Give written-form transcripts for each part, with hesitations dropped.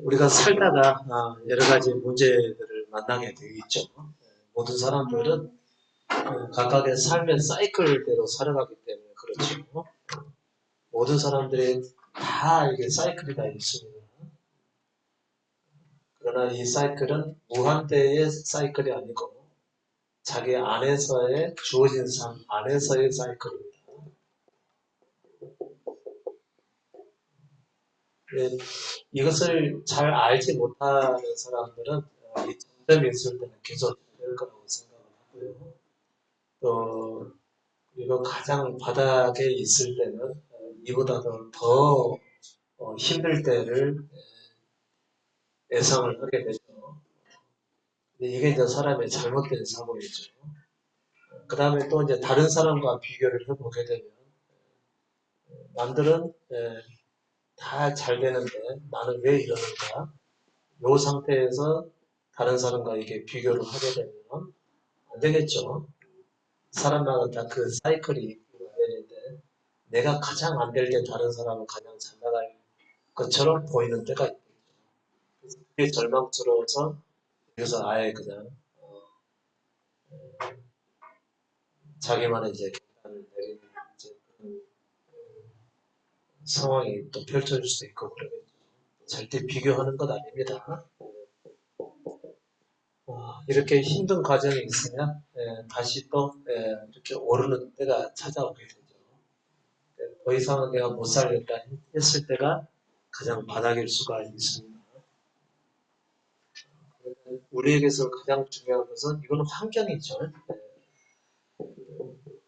우리가 살다가 여러 가지 문제들을 만나게 되겠죠. 모든 사람들은 각각의 삶의 사이클대로 살아가기 때문에 그렇죠. 모든 사람들이 다 이게 사이클이 다 있습니다. 그러나 이 사이클은 무한대의 사이클이 아니고 자기 안에서의 주어진 삶 안에서의 사이클입니다. 이것을 잘 알지 못하는 사람들은 이 점점이 있을 때는 계속 될 거라고 생각을 하고요. 또 그리고 가장 바닥에 있을 때는 이보다도 더 힘들 때를 예상을 하게 되죠. 근데 이게 이제 사람의 잘못된 사고이죠. 그 다음에 또 이제 다른 사람과 비교를 해보게 되면 남들은 다 잘 되는데 나는 왜 이러는가? 이 상태에서 다른 사람과 이게 비교를 하게 되면 안 되겠죠. 사람마다 다 그 사이클이 되는데 내가 가장 안 될 때 다른 사람은 가장 잘 나갈 것처럼 보이는 때가 있죠. 그래서 그게 절망스러워서 그래서 아예 그냥 자기만의 이제 결단을 내리는 이제 그런 상황이 또 펼쳐질 수도 있고 그러겠죠. 절대 비교하는 것 아닙니다. 이렇게 힘든 과정이 있으면 다시 또 이렇게 오르는 때가 찾아오게 되죠. 더 이상은 내가 못 살겠다 했을 때가 가장 바닥일 수가 있습니다. 우리에게서 가장 중요한 것은 이건 환경이죠.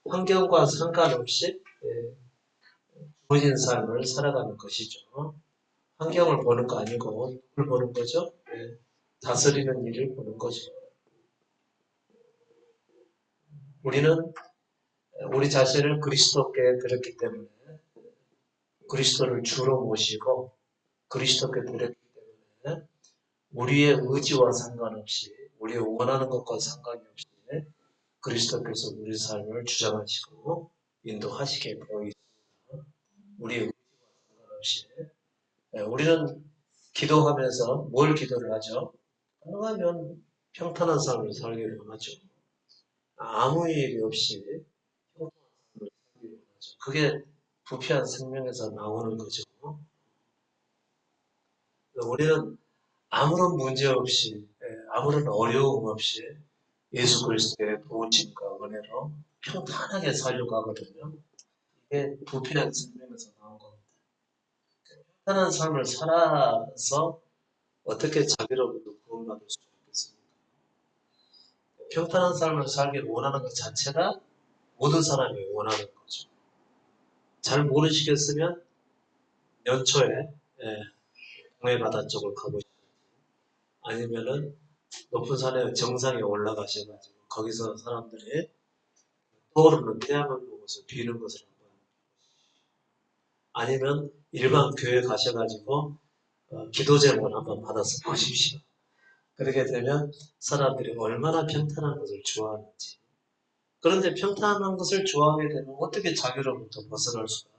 환경과 상관없이 주어진 삶을 살아가는 것이죠. 환경을 보는 거 아니고 누굴 보는 거죠? 다스리는 일을 보는 거죠. 우리는 우리 자신을 그리스도께 드렸기 때문에 그리스도를 주로 모시고 그리스도께 드렸기 때문에 우리의 의지와 상관없이 우리의 원하는 것과 상관이 없이 그리스도께서 우리 삶을 주장하시고 인도하시게 되어 있습니다. 우리의 의지와 상관없이 우리는 기도하면서 뭘 기도를 하죠? 가능하면 평탄한 삶을 살기를 원하죠. 아무 일이 없이 평탄한 삶을 살기를 원하죠. 그게 부패한 생명에서 나오는 거죠. 우리는 아무런 문제 없이, 아무런 어려움 없이 예수 그리스도의 도우심과 은혜로 평탄하게 살려고 하거든요. 이게 부패한 생명에서 나온 겁니다. 평탄한 삶을 살아서 어떻게 자비로부터 구원받을 수 있겠습니까? 평탄한 삶을 살기를 원하는 것 자체가 모든 사람이 원하는 거죠. 잘 모르시겠으면 연초에 동해바다 쪽을 가보시죠. 아니면은 높은 산에 정상에 올라가셔가지고 거기서 사람들이 떠오르는 태양을 보고서 비는 것을 한번 아니면 일반 교회 가셔가지고 기도 제목을 한번 받아서 보십시오. 그렇게 되면 사람들이 얼마나 평탄한 것을 좋아하는지. 그런데 평탄한 것을 좋아하게 되면 어떻게 자기로부터 벗어날 수가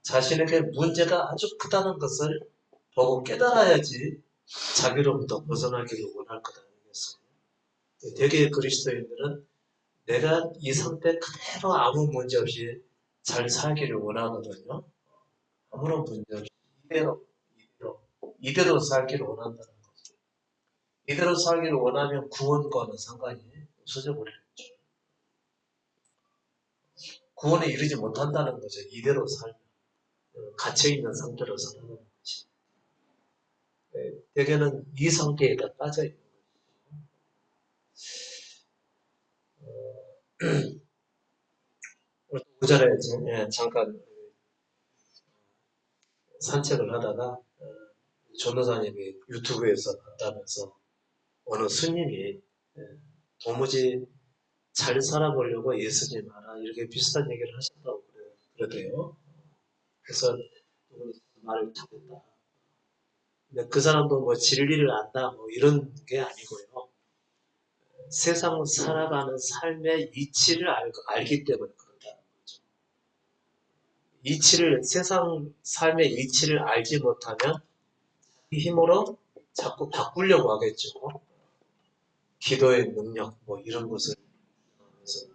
자신에게 문제가 아주 크다는 것을 보고 깨달아야지 자기로부터 벗어나기를 원할 것 아니겠어요? 대개 그리스도인들은 내가 이 상태 그대로 아무 문제 없이 잘 살기를 원하거든요. 아무런 문제 없이 이대로 살기를 원한다는 거죠. 이대로 살기를 원하면 구원과는 상관이 없어져 버리겠죠. 구원에 이르지 못한다는 거죠. 이대로 살면. 갇혀있는 상태로 살아가는 것이. 대개는 이 상태에 다 빠져있는 거죠. 구절에 잠깐 산책을 하다가 전도사님이 유튜브에서 봤다면서 어느 스님이 도무지 잘 살아보려고 예수님 알아 이렇게 비슷한 얘기를 하셨다고 그러대요. 그래서 말을 타겠다. 근데 그 사람도 뭐 진리를 안다 뭐 이런 게 아니고요. 세상 살아가는 삶의 이치를 알기 때문에 그렇다는 거죠. 세상 삶의 이치를 알지 못하면 이 힘으로 자꾸 바꾸려고 하겠죠. 기도의 능력, 뭐 이런 것을 하면서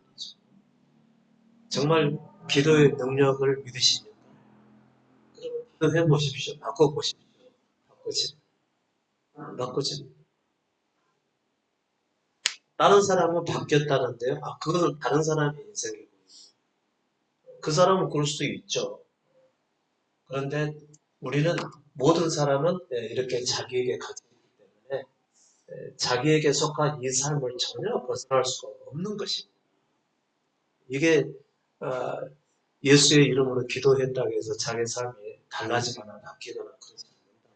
정말 기도의 능력을 믿으십니까? 그러면 기도해 보십시오. 바꿔 보십시오. 바꾸지. 바꾸지. 다른 사람은 바뀌었다는데요. 그건 다른 사람의 인생이고. 그 사람은 그럴 수도 있죠. 그런데 우리는 모든 사람은 이렇게 자기에게 가지고 있기 때문에 자기에게 속한 이 삶을 전혀 벗어날 수가 없는 것입니다. 이게 어, 예수의 이름으로 기도했다고 해서 자기 삶이 달라지거나 바뀌거나 그러지 않는다.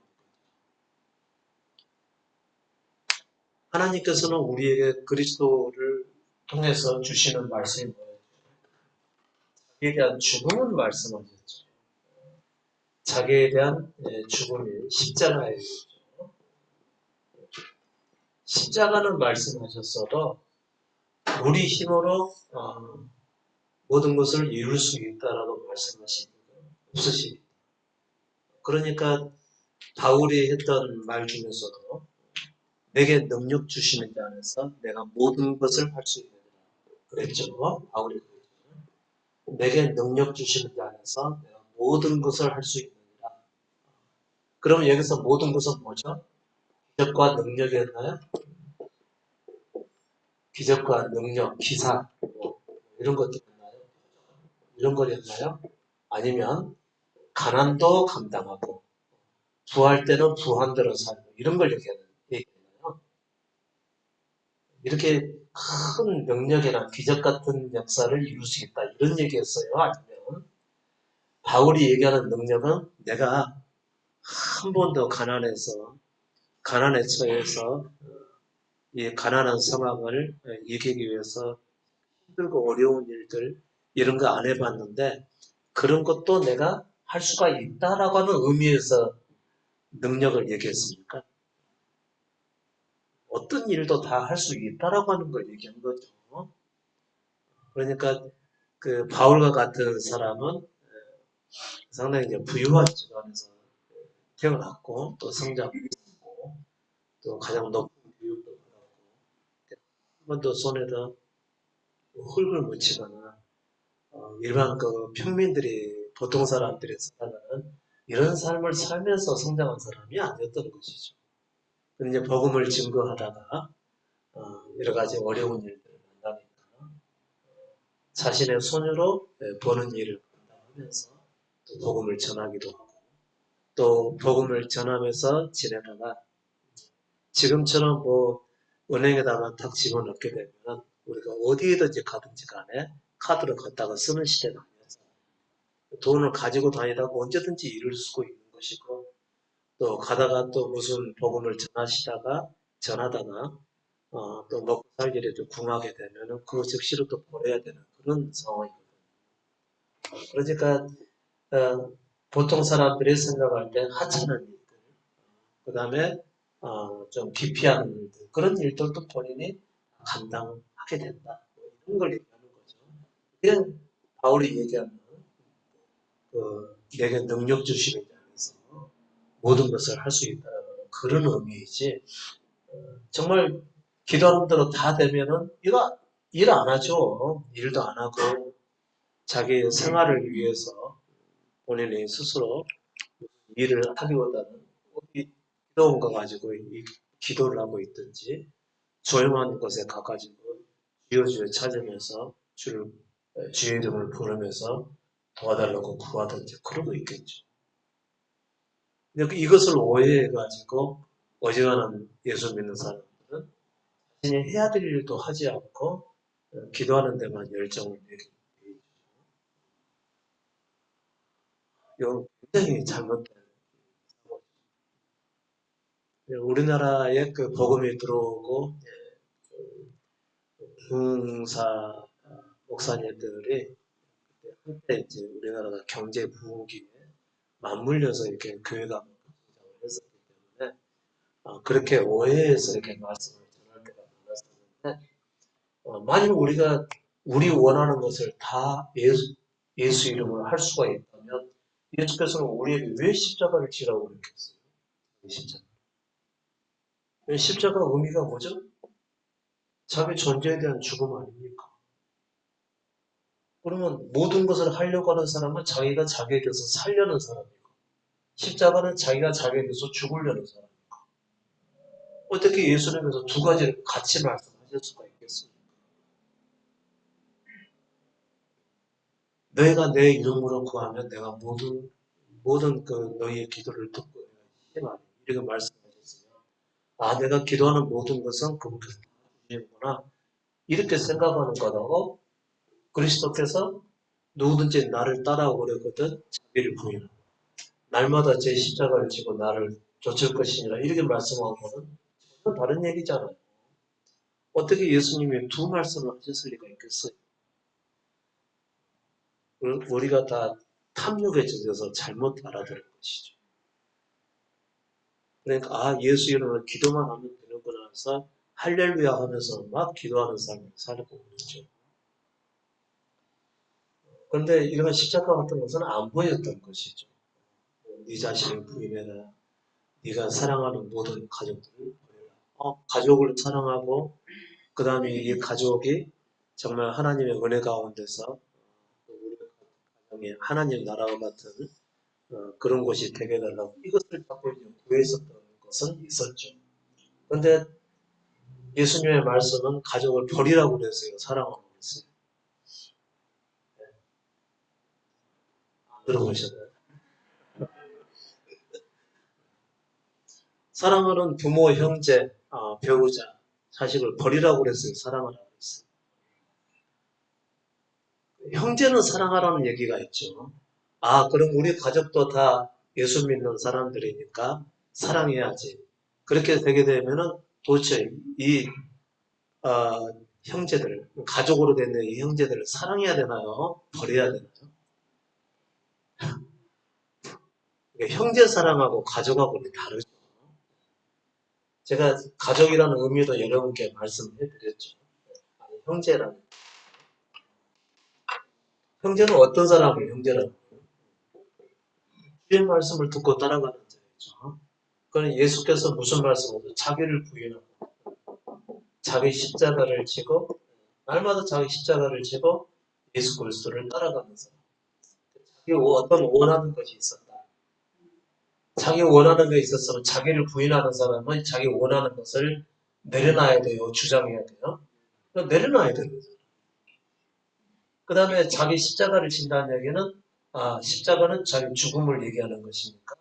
하나님께서는 우리에게 그리스도를 통해서 주시는 말씀이 뭐예요? 자기에 대한 죽음을 말씀하셨죠. 자기에 대한 죽음이 십자가예요. 십자가는 말씀하셨어도 우리 힘으로 모든 것을 이룰 수 있다라고 말씀하신 분 없으십니다. 그러니까 바울이 했던 말 중에서도 내게 능력 주시는 자 안에서 내가 모든 것을 할 수 있느니라 그랬죠. 바울이 그랬죠. 내게 능력 주시는 자 안에서 내가 모든 것을 할 수 있느니라. 그러면 여기서 모든 것은 뭐죠? 기적과 능력이었나요? 기적과 능력, 기사 이런 것들이었나요? 이런 거였나요? 아니면 가난도 감당하고 부할 때는 부한대로 살고 이런 걸 얘기했나요? 이렇게 큰 능력이나 기적 같은 역사를 이룰 수 있다 이런 얘기였어요. 아니면 바울이 얘기하는 능력은 내가 한 번도 가난에 처해서 이 가난한 상황을 이기기 위해서 힘들고 어려운 일들 이런 거 안 해봤는데 그런 것도 내가 할 수가 있다라고 하는 의미에서 능력을 얘기했습니까? 어떤 일도 다 할 수 있다라고 하는 걸 얘기한 거죠. 그러니까 그 바울과 같은 사람은 상당히 이제 부유한 집안에서 태어났고 또 성장했고 또 가장 높은 교육도 받았고 한 번도 손에다 흙을 묻히거나 일반 그 평민들이 보통 사람들이 살아가는 이런 삶을 살면서 성장한 사람이 아니었던 것이죠. 근데 이제 복음을 증거하다가 여러 가지 어려운 일들을 만나니까 자신의 손으로 버는 일을 감당하면서 또 복음을 전하기도 하고 또 복음을 전하면서 지내다가 지금처럼 뭐 은행에다가 탁 집어넣게 되면 우리가 어디에든지 가든지 간에 카드를 갖다가 쓰는 시대가 아니었어요. 돈을 가지고 다니다가 언제든지 이룰 수가 있는 것이고 또 가다가 또 무슨 복음을 전하다가 또 먹고 살 일에 또 궁하게 되면은 그 즉시로 또 버려야 되는 그런 상황이거든요. 그러니까 보통 사람들이 생각할 때 하찮은 일들, 그 다음에 좀 기피하는 일들, 그런 일들도 본인이 감당하게 된다. 이런 걸 얘기하는 거죠. 이게 바울이 얘기하는 내게 능력 주시는 자 안에서 모든 것을 할 수 있다는 그런 의미이지. 정말 기도하는 대로 다 되면은 이거 일 안 하죠. 일도 안 하고 자기 생활을 위해서 본인이 스스로 일을 하기보다는 기도원 거 가지고 기도를 하고 있든지 조용한 곳에 가가지고 주여 찾으면서 주의 이름을 부르면서 도와달라고 구하든지 그러고 있겠죠. 근데 이것을 오해해가지고 어지간한 예수 믿는 사람들은 자신이 해야 될 일도 하지 않고 기도하는 데만 열정을 내게 돼 있죠. 이건 굉장히 잘못된 우리나라에 그 복음이 들어오고 부흥사 목사님들이 한때 이제 우리나라가 경제 부흥기에 맞물려서 이렇게 교회가 성장을 했었기 때문에 그렇게 오해해서 이렇게 말씀을 전할 때가 많았었는데 만일 우리가 우리 원하는 것을 다 예수 이름으로 할 수가 있다면 예수께서는 우리에게 왜 십자가를 지라고 그랬겠어요? 십자가. 십자가 의미가 뭐죠? 자기 존재에 대한 죽음 아닙니까? 그러면 모든 것을 하려고 하는 사람은 자기가 자기에게서 살려는 사람이고, 십자가는 자기가 자기에게서 죽으려는 사람. 어떻게 예수님께서 두 가지를 같이 말씀하실 수가 있겠습니까? 너희가 내 이름으로 구하면 내가 모든 그 너희의 기도를 듣고 행하리. 이렇게 말씀하셨어요. 아, 내가 기도하는 모든 것은 그분께서 주시는구나. 이렇게 생각하는 거라고 그리스도께서 누구든지 나를 따라오려거든 자기를 부인하라. 날마다 제 십자가를 지고 나를 좇을 것이니라. 이렇게 말씀하고는 전혀 다른 얘기잖아요. 어떻게 예수님이 두 말씀을 하셨을 리가 있겠어요? 우리가 다 탐욕에 젖어서 잘못 알아들은 것이죠. 그러니까 아 예수 이름으로 기도만 하면 되는구나 해서 할렐루야 하면서 막 기도하는 삶을 살고 그랬죠. 그런데 이런 십자가 같은 것은 안 보였던 것이죠. 네 자신을 부인해라. 네가 사랑하는 모든 가족들을 버려라. 가족을 사랑하고 그 다음에 이 가족이 정말 하나님의 은혜 가운데서 우리 가정이 하나님 나라와 같은 그런 곳이 되게 달라고 이것을 자꾸 이제 구했었던 것은 있었죠. 그런데 예수님의 말씀은 가족을 버리라고 그랬어요. 사랑하고 그랬어요. 들어보셨나요? 사랑하는 부모, 형제, 배우자, 자식을 버리라고 그랬어요. 사랑하라고 그랬어요. 형제는 사랑하라는 얘기가 있죠. 아, 그럼 우리 가족도 다 예수 믿는 사람들이니까 사랑해야지. 그렇게 되게 되면은 도대체 이 형제들, 가족으로 된 이 형제들을 사랑해야 되나요? 버려야 되나요? 그러니까 형제 사랑하고 가족하고는 다르죠. 제가 가족이라는 의미도 여러분께 말씀해 드렸죠. 형제라는. 형제는 어떤 사람을 형제라는 거예요? 주의 말씀을 듣고 따라가는 자죠. 그건 예수께서 무슨 말씀을 자기를 부인하고 자기 십자가를 지고 날마다 자기 십자가를 지고 예수 그리스도를 따라가는 사람. 자기 어떤 원하는 것이 있었다. 자기 원하는 것이 있었으면 자기를 부인하는 사람은 자기 원하는 것을 내려놔야 돼요. 주장해야 돼요. 내려놔야 되는 거죠. 그 다음에 자기 십자가를 진다는 얘기는 십자가는 자기 죽음을 얘기하는 것이니까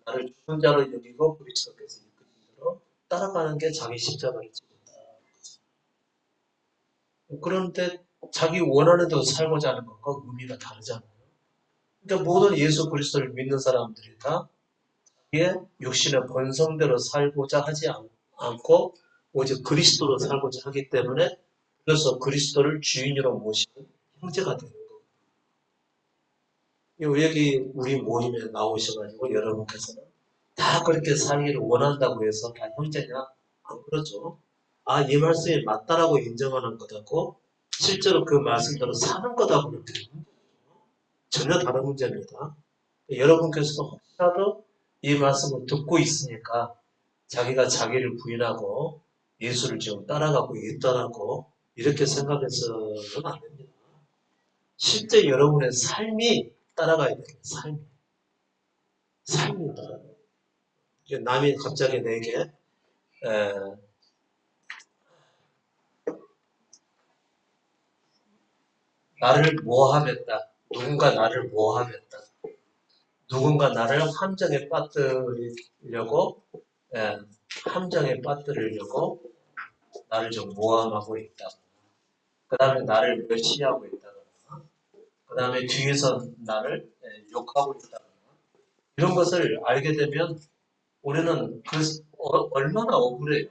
나를 죽은 자로 여기고 그리스도께서 이끄신 대로 따라가는 게 자기 십자가를 지는다. 그런데 자기 원하는 대로 살고자 하는 것과 의미가 다르잖아요. 그러니까 모든 예수 그리스도를 믿는 사람들이 다 자기의 육신의 본성대로 살고자 하지 않고 오직 그리스도로 살고자 하기 때문에 그래서 그리스도를 주인으로 모시는 형제가 되는 거예요. 여기 우리 모임에 나오셔가지고 여러분께서는 다 그렇게 살기를 원한다고 해서 다 형제냐? 안 그렇죠. 이 말씀이 맞다라고 인정하는 것하고 실제로 그 말씀대로 사는 것하고는 전혀 다른 문제입니다. 여러분께서도 혹시라도 이 말씀을 듣고 있으니까 자기가 자기를 부인하고 예수를 지금 따라가고 있다라고 이렇게 생각해서는 안 됩니다. 실제 여러분의 삶이 따라가야 돼요. 삶이 따라가야 돼요. 남이 갑자기 내게 나를 모함했다. 누군가 나를 모함했다. 누군가 나를 함정에 빠뜨리려고 함정에 빠뜨리려고 나를 좀 모함하고 있다. 그 다음에 나를 멸시하고 있다거나 그 다음에 뒤에서 나를 욕하고 있다거나 이런 것을 알게 되면 우리는 얼마나 억울해요.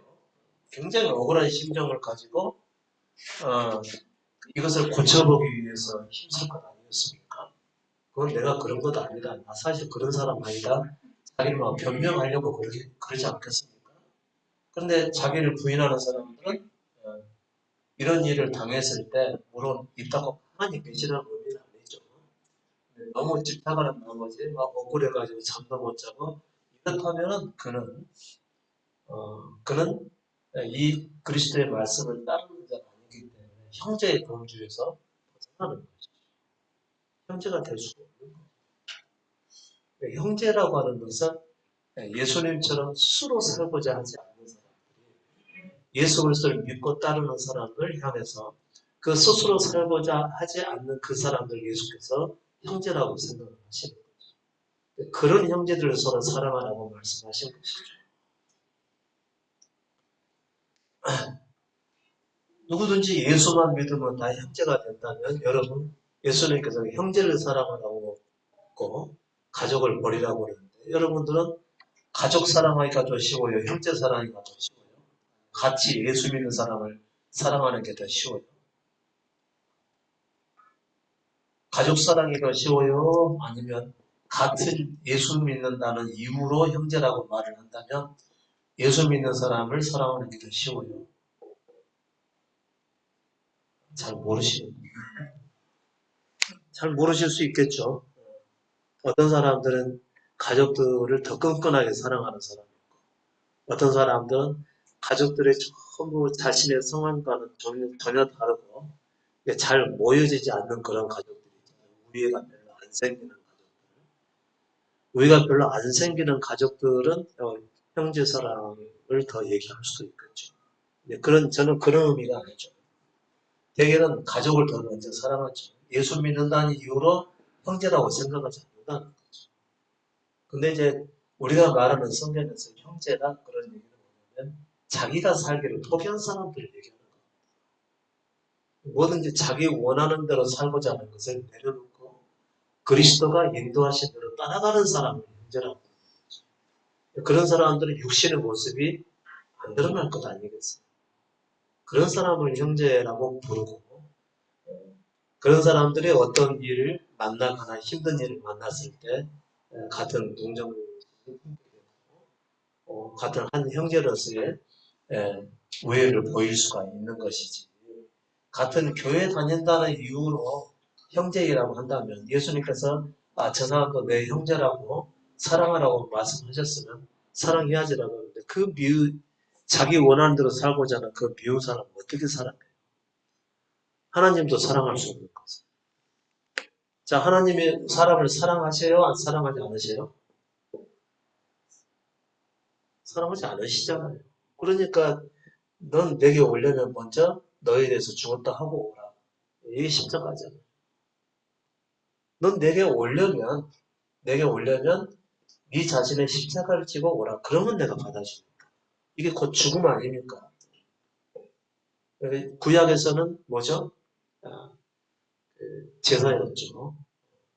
굉장히 억울한 심정을 가지고 이것을 고쳐보기 위해서 힘쓸 것 아니었습니까? 그건 내가 그런 것도 아니다. 나 사실 그런 사람 아니다. 자기를 막 변명하려고 그러지 않겠습니까? 그런데 자기를 부인하는 사람들은 이런 일을 당했을 때 물론 입 닫고 가만히 계시라는 의미는 아니죠. 너무 집착을 한 나머지 막 억울해가지고 잠도 못 자고 이렇다면은 그는 이 그리스도의 말씀을 따르는 자가 아니기 때문에 형제의 범주에서 벗어나는 거죠. 형제가 될 수가 없는 거죠. 형제라고 하는 것은 예수님처럼 스스로 살고자 하지 않는 사람들이 예수 그리스도를 믿고 따르는 사람을 향해서 그 스스로 살고자 하지 않는 그 사람들 예수께서 형제라고 생각을 하시는 거죠. 그런 형제들을 서로 사랑하라고 말씀하신 것이죠. 누구든지 예수만 믿으면 다 형제가 된다면 여러분 예수님께서 형제를 사랑하라고 했고 가족을 버리라고 그러는데 여러분들은 가족 사랑하기가 더 쉬워요? 형제 사랑하기가 더 쉬워요? 같이 예수 믿는 사람을 사랑하는 게 더 쉬워요? 가족 사랑이 더 쉬워요? 아니면 같은 예수 믿는다는 이유로 형제라고 말을 한다면 예수 믿는 사람을 사랑하는 게 더 쉬워요? 잘 모르시는 잘 모르실 수 있겠죠. 어떤 사람들은 가족들을 더 끈끈하게 사랑하는 사람이 있고 어떤 사람들은 가족들의 전부 자신의 성향과는 전혀 다르고 잘 모여지지 않는 그런 가족들이 있잖아요. 우애가 별로 안 생기는 가족들. 우애가 별로 안 생기는 가족들은 형제 사랑을 더 얘기할 수도 있겠죠. 저는 그런 의미가 아니죠. 대개는 가족을 더 먼저 사랑하죠. 예수 믿는다는 이유로 형제라고 생각하지 않는다는 거죠. 근데 이제 우리가 말하는 성경에서 형제다 그런 얘기는 뭐냐면 자기가 살기를 포기한 사람들을 얘기하는 거예요. 뭐든지 자기 원하는 대로 살고자 하는 것을 내려놓고 그리스도가 인도하신 대로 따라가는 사람을 형제라고 하는 거죠. 그런 사람들은 육신의 모습이 안 드러날 것 아니겠어요. 그런 사람을 형제라고 부르고 그런 사람들이 어떤 일을 만나거나 힘든 일을 만났을 때 같은 동정을 같은 한 형제로서의 우애를 보일 수가 있는 것이지. 같은 교회 다닌다는 이유로 형제이라고 한다면 예수님께서 저 사람도 내 형제라고 사랑하라고 말씀하셨으면 사랑해야지라고 하는데 자기 원하는 대로 살고자 하는 그 미운 사람은 어떻게 사랑해요? 하나님도 사랑할 수 없는 거죠. 자, 하나님이 사람을 사랑하세요? 안 사랑하지 않으세요? 사랑하지 않으시잖아요. 그러니까 넌 내게 오려면 먼저 너에 대해서 죽었다 하고 오라. 이게 십자가잖아요. 넌 내게 오려면 네 자신의 십자가를 지고 오라. 그러면 내가 받아줍니다. 이게 곧 죽음 아닙니까? 구약에서는 뭐죠? 아, 제사였죠.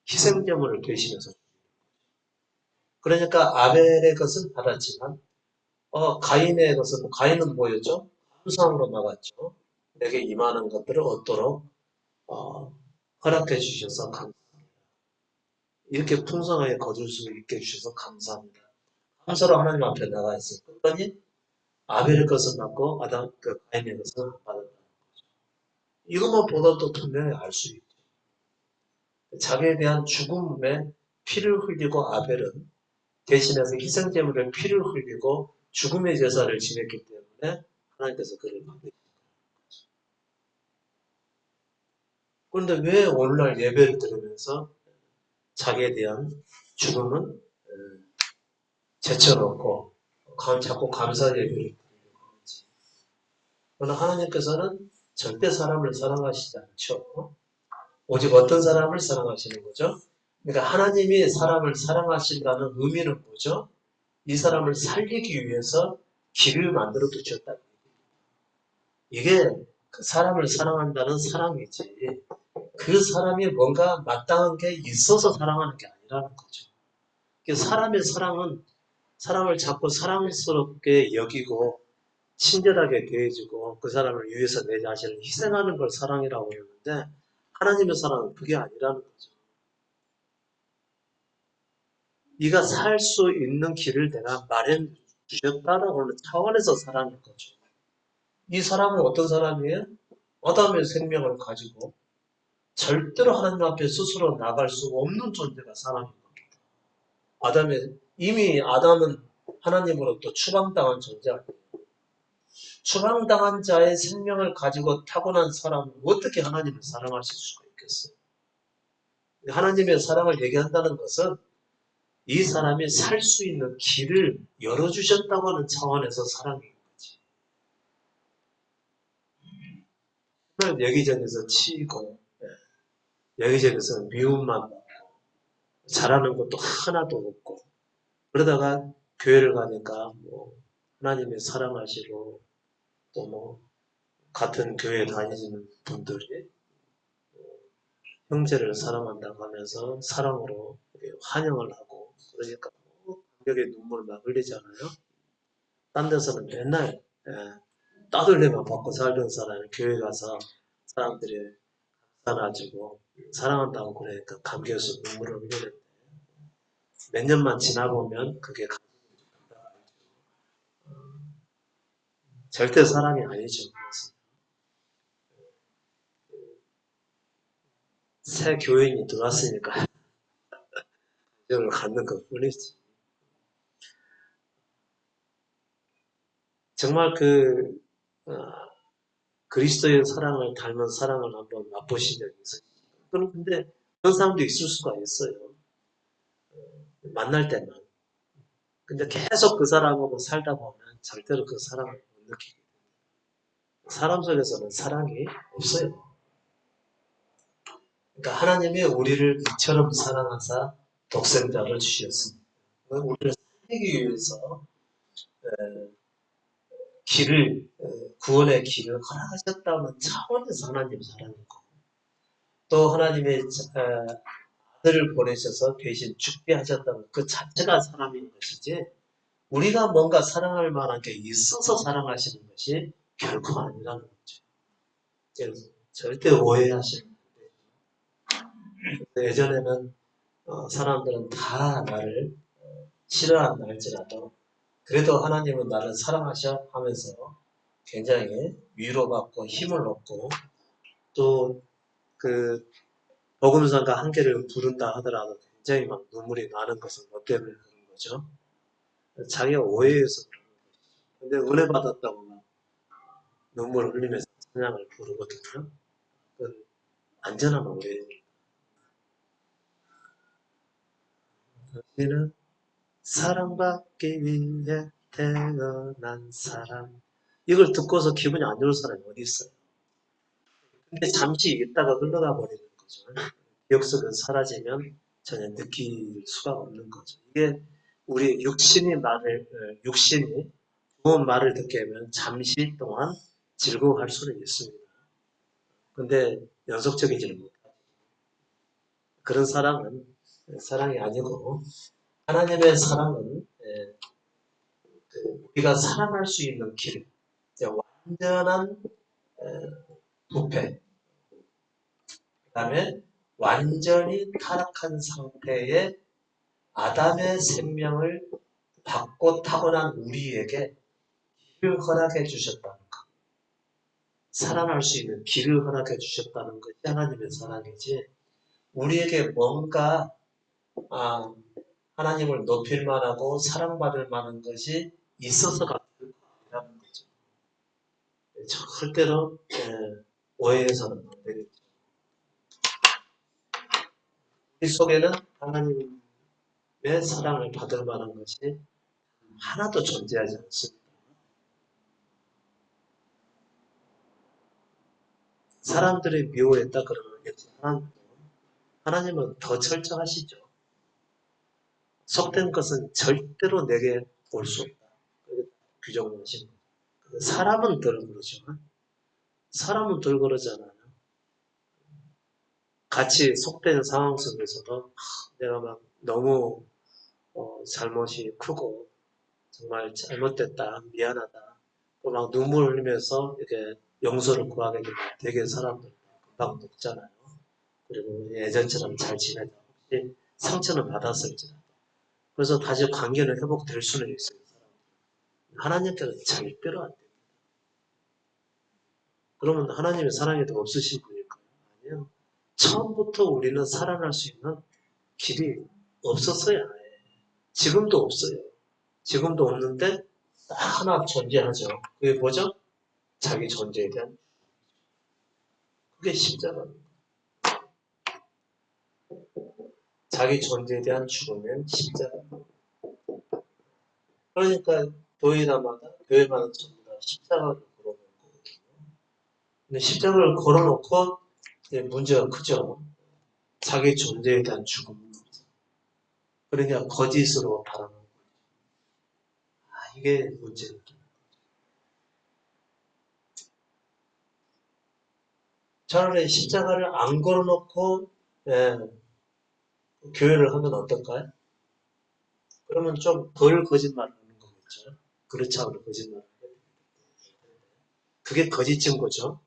희생제물을 대신해서. 그러니까 아벨의 것은 받았지만 가인의 것은 가인은 뭐였죠? 함상으로 나갔죠. 내게 임하는 것들을 얻도록 허락해 주셔서 감사합니다. 이렇게 풍성하게 거둘 수 있게 해주셔서 감사합니다. 함서로 하나님 앞에 나가 있어요. 그랬더니 아벨의 것을 받고 가인의 것을 받았다. 이것만 보다도 분명히 알 수 있죠. 자기에 대한 죽음에 피를 흘리고 아벨은 대신해서 희생제물의 피를 흘리고 죽음의 제사를 지냈기 때문에 하나님께서 그를 받으셨어요. 그런데 왜 오늘날 예배를 들으면서 자기에 대한 죽음은 제쳐놓고 자꾸 감사 예배를 드리려고 하는지. 그러나 하나님께서는 절대 사람을 사랑하시지 않죠. 오직 어떤 사람을 사랑하시는 거죠? 그러니까 하나님이 사람을 사랑하신다는 의미는 뭐죠? 이 사람을 살리기 위해서 길을 만들어 두셨다. 이게 그 사람을 사랑한다는 사랑이지. 그 사람이 뭔가 마땅한 게 있어서 사랑하는 게 아니라는 거죠. 사람의 사랑은 사람을 자꾸 사랑스럽게 여기고 친절하게 대해주고 그 사람을 위해서 내 자신을 희생하는 걸 사랑이라고 했는데 하나님의 사랑은 그게 아니라는 거죠. 네가 살 수 있는 길을 내가 마련해 주셨다라고 하는 차원에서 사랑인 거죠. 이 사람은 어떤 사람이에요? 아담의 생명을 가지고 절대로 하나님 앞에 스스로 나갈 수 없는 존재가 사람인 겁니다. 이미 아담은 하나님으로부터 추방당한 존재 아니에요. 추방당한 자의 생명을 가지고 타고난 사람은 어떻게 하나님을 사랑하실 수가 있겠어요? 하나님의 사랑을 얘기한다는 것은 이 사람이 살 수 있는 길을 열어주셨다고 하는 차원에서 사랑인 거지. 정말 여기저기서 치이고, 여기저기서 미움만 받고, 잘하는 것도 하나도 없고, 그러다가 교회를 가니까 뭐 하나님의 사랑하시고, 또 뭐 같은 교회 다니시는 분들이 형제를 사랑한다고 하면서 사랑으로 환영을 하고, 그러니까 뭐 감격의 눈물 막 흘리잖아요. 딴 데서는 맨날 따돌림만 받고 살던 사람이 교회 가서 사람들이 안아주고 사랑한다고 그러니까 감격에서 눈물을 흘리는데, 몇 년만 지나보면 그게 절대 사랑이 아니죠. 새 교인이 들어왔으니까 감격을 갖는 것 뿐이지. 정말 어, 그리스도의 사랑을 닮은 사랑을 한번 맛보신 적이 있어요. 그런데 그런 사람도 있을 수가 있어요. 만날 때만. 근데 계속 그 사람하고 살다 보면 절대로 그 사랑을 못 느끼게 돼요. 사람 속에서는 사랑이 없어요. 그러니까 하나님이 우리를 이처럼 사랑하사 독생자를 주셨습니다. 우리를 살리기 위해서 구원의 길을 허락하셨다는 차원에서 하나님 사랑이고, 또 하나님의 아들을 보내셔서 대신 죽게 하셨다는 그 자체가 사랑인 것이지, 우리가 뭔가 사랑할 만한 게 있어서 사랑하시는 것이 결코 아니라는 거죠. 그래서 절대 오해하시면 안 돼요. 예전에는 사람들은 다 나를 싫어한다 할지라도 그래도 하나님은 나를 사랑하셔 하면서 굉장히 위로받고 힘을 얻고, 또 복음성가 한 개를 부른다 하더라도 굉장히 막 눈물이 나는 것은 뭐 때문에 그런 거죠? 자기가 오해해서 그런 거죠. 근데 은혜 받았다고 막 눈물을 흘리면서 찬양을 부르거든요. 그건 안전한 오해예요. 우리는 사랑받기 위해 태어난 사람. 이걸 듣고서 기분이 안 좋은 사람이 어디 있어요? 근데 잠시 있다가 흘러가 버리는 거죠. 기억 속에서 사라지면 전혀 느낄 수가 없는 거죠. 이게 우리 육신이 좋은 말을 듣게 하면 잠시 동안 즐거워할 수는 있습니다. 근데 연속적이지는 못하죠. 그런 사랑은 사랑이 아니고, 하나님의 사랑은 우리가 사랑할 수 있는 길, 완전한 부패, 그 다음에 완전히 타락한 상태의 아담의 생명을 받고 타고난 우리에게 길을 허락해 주셨다는 것. 살아날 수 있는 길을 허락해 주셨다는 것이 하나님의 사랑이지, 우리에게 뭔가 하나님을 높일 만하고 사랑받을 만한 것이 있어서가 아니라는 거죠. 절대로 오해해서는 안 되겠죠. 우리 속에는 하나님의 사랑을 받을 만한 것이 하나도 존재하지 않습니다. 사람들이 미워했다 그러겠지. 하나님은 더 철저하시죠. 속된 것은 절대로 내게 올 수 없다. 규정을 하신 거죠. 사람은 덜 그러죠. 사람은 덜 그러잖아요. 같이 속된 상황 속에서도 내가 막 너무 잘못이 크고 정말 잘못됐다, 미안하다, 또 막 눈물 흘리면서 이렇게 용서를 구하게 되면 되게 사람들 금방 녹잖아요. 그리고 예전처럼 잘 지내자. 혹시 상처는 받았을지라도. 그래서 다시 관계는 회복될 수는 있어요. 하나님께는 절대로 안 돼요. 그러면 하나님의 사랑이 더 없으신 분일까요? 아니요. 처음부터 우리는 살아날 수 있는 길이 없었어요. 지금도 없어요. 지금도 없는데 딱 하나 존재하죠. 그게 뭐죠? 자기 존재에 대한, 그게 십자가입니다. 자기 존재에 대한 죽음은 십자가. 그러니까 교회마다 전부 다 십자가를 걸어놓고, 근데 십자가를 걸어놓고 문제가 크죠. 자기 존재에 대한 죽음. 그러니까 거짓으로 바라는 거예요. 이게 문제입니다. 차라리 십자가를 안 걸어놓고 교회를 하면 어떨까요? 그러면 좀 덜 거짓말을 하는 거겠죠. 그렇지 않으면 거짓말을 해야 됩니다. 그게 거짓 증거죠.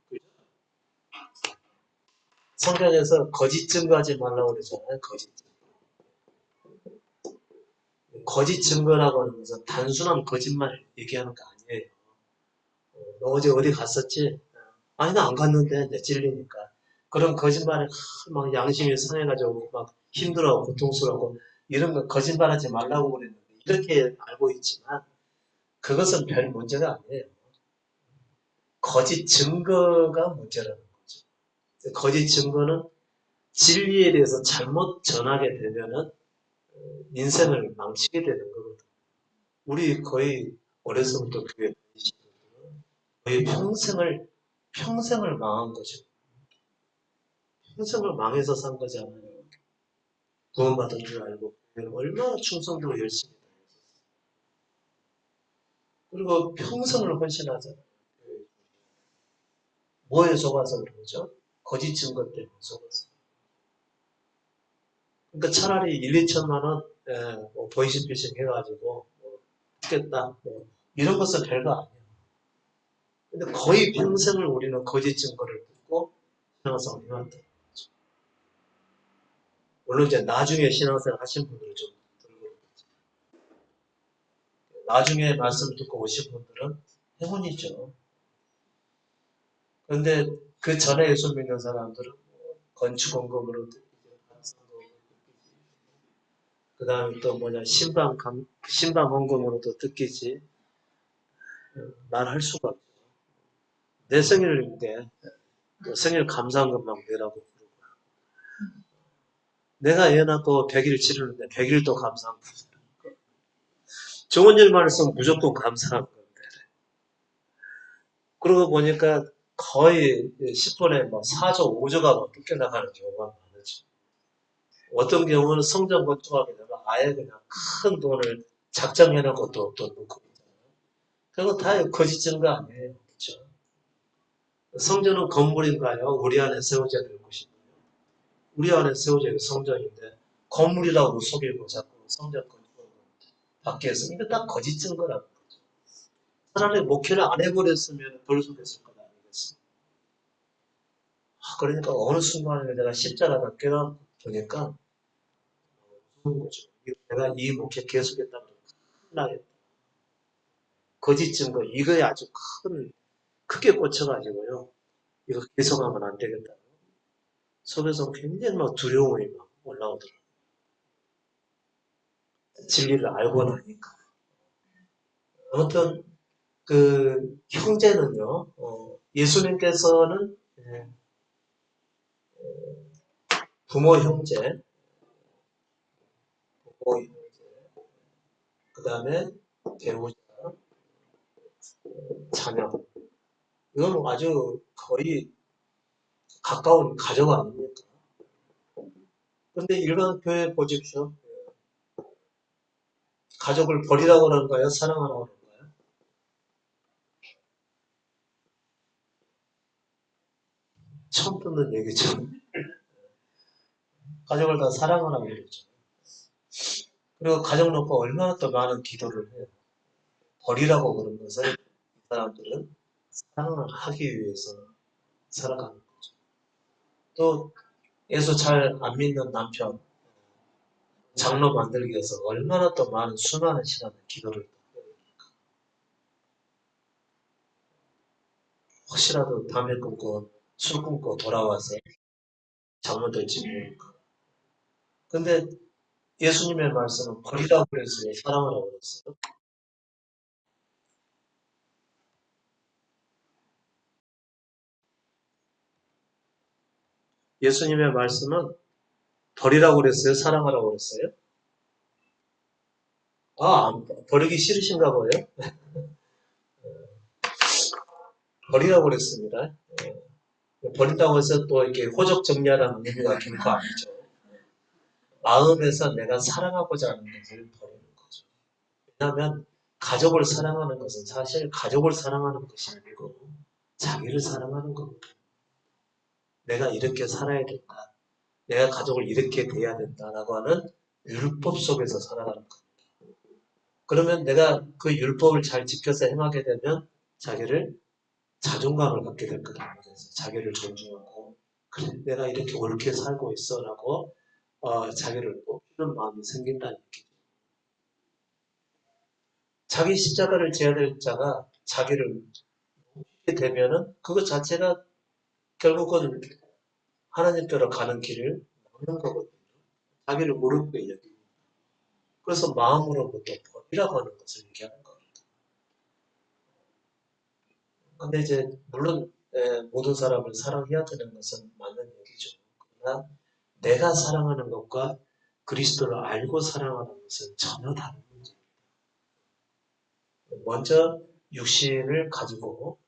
성경에서 거짓 증거하지 말라고 그러잖아요. 거짓 증거. 거짓 증거라고 하는 것은 단순한 거짓말 얘기하는 거 아니에요. 너 어제 어디 갔었지? 아니 나 안 갔는데 내 찔리니까. 그런 거짓말에 막 양심이 상해가지고 막 힘들어 고통스러워 이런 거 거짓말하지 말라고 그랬는데 이렇게 알고 있지만 그것은 별 문제가 아니에요. 거짓 증거가 문제라는 거죠. 거짓 증거는 진리에 대해서 잘못 전하게 되면은 인생을 망치게 되는 거거든. 우리 거의 어려서부터 교회 다니시는 분들은 거의 평생을 망한 거죠. 평생을 망해서 산 거잖아요. 구원받은 줄 알고 얼마나 충성도로 열심히 다녔었어요. 그리고 평생을 헌신하잖아요. 뭐에 속아서 그러죠? 거짓 증거 때문에 속아서. 그러니까 차라리 1, 2천만 원 뭐 보이스피싱 해가지고 뭐 죽겠다 뭐 이런 것은 별거 아니에요. 근데 거의 평생을 우리는 거짓 증거를 듣고 신앙생활을 해왔다. 물론 이제 나중에 신앙생활 하신 분들은 좀 들고 나중에 말씀 듣고 오신 분들은 행운이죠. 그런데 그 전에 예수 믿는 사람들은 뭐 건축원금으로 그 다음에 또 뭐냐 신방원금으로도 뜯기지 말할 수가 없죠. 내 생일인데 생일 감사한금만 내라고 부르고 내가 애 낳고 100일 치르는데 100일도 감사한금 좋은 일만 했으면 무조건 감사한 건데 그러고 보니까 거의 10분에 뭐 4조 5조가 뭐 뜯겨나가는 경우가 많으죠. 어떤 경우는 성전 건축하게 되면 아예 그냥 큰 돈을 작정해놓고 또 놓고 있잖아요. 그거 다 거짓 증거 아니에요. 그렇죠? 성전은 건물인가요? 우리 안에 세워져야 될 것인가요? 우리 안에 세워져야 될 성전인데 건물이라고 속이고 자꾸 성전 건축을 밖에서 이거 다 거짓 증거라고 그러죠. 차라리 목회를 안 해버렸으면 덜 속였을 것 아니겠습니까? 그러니까 어느 순간에 내가 십자가가 깨달으니까 무서운 거죠. 내가 이 목회 계속했다면 큰일 나겠다. 거짓 증거 이거에 아주 크게 꽂혀가지고요. 이거 계속하면 안 되겠다. 속에서 굉장히 막 두려움이 막 올라오더라고요. 진리를 알고 나니까. 아무튼 그 형제는요. 예수님께서는 부모 형제, 부모 형제, 그 다음에 배우자, 자녀. 이건 아주 거의 가까운 가족 아닙니까? 그런데 일반 교회 보십시오. 가족을 버리라고 그러는가요? 사랑하라고 그러는가요? 처음 듣는 얘기죠. 가족을 다 사랑하라고 그러죠. 그리고 가정 놓고 얼마나 또 많은 기도를 해요. 버리라고 그런 것을 이 사람들은 사랑을 하기 위해서 살아가는 거죠. 또 예수 잘 안 믿는 남편, 장로 만들기 위해서 얼마나 또 많은 수많은 시간을 기도를 해요. 혹시라도 담배 끊고 술 끊고 돌아와서 잘못될지 모르니까. 근데 예수님의 말씀은 버리라고 그랬어요? 사랑하라고 그랬어요? 예수님의 말씀은 버리라고 그랬어요? 사랑하라고 그랬어요? 버리기 싫으신가 봐요? 버리라고 그랬습니다. 버린다고 해서 또 이렇게 호적 정리하라는 의미가 결코 아니죠. 마음에서 내가 사랑하고자 하는 것을 버리는 거죠. 왜냐하면 가족을 사랑하는 것은 사실 가족을 사랑하는 것이 아니고 자기를 사랑하는 겁니다. 내가 이렇게 살아야 된다. 내가 가족을 이렇게 대해야 된다라고 하는 율법 속에서 살아가는 겁니다. 그러면 내가 그 율법을 잘 지켜서 행하게 되면 자기를 자존감을 갖게 될 거다. 그래서 자기를 존중하고 그래 내가 이렇게 옳게 살고 있어라고 자기를 높이는 마음이 생긴다는 얘기죠. 자기 십자가를 져야 될 자가 자기를 높이게 되면은 그것 자체가 결국은 하나님께로 가는 길을 막는 거거든요. 자기를 무릎에 여기고 그래서 마음으로부터 버리라고 하는 것을 얘기하는 겁니다. 근데 이제 물론 모든 사람을 사랑해야 되는 것은 맞는 얘기죠. 그러나 내가 사랑하는 것과 그리스도를 알고 사랑하는 것은 전혀 다른 문제입니다. 먼저 육신을 가지고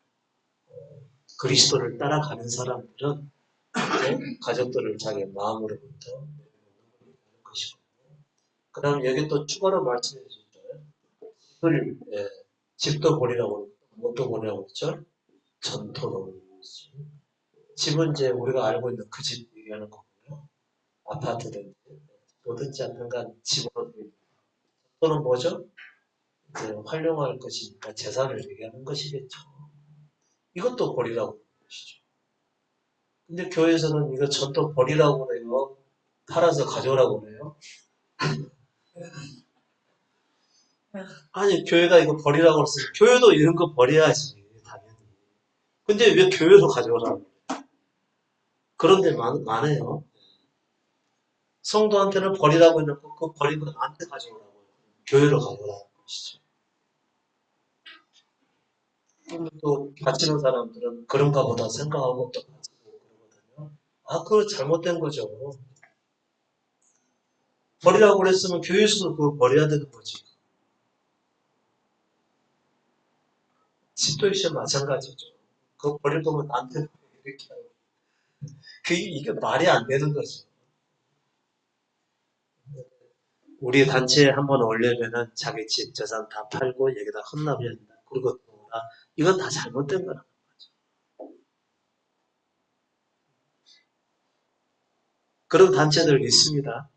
그리스도를 따라가는 사람들은 이제 가족들을 자기 마음으로부터 내려놓는 것이고 그 다음에 여기 또 추가로 말씀해 주셨죠. 집도 버리라고 뭣도 버리라고 했죠? 전토도 집은 이제 우리가 알고 있는 그 집 얘기하는 거고요. 아파트든지 뭐든지 하여튼간 집으로 또는 뭐죠? 이제 활용할 것이니까 재산을 얘기하는 것이겠죠. 이것도 버리라고 하는 것이죠. 근데 교회에서는 이거 전도 버리라고 그래요. 팔아서 가져오라고 그래요. 아니 교회가 이거 버리라고 그랬어요. 교회도 이런 거 버려야지 당연히. 근데 왜 교회로 가져오라고 그래요? 그런 데 많아요. 성도한테는 버리라고 해놓고 그 버린 건 나한테 가져오라고 해요. 교회로 가져오라는 것이죠. 또 바치는 사람들은 그런가 보다 생각하고 또 바치고 그러거든요. 그거 잘못된 거죠. 버리라고 그랬으면 교회에서도 그거 버려야 되는 거지. 집도 역시 마찬가지죠. 그거 버릴 거면 나한테 이렇게 하고. 이게 말이 안 되는 거죠. 우리 단체에 한번 올려면은 자기 집 재산 다 팔고 여기다 헌납해야 된다. 그리고 또라 이건 다 잘못된 거라는 거죠. 그런 단체들 있습니다.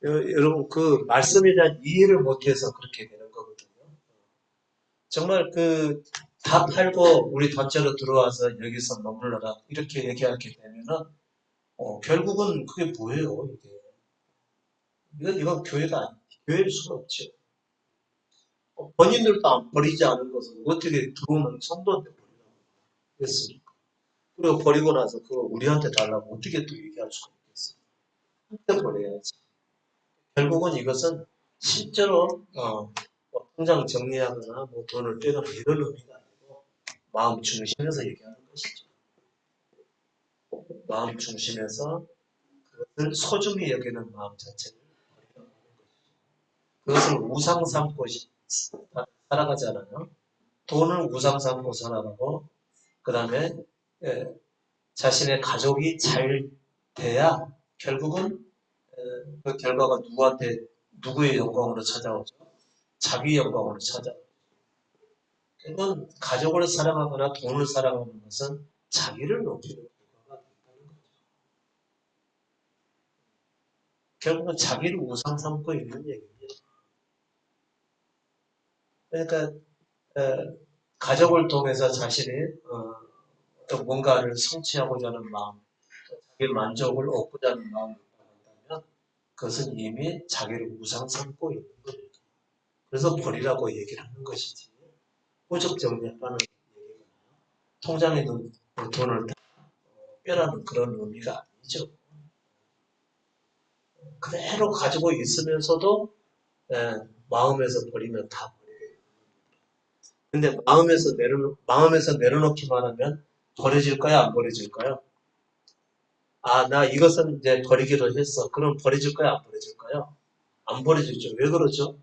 여러분 그 말씀에 대한 이해를 못해서 그렇게 되는 거거든요. 정말 다 팔고 우리 단체로 들어와서 여기서 머물러라 이렇게 얘기하게 되면은 결국은 그게 뭐예요 이게? 이건 교회가 교회일 수가 없죠. 본인들도 안 버리지 않은 것을 어떻게 들어오는 성도한테 버리라고 했습니까? 그리고 버리고 나서 그거 우리한테 달라고 어떻게 또 얘기할 수가 있겠어요? 한테 버려야지. 결국은 이것은 실제로 뭐 통장 정리하거나 뭐 돈을 빼거나 이런 의미가 아니고 마음 중심에서 얘기하는 것이죠. 마음 중심에서 그것을 소중히 여기는 마음 자체를 버리라고 하는 것이죠. 그것을 우상 삼고 살아가잖아요. 돈을 우상 삼고 살아가고 그 다음에 자신의 가족이 잘 돼야 결국은 그 결과가 누구의 영광으로 찾아오죠? 자기 영광으로 찾아오죠. 그건 가족을 사랑하거나 돈을 사랑하는 것은 자기를 높이는 결과가 된다는 거죠. 결국은 자기를 우상 삼고 있는 얘기입니다. 그러니까 가족을 통해서 자신이 어떤 뭔가를 성취하고자 하는 마음, 자기 만족을 얻고자 하는 마음을 한다면 그것은 이미 자기를 우상 삼고 있는 겁니다. 그래서 버리라고 얘기를 하는 것이지 호적 정리하라는 얘기가 통장에 있는 돈을 빼라는 그런 의미가 아니에요. 아니죠. 그대로 가지고 있으면서도 마음에서 버리면 다 버려요. 근데 마음에서 내려놓기만 하면 버려질까요? 안 버려질까요? 아, 나 이것은 이제 버리기로 했어. 그럼 버려질까요? 안 버려질까요? 안 버려지죠. 왜 그러죠?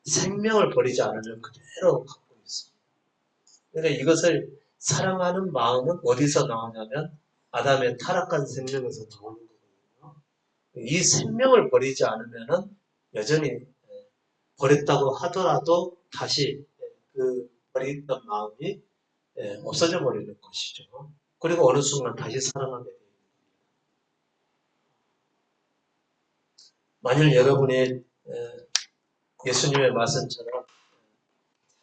생명을 버리지 않으면 그대로 갖고 있어요. 그러니까 이것을 사랑하는 마음은 어디서 나오냐면 아담의 타락한 생명에서 나오는 거거든요. 이 생명을 버리지 않으면은 여전히 버렸다고 하더라도 다시 그 버렸던 마음이 없어져 버리는 것이죠. 그리고 어느 순간 다시 사랑하게 돼요. 만일 여러분이 예수님의 말씀처럼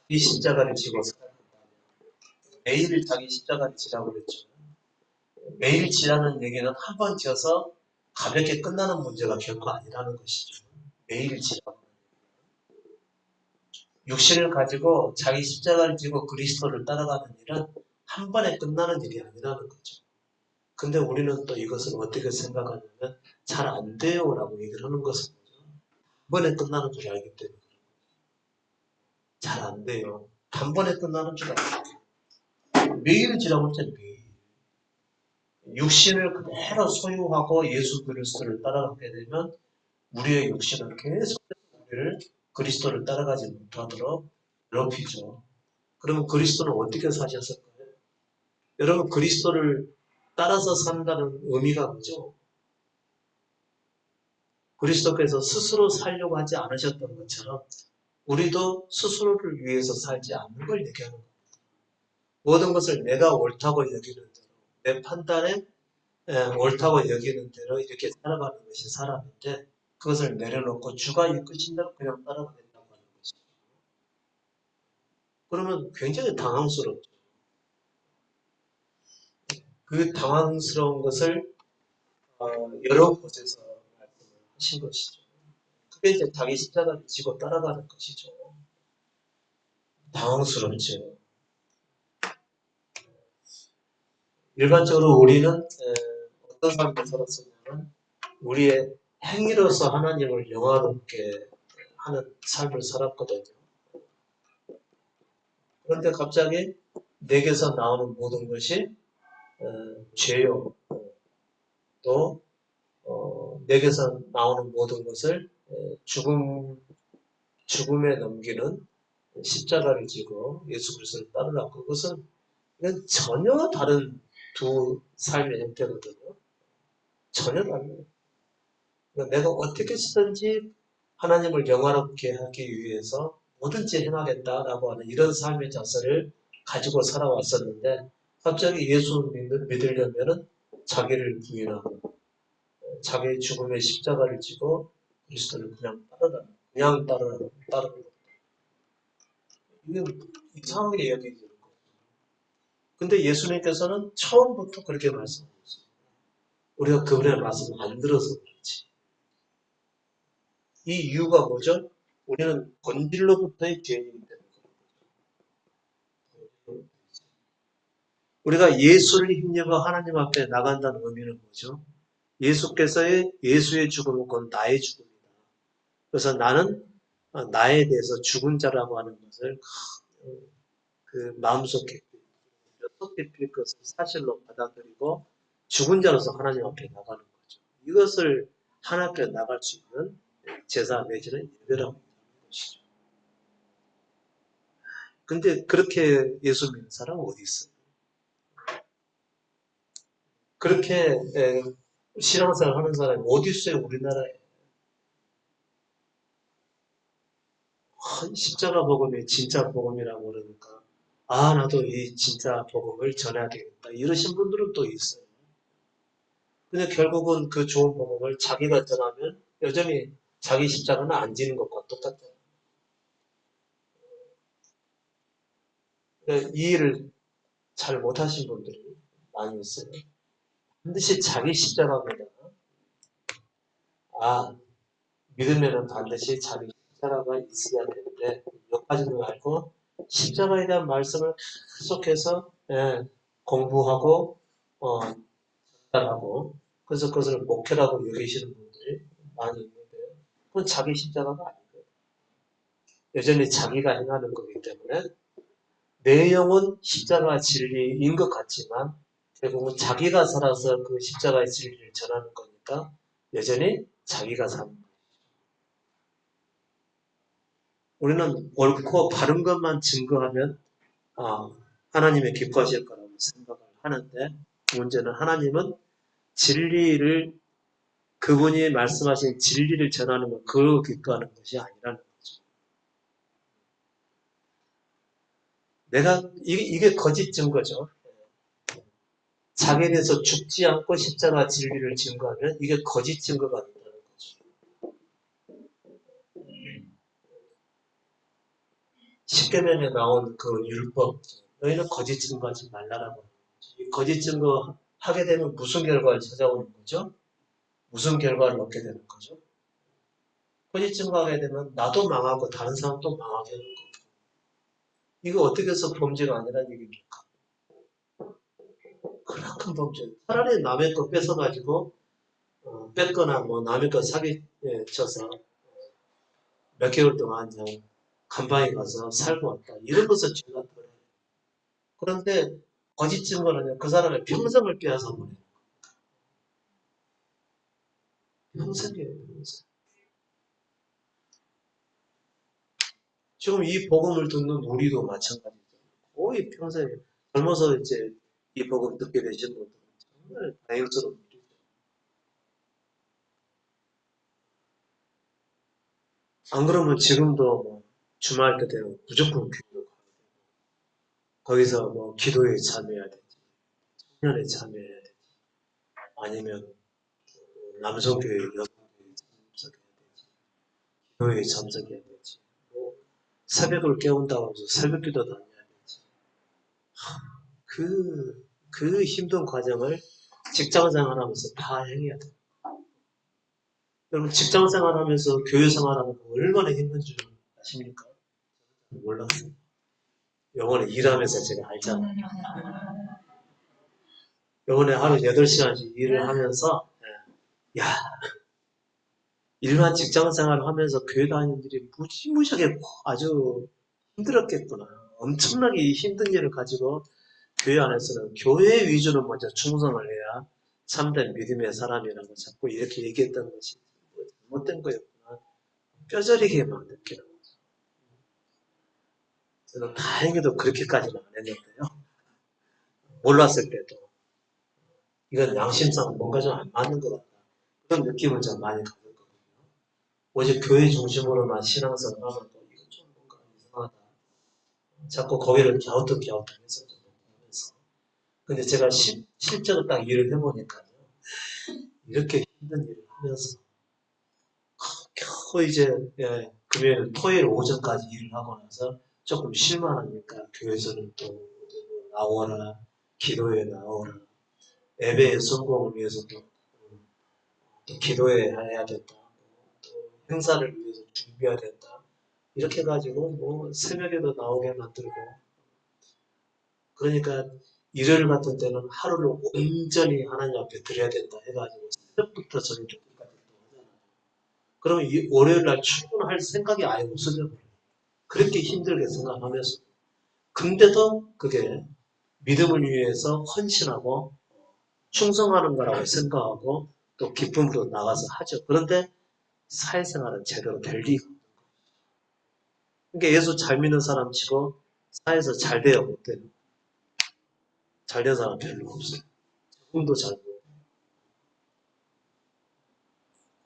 이 십자가를 지고 살아간다면 매일 자기 십자가를 지라고 그랬죠. 매일 지라는 얘기는 한 번 지어서 가볍게 끝나는 문제가 결코 아니라는 것이죠. 매일 지라고. 육신을 가지고 자기 십자가를 지고 그리스도를 따라가는 일은 한 번에 끝나는 일이 아니라는 거죠. 근데 우리는 또 이것을 어떻게 생각하냐면 잘 안 돼요라고 얘기를 하는 것은 한 번에 끝나는 줄 알기 때문에 잘 안 돼요. 단번에 끝나는 줄 알아요. 매일 지라고 했잖아요. 매일. 육신을 그대로 소유하고 예수 그리스도를 따라가게 되면 우리의 육신은 계속 우리를 그리스도를 따라가지 못하도록 괴롭히죠. 그러면 그리스도는 어떻게 사셨을까요? 여러분 그리스도를 따라서 산다는 의미가 뭐죠? 그리스도께서 스스로 살려고 하지 않으셨던 것처럼 우리도 스스로를 위해서 살지 않는 걸 얘기하는 거예요. 모든 것을 내가 옳다고 여기는 대로 내 판단에 옳다고 여기는 대로 이렇게 살아가는 것이 사람인데 그것을 내려놓고 주가 이끄신 대로 그냥 따라가겠다고 하는 것이죠. 그러면 굉장히 당황스럽죠. 그 당황스러운 것을 여러 곳에서 말씀을 하신 것이죠. 그게 이제 자기 십자가를 지고 따라가는 것이죠. 당황스럽죠. 일반적으로 우리는 어떤 삶을 살았었냐면 우리의 행위로서 하나님을 영화롭게 하는 삶을 살았거든요. 그런데 갑자기 내게서 나오는 모든 것이 죄요. 또 내게서 나오는 모든 것을 죽음에 넘기는 십자가를 지고 예수 그리스도를 따르라. 그것은 이건 전혀 다른 두 삶의 형태거든요. 전혀 다르요. 내가 어떻게 쓰든지 하나님을 영화롭게 하기 위해서 뭐든지 행하겠다라고 하는 이런 삶의 자세를 가지고 살아왔었는데 갑자기 예수 믿으려면은 자기를 부인하고 자기의 죽음의 십자가를 지고 그리스도를 그냥 따르는 거. 이게 이상하게 여기죠. 근데 예수님께서는 처음부터 그렇게 말씀하셨어요. 우리가 그분의 말씀을 안 들어서 그렇지. 이 이유가 뭐죠? 우리는 본질로부터의 죄인이기 때문에. 우리가 예수를 힘입어 하나님 앞에 나간다는 의미는 뭐죠? 예수의 죽음은 곧 나의 죽음이다. 그래서 나는 나에 대해서 죽은 자라고 하는 것을 그 마음속에 몇 깊이 그것을 사실로 받아들이고 죽은 자로서 하나님 앞에 나가는 거죠. 이것을 하나님 앞에 나갈 수 있는 제사 내지는 예배라고 하는 것이죠. 근데 그렇게 예수 믿는 사람은 어디 있어요? 그렇게 신앙생활 하는 사람이 어디 있어요? 우리나라에. 십자가 복음이 진짜 복음이라고 그러니까 아 나도 이 진짜 복음을 전해야 되겠다 이러신 분들은 또 있어요. 근데 결국은 그 좋은 복음을 자기가 전하면 여전히 자기 십자가는 안 지는 것과 똑같아요. 이 일을 잘 못하신 분들이 많이 있어요. 반드시 자기 십자가입니다. 아 믿으면 반드시 자기 십자가가 있어야 되는데 여기까지는 알고 십자가에 대한 말씀을 계속해서 공부하고 전달하고 그래서 그것을 목회라고 여기시는 분들이 많이 있는데 그건 자기 십자가가 아니고 여전히 자기가 행하는 거기 때문에 내용은 십자가 진리인 것 같지만 대부분 자기가 살아서 그 십자가의 진리를 전하는 거니까 여전히 자기가 사는 거예요. 우리는 옳고 바른 것만 증거하면 하나님의 기뻐하실 거라고 생각을 하는데 문제는 하나님은 진리를 그분이 말씀하신 진리를 전하는 것 그걸 기뻐하는 것이 아니라는 거죠. 내가 이게 거짓 증거죠. 자기에 대해서 죽지 않고 십자가 진리를 증거하면 이게 거짓 증거가 된다는 거죠. 십계명에 나온 그 율법, 너희는 거짓 증거하지 말라라고 하는 거죠. 이 거짓 증거 하게 되면 무슨 결과를 찾아오는 거죠? 무슨 결과를 얻게 되는 거죠? 거짓 증거하게 되면 나도 망하고 다른 사람도 망하게 하는 거죠. 이거 어떻게 해서 범죄가 아니라는 얘기입니까? 그만큼 범죄. 차라리 남의 거 뺏어가지고 뺏거나 뭐 남의 거 사기쳐서 몇 개월 동안 그냥 간방에 가서 살고 왔다. 이런 것은 죄가 덜해요. 그런데 거짓 증거는 그 사람의 평생을 빼앗아 버려요. 평생이에요. 평생. 지금 이 복음을 듣는 우리도 마찬가지죠. 거의 평생 젊어서 이제 이 복음 듣게 되신 분들은 정말 다행스러운 일이죠. 안 그러면 지금도 뭐 주말 때 되면 무조건 교회로 가고 거기서 뭐 기도에 참여해야 되지, 청년에 참여해야 되지, 아니면 남성교회, 여성교회 참석해야 되지, 기도에 참석해야 되지, 뭐 새벽을 깨운다고 해서 새벽기도 다녀야 되지. 그 힘든 과정을 직장 생활하면서 다 행해야 돼. 여러분 직장 생활하면서 교회 생활하는 거 얼마나 힘든 줄 아십니까? 몰랐어요. 요번에 일하면서 제가 알잖아요. 요번에 하루 8시간씩 일을 하면서 야 일반 직장 생활을 하면서 교회 다니는 일이 무지무지하게 아주 힘들었겠구나. 엄청나게 힘든 일을 가지고 교회 안에서는 교회 위주로 먼저 충성을 해야 참된 믿음의 사람이라고 자꾸 이렇게 얘기했던 것이 잘못된 거였구나. 뼈저리게 막 느끼는 거죠. 저는 다행히도 그렇게까지는 안 했는데요. 몰랐을 때도 이건 양심상 뭔가 좀 안 맞는 것 같다. 그런 느낌을 좀 많이 가졌거든요. 오직 교회 중심으로만 신앙생활 하면 또 이건 좀 뭔가 이상하다. 자꾸 거기를 갸우뚱해서 좀 하면서. 근데 제가 실제로 딱 일을 해보니까요. 이렇게 힘든 일을 하면서 겨우 이제 금요일, 토요일 오전까지 일을 하고 나서 조금 쉴만하니까 교회에서는 또 나오라, 기도에 나오라, 예배의 성공을 위해서 또 기도해야 된다, 또 행사를 위해서 준비해야 된다. 이렇게 해가지고 뭐 새벽에도 나오게 만들고 그러니까 일요일 같은 때는 하루를 온전히 하나님 앞에 드려야 된다 해가지고 새벽부터 저녁까지 또 하잖아요. 그러면 이 월요일 날 출근할 생각이 아예 없어져 버려요. 그렇게 힘들게 생각하면서 근데도 그게 믿음을 위해서 헌신하고 충성하는 거라고 생각하고 또 기쁨으로 나가서 하죠. 그런데 사회생활은 제대로 될 리가 없는 거예요. 그러니까 예수 잘 믿는 사람 치고 사회에서 잘 돼요, 못 돼요? 잘 된 사람 별로 없어요. 조금도 잘 돼요.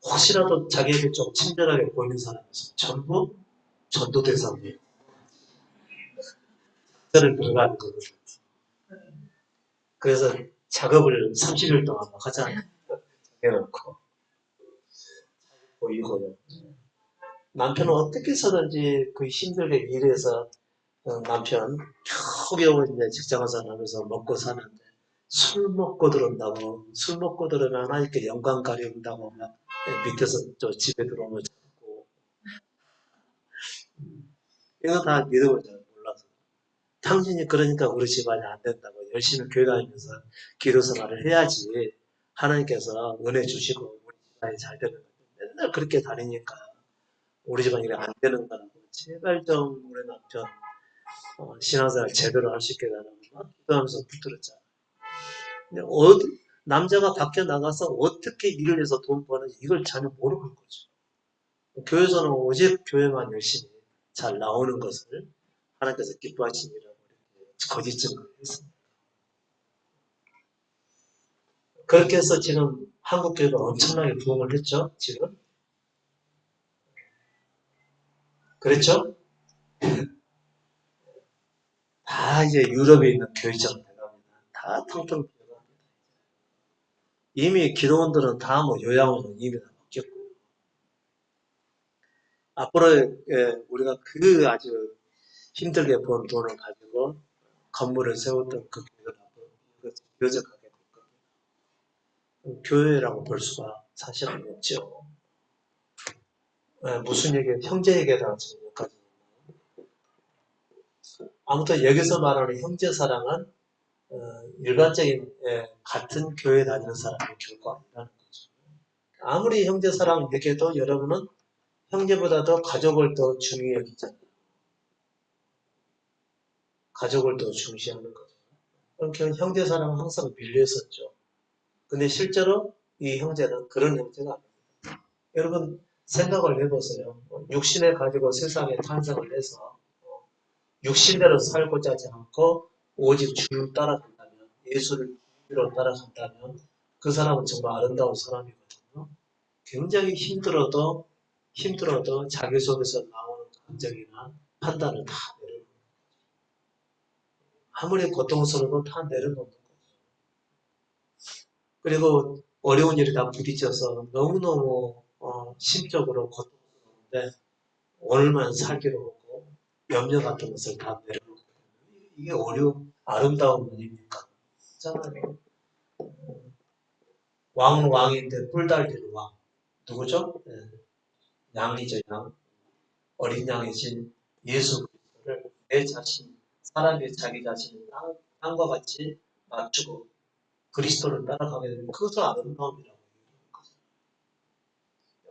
혹시라도 자기에게 좀 친절하게 보이는 사람에서 전부 전도 대상이에요. 저를 들어가는 거거든요. 그래서 작업을 30일 동안 막 하잖아요. 해놓고 보이고요. 남편은 어떻게 해서든지 그 힘들게 일해서 남편 겨우겨우 이제 직장생활 하면서 먹고 사는데 술 먹고 들어온다고 술 먹고 들어오면 하나님께 영광 가려운다고 막 밑에서 또 집에 들어오면 자꾸 이거 다 믿음을 잘 몰라서 당신이 그러니까 우리 집안이 안 된다고 열심히 교회 다니면서 기도 생활을 해야지 하나님께서 은혜 주시고 우리 집안이 잘 되는 거 맨날 그렇게 다니니까 우리 집안이 안 되는 거라고 제발 좀 우리 남편 신앙생활 제대로 할 수 있게 해달라고 막 기도하면서 붙들었잖아. 근데 남자가 밖에 나가서 어떻게 일을 해서 돈 버는지 이걸 전혀 모르는 거죠. 교회에서는 오직 교회만 열심히 잘 나오는 것을 하나님께서 기뻐하시니라고 거짓 증거를 했습니다. 그렇게 해서 지금 한국 교회가 엄청나게 부흥을 했죠. 지금 그렇죠? 다 이제 유럽에 있는 교회처럼 돼갑니다. 다 텅텅 비어갑니다. 이미 기도원들은 다 뭐 요양원은 이미 다 바뀌었고 앞으로 우리가 그 아주 힘들게 번 돈을 가지고 건물을 세웠던 그 교회를 앞으로 뾰족하게 될 겁니다. 교회라고 볼 수가 사실은 없죠. 무슨 얘기예요? 형제 얘기다 지금 여기까지. 아무튼 여기서 말하는 형제 사랑은 일반적인 같은 교회 다니는 사람의 결과 아니라는 거죠. 아무리 형제 사랑 얘기해도 여러분은 형제보다도 가족을 더 중요히 여기잖아요. 가족을 더 중시하는 거죠. 그럼 형제 사랑은 항상 밀려있었죠. 근데 실제로 이 형제는 그런 형제가 아닙니다. 여러분 생각을 해보세요. 육신을 가지고 세상에 탄생을 해서 육신대로 살고자 하지 않고 오직 주를 따라간다면 예수를 주로 따라간다면 그 사람은 정말 아름다운 사람이거든요. 굉장히 힘들어도 자기 속에서 나오는 감정이나 판단을 다 내려놓는 거죠. 아무리 고통스러워도 다 내려놓는 거죠. 그리고 어려운 일이 다 부딪혀서 너무너무 심적으로 고통스러운데 오늘만 살기로 하고 염려 같은 것을 다 내려놓고 이게 아름다운 일입니까? 있잖아요. 왕은 왕인데 뿔 달리는 왕. 누구죠? 양이죠, 양. 어린 양이신 예수 그리스도를 내 자신, 사람이 자기 자신을 땅과 같이 맞추고 그리스도를 따라가게 되면 그것을 아름다움이라고 얘기하는 거죠.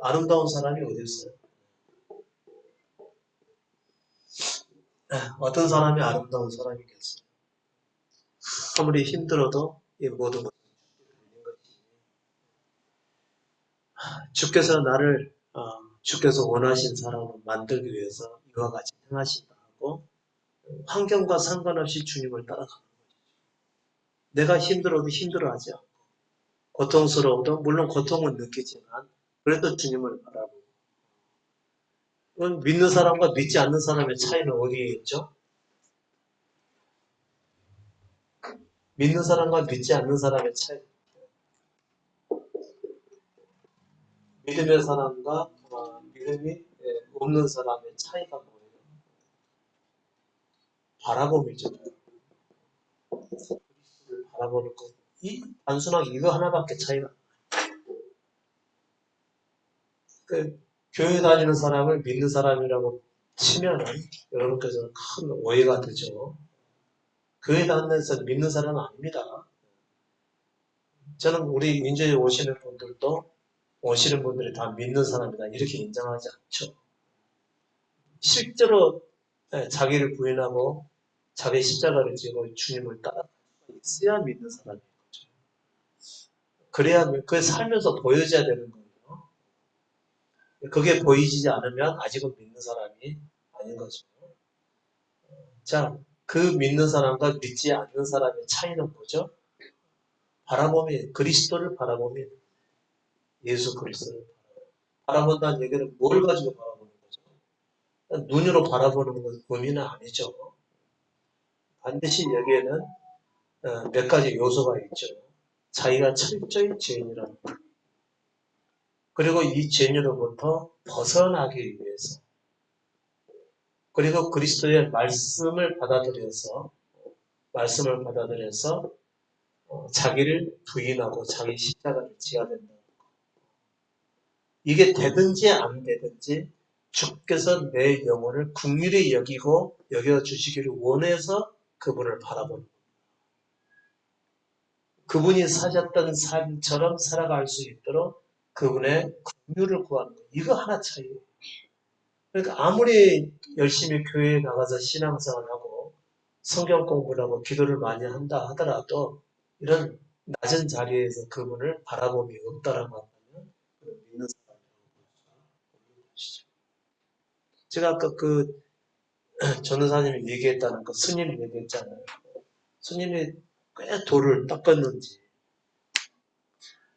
아름다운 사람이 어디 있어요? 어떤 사람이 아름다운 사람이겠어요? 아무리 힘들어도 이 모든 것을 주께서 나를 주께서 원하신 사람으로 만들기 위해서 이와 같이 행하신다 하고 환경과 상관없이 주님을 따라가는 거죠. 내가 힘들어도 힘들어하지 않고 고통스러워도 물론 고통은 느끼지만 그래도 주님을 바라보고 믿는 사람과 믿지 않는 사람의 차이는 어디에 있죠? 믿는 사람과 믿지 않는 사람의 차이. 믿음의 사람과 믿음이 없는 사람의 차이가 뭐예요? 바라봄이죠. 그리스도를 바라보는 것. 이 단순하게 이거 하나밖에 차이가 안 나요. 그 교회 다니는 사람을 믿는 사람이라고 치면은 여러분께서는 큰 오해가 되죠. 교회 다니면서 믿는 사람은 아닙니다. 저는 우리 민주에 오시는 분들이 다 믿는 사람이다 이렇게 인정하지 않죠. 실제로 자기를 부인하고 자기 십자가를 지고 주님을 따라 있어야 믿는 사람인 거죠. 그래야 그 살면서 보여져야 되는 거예요. 그게 보이지 않으면 아직은 믿는 사람이 아닌 거죠. 자, 그 믿는 사람과 믿지 않는 사람의 차이는 뭐죠? 그리스도를 바라보면 예수 그리스도를 바라본다는 얘기는 뭘 가지고 바라보는 거죠? 눈으로 바라보는 의미는 아니죠. 반드시 여기에는 몇 가지 요소가 있죠. 자기가 철저히 죄인이라는 것. 그리고 이 죄인으로부터 벗어나기 위해서 그리고 그리스도의 말씀을 받아들여서 자기를 부인하고 자기 십자가를 지어야 된다. 이게 되든지 안 되든지 주께서 내 영혼을 긍휼히 여겨주시기를 원해서 그분을 바라보는 그분이 사셨던 삶처럼 살아갈 수 있도록 그분의 긍휼을 구하는 거. 이거 하나 차이예요. 그러니까 아무리 열심히 교회에 나가서 신앙생활하고 성경 공부를 하고 기도를 많이 한다 하더라도 이런 낮은 자리에서 그분을 바라봄이 없다라고 한다면 믿는 사람이라고 볼 수가 없는 것이죠. 제가 아까 그 전도사님이 얘기했다는 그 스님 얘기했잖아요. 스님이 꽤 돌을 닦았는지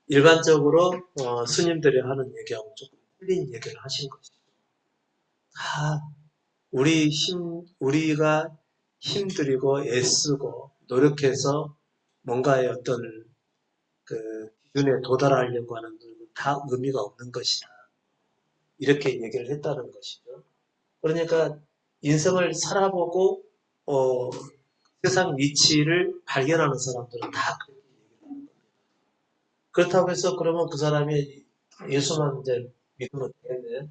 일반적으로 스님들이 하는 얘기하고 조금 틀린 얘기를 하신 것이죠. 다 우리가 힘들이고 애쓰고 노력해서 뭔가의 어떤 그 기준에 도달하려고 하는 노력은 다 의미가 없는 것이다. 이렇게 얘기를 했다는 것이죠. 그러니까 인생을 살아보고 세상 위치를 발견하는 사람들은 다 그렇게 얘기하는 겁니다. 그렇다고 해서 그러면 그 사람이 예수만 이제 믿으면 되겠네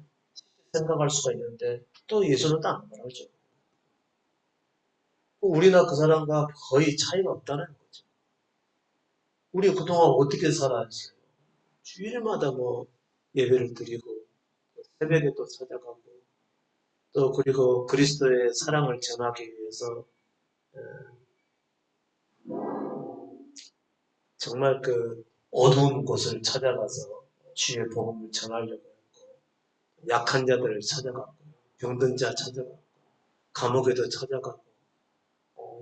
생각할 수가 있는데 또 예수는 또 안 말하죠. 우리나 그 사람과 거의 차이가 없다는 거죠. 우리 그동안 어떻게 살아왔어요? 주일마다 뭐 예배를 드리고 새벽에 또 찾아가고 또 그리고 그리스도의 사랑을 전하기 위해서 정말 그 어두운 곳을 찾아가서 주의 복음을 전하려고 했고 약한 자들을 찾아가고 병든 자 찾아가고 감옥에도 찾아가고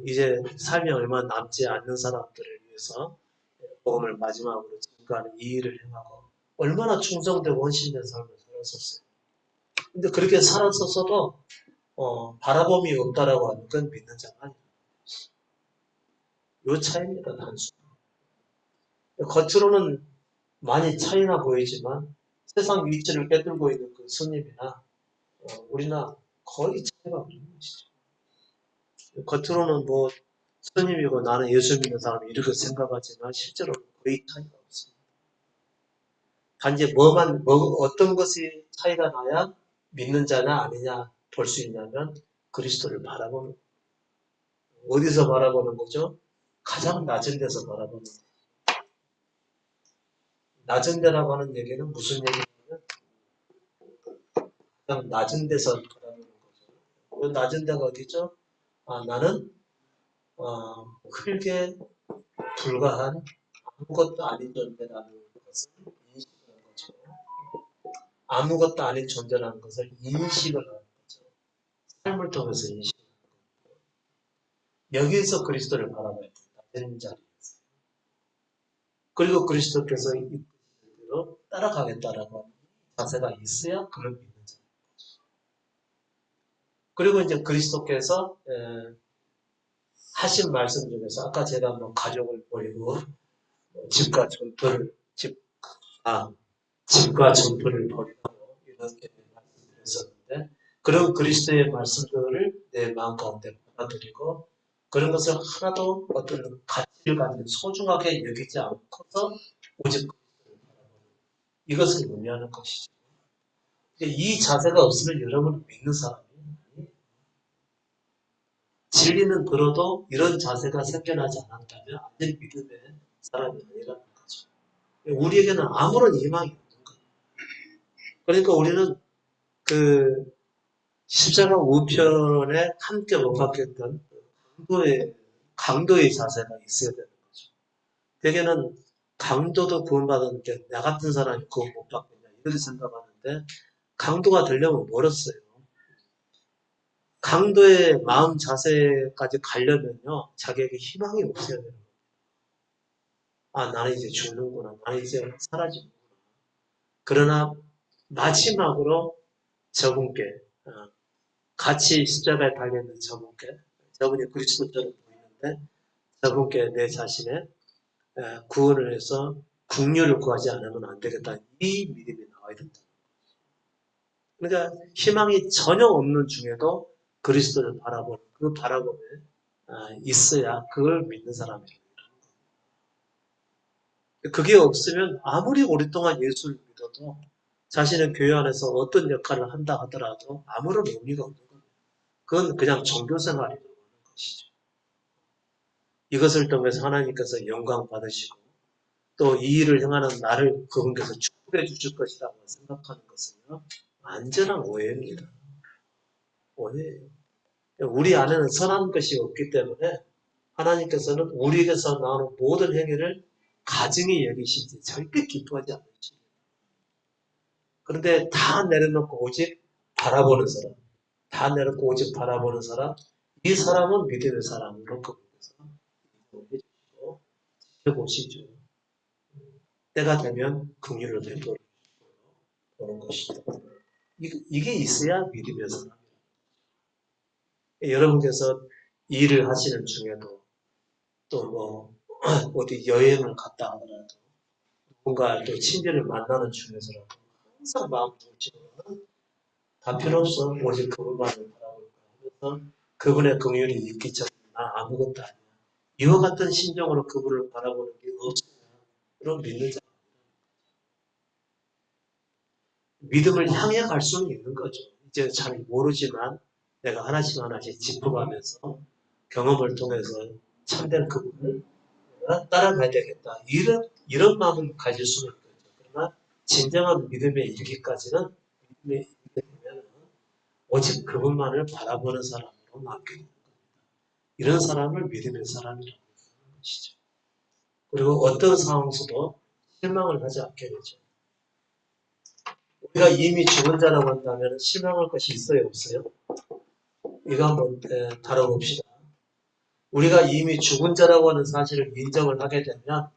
이제 삶이 얼마 남지 않는 사람들을 위해서 복음을 마지막으로 증거하는 이 일을 행하고 얼마나 충성되고 헌신된 삶을 살았었어요. 근데 그렇게 살았었어도 바라봄이 없다라고 하는 건 믿는 자가 아니에요. 요 차이입니다. 단순. 겉으로는 많이 차이나 보이지만 세상 위치를 꿰뚫고 있는 그 스님이나 우리나 거의 차이가 없는 것이죠. 겉으로는 뭐 스님이고 나는 예수 믿는 사람이 이렇게 생각하지만 실제로는 거의 차이가 없습니다. 단지 어떤 것이 차이가 나야 믿는 자냐 아니냐 볼 수 있냐면 그리스도를 바라보는 어디서 바라보는 거죠? 가장 낮은 데서 바라보는 거죠. 낮은 데라고 하는 얘기는 무슨 얘기냐면 가장 낮은 데서 바라보는 거죠. 그 낮은 데가 어디죠? 나는 크게 불과한 아무것도 아닌 존재라는 것을 인식하는 거죠. 아무것도 아닌 존재라는 것을 인식을 하는 거죠. 삶을 통해서 인식하는 거죠. 여기에서 그리스도를 바라봐야 된다. 낮은 자리에서. 그리고 그리스도께서 이 대로 따라가겠다라고 하는 자세가 있어야 그걸 믿는 자입니다. 그리고 이제 그리스도께서 하신 말씀 중에서 아까 제가 뭐 가족을 버리고 집과 전토를 집과 전토를 버리고 이렇게 말씀드렸었는데 그런 그리스도의 말씀들을 내 마음 가운데 받아들이고 그런 것을 하나도 어떤 가치를 가지고 소중하게 여기지 않고서 오직 그리스도를 바라보는 이것을 의미하는 것이죠. 이 자세가 없으면 여러분은 믿는 사람이 아니에요. 진리는 들어도 이런 자세가 생겨나지 않았다면 아직 믿음의 사람이 아니라는 거죠. 우리에게는 아무런 희망이 없는 거예요. 그러니까 우리는 그 십자가 우편에 함께 못 박혔던 강도의 자세가 있어야 되는 거죠. 대개는 강도도 구원받았는데 나 같은 사람이 구원 못 받겠냐 이렇게 생각하는데 강도가 되려면 멀었어요. 강도의 마음 자세까지 가려면요 자기에게 희망이 없어야 돼요. 나는 이제 죽는구나. 나는 이제 사라지는구나. 그러나 마지막으로 저분께 같이 십자가에 달려있는 저분이 그리스도처럼 보이는데 저분께 내 자신의 구원을 해서 긍휼을 구하지 않으면 안 되겠다. 이 믿음이 나와야 된다. 그러니까 희망이 전혀 없는 중에도 그리스도를 바라보는 그 바라봄에 있어야 그걸 믿는 사람이에요. 그게 없으면 아무리 오랫동안 예수를 믿어도 자신의 교회 안에서 어떤 역할을 한다 하더라도 아무런 의미가 없는 겁니다. 그건 그냥 종교생활이라고 하는 것이죠. 이것을 통해서 하나님께서 영광 받으시고 또 이 일을 행하는 나를 그분께서 축복해 주실 것이라고 생각하는 것은요. 완전한 오해입니다. 오해예요. 우리 안에는 선한 것이 없기 때문에 하나님께서는 우리에게서 나오는 모든 행위를 가증히 여기시지 절대 기뻐하지 않으십니다. 그런데 다 내려놓고 오직 바라보는 사람, 다 내려놓고 오직 바라보는 사람, 이 사람은 믿음의 사람으로 그분께서 해주시고 지켜보시죠. 때가 되면 긍휼을 베풀어 보는 것이다. 이게 있어야 믿음의 사람이에요. 여러분께서 일을 하시는 중에도 또 뭐 어디 여행을 갔다 하더라도 누군가 또 친구를 만나는 중에서라도 항상 마음 중심으로는 다 필요 없어. 오직 그분만을 바라볼 거야. 그래서 그분의 긍휼이 있기 전에 난 아무것도 아니야. 이와 같은 심정으로 그분을 바라보는 게 없으면 그런 믿는 자 믿음을 향해 갈 수는 있는 거죠. 이제 잘 모르지만 내가 하나씩 하나씩 짚어가면서 경험을 통해서 참된 그분을 따라가야 되겠다. 이런 마음을 가질 수는 있겠죠. 그러나 진정한 믿음에 이르기까지는 믿음에 이르게 되면 오직 그분만을 바라보는 사람으로 남게 됩니다. 이런 사람을 믿음의 사람이라고 하는 것이죠. 그리고 어떤 상황에서도 실망을 하지 않게 되죠. 우리가 이미 죽은 자라고 한다면 실망할 것이 있어요, 없어요? 이거 한번 다뤄봅시다. 우리가 이미 죽은 자라고 하는 사실을 인정을 하게 되면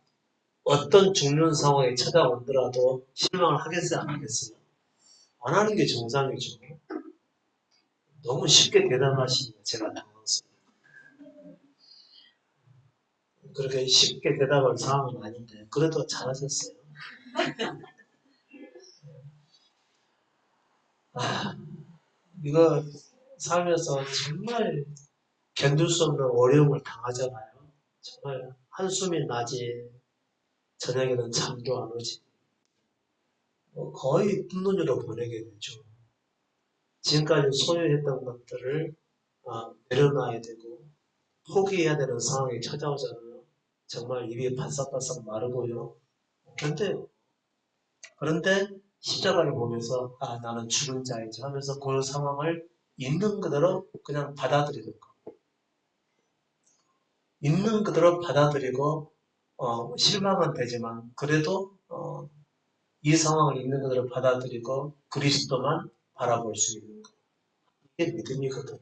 어떤 죽는 상황에 찾아오더라도 실망을 하겠어요, 안 하겠어요? 안 하는 게 정상이죠. 너무 쉽게 대답하시니까 제가 당황스러워요. 그렇게 쉽게 대답할 상황은 아닌데 그래도 잘하셨어요. 아, 이거 살면서 정말 견딜 수 없는 어려움을 당하잖아요. 정말 한숨이 나지 저녁에는 잠도 안 오지. 거의 뜬눈으로 보내게 되죠. 지금까지 소유했던 것들을 내려놔야 되고 포기해야 되는 상황이 찾아오잖아요. 정말 입이 바싹바싹 마르고요. 근데 그런데 십자가를 보면서 나는 죽은 자이지 하면서 그 상황을 있는 그대로 그냥 받아들이는 거. 있는 그대로 받아들이고 실망은 되지만 그래도 이 상황을 있는 그대로 받아들이고 그리스도만 바라볼 수 있는 거. 이게 믿음이거든요.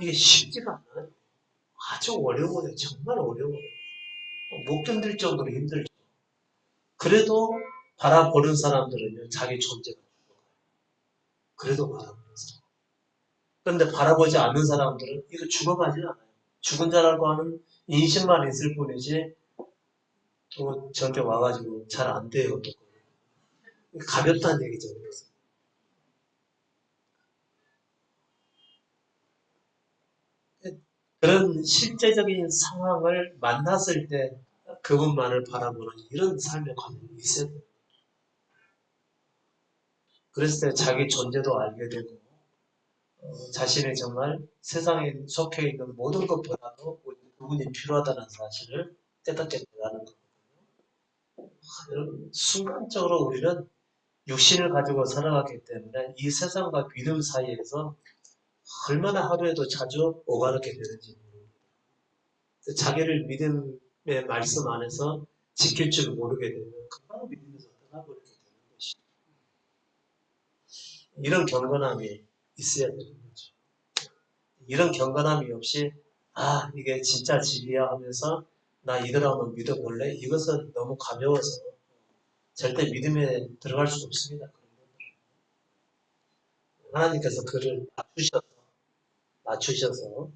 이게 쉽지가 않아요. 아주 어려워요. 정말 어려워요. 못 견딜 정도로 힘들죠. 그래도 바라보는 사람들은요, 자기 존재가 죽어가요. 그래도 바라보는 사람. 그런데 바라보지 않는 사람들은 이거 죽어가지 않아요. 죽은 자라고 하는 인식만 있을 뿐이지, 또 저한테 와가지고 잘 안 돼요. 또. 가볍다는 얘기죠. 그런 실제적인 상황을 만났을 때 그분만을 바라보는 이런 삶의 관념이 있어요. 그랬을 때 자기 존재도 알게 되고 자신이 정말 세상에 속해 있는 모든 것보다도 그분이 필요하다는 사실을 깨닫게 되는 거거든요. 순간적으로 우리는 육신을 가지고 살아가기 때문에 이 세상과 믿음 사이에서 얼마나 하루에도 자주 오가르게 되는지 모릅니다. 자기를 믿음의 말씀 안에서 지킬 줄 모르게 되면 금방 믿음에서 떠나버리게 되는 것이죠. 이런 경건함이 있어야 되는 거죠. 이런 경건함이 없이 이게 진짜 진리야 하면서 나 이대로 한번 믿어볼래? 이것은 너무 가벼워서 절대 믿음에 들어갈 수 없습니다. 하나님께서 그를 낮추셔서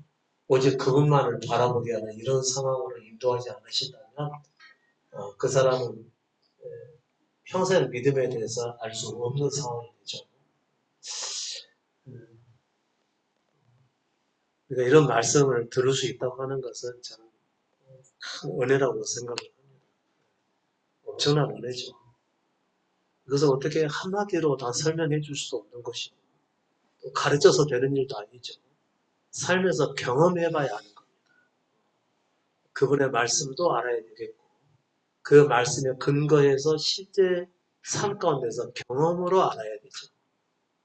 오직 그분만을 바라보게 하는 이런 상황으로 인도하지 않으신다면 그 사람은 평생 믿음에 대해서 알 수 없는 상황이 되죠. 그러니까 이런 말씀을 들을 수 있다고 하는 것은 참 큰 은혜라고 생각을 합니다. 엄청난 은혜죠. 그것을 어떻게 한마디로 다 설명해 줄 수 없는 것이고 또 가르쳐서 되는 일도 아니죠. 삶에서 경험해 봐야 하는 겁니다. 그분의 말씀도 알아야 되겠고 그 말씀에 근거해서 실제 삶 가운데서 경험으로 알아야 되죠.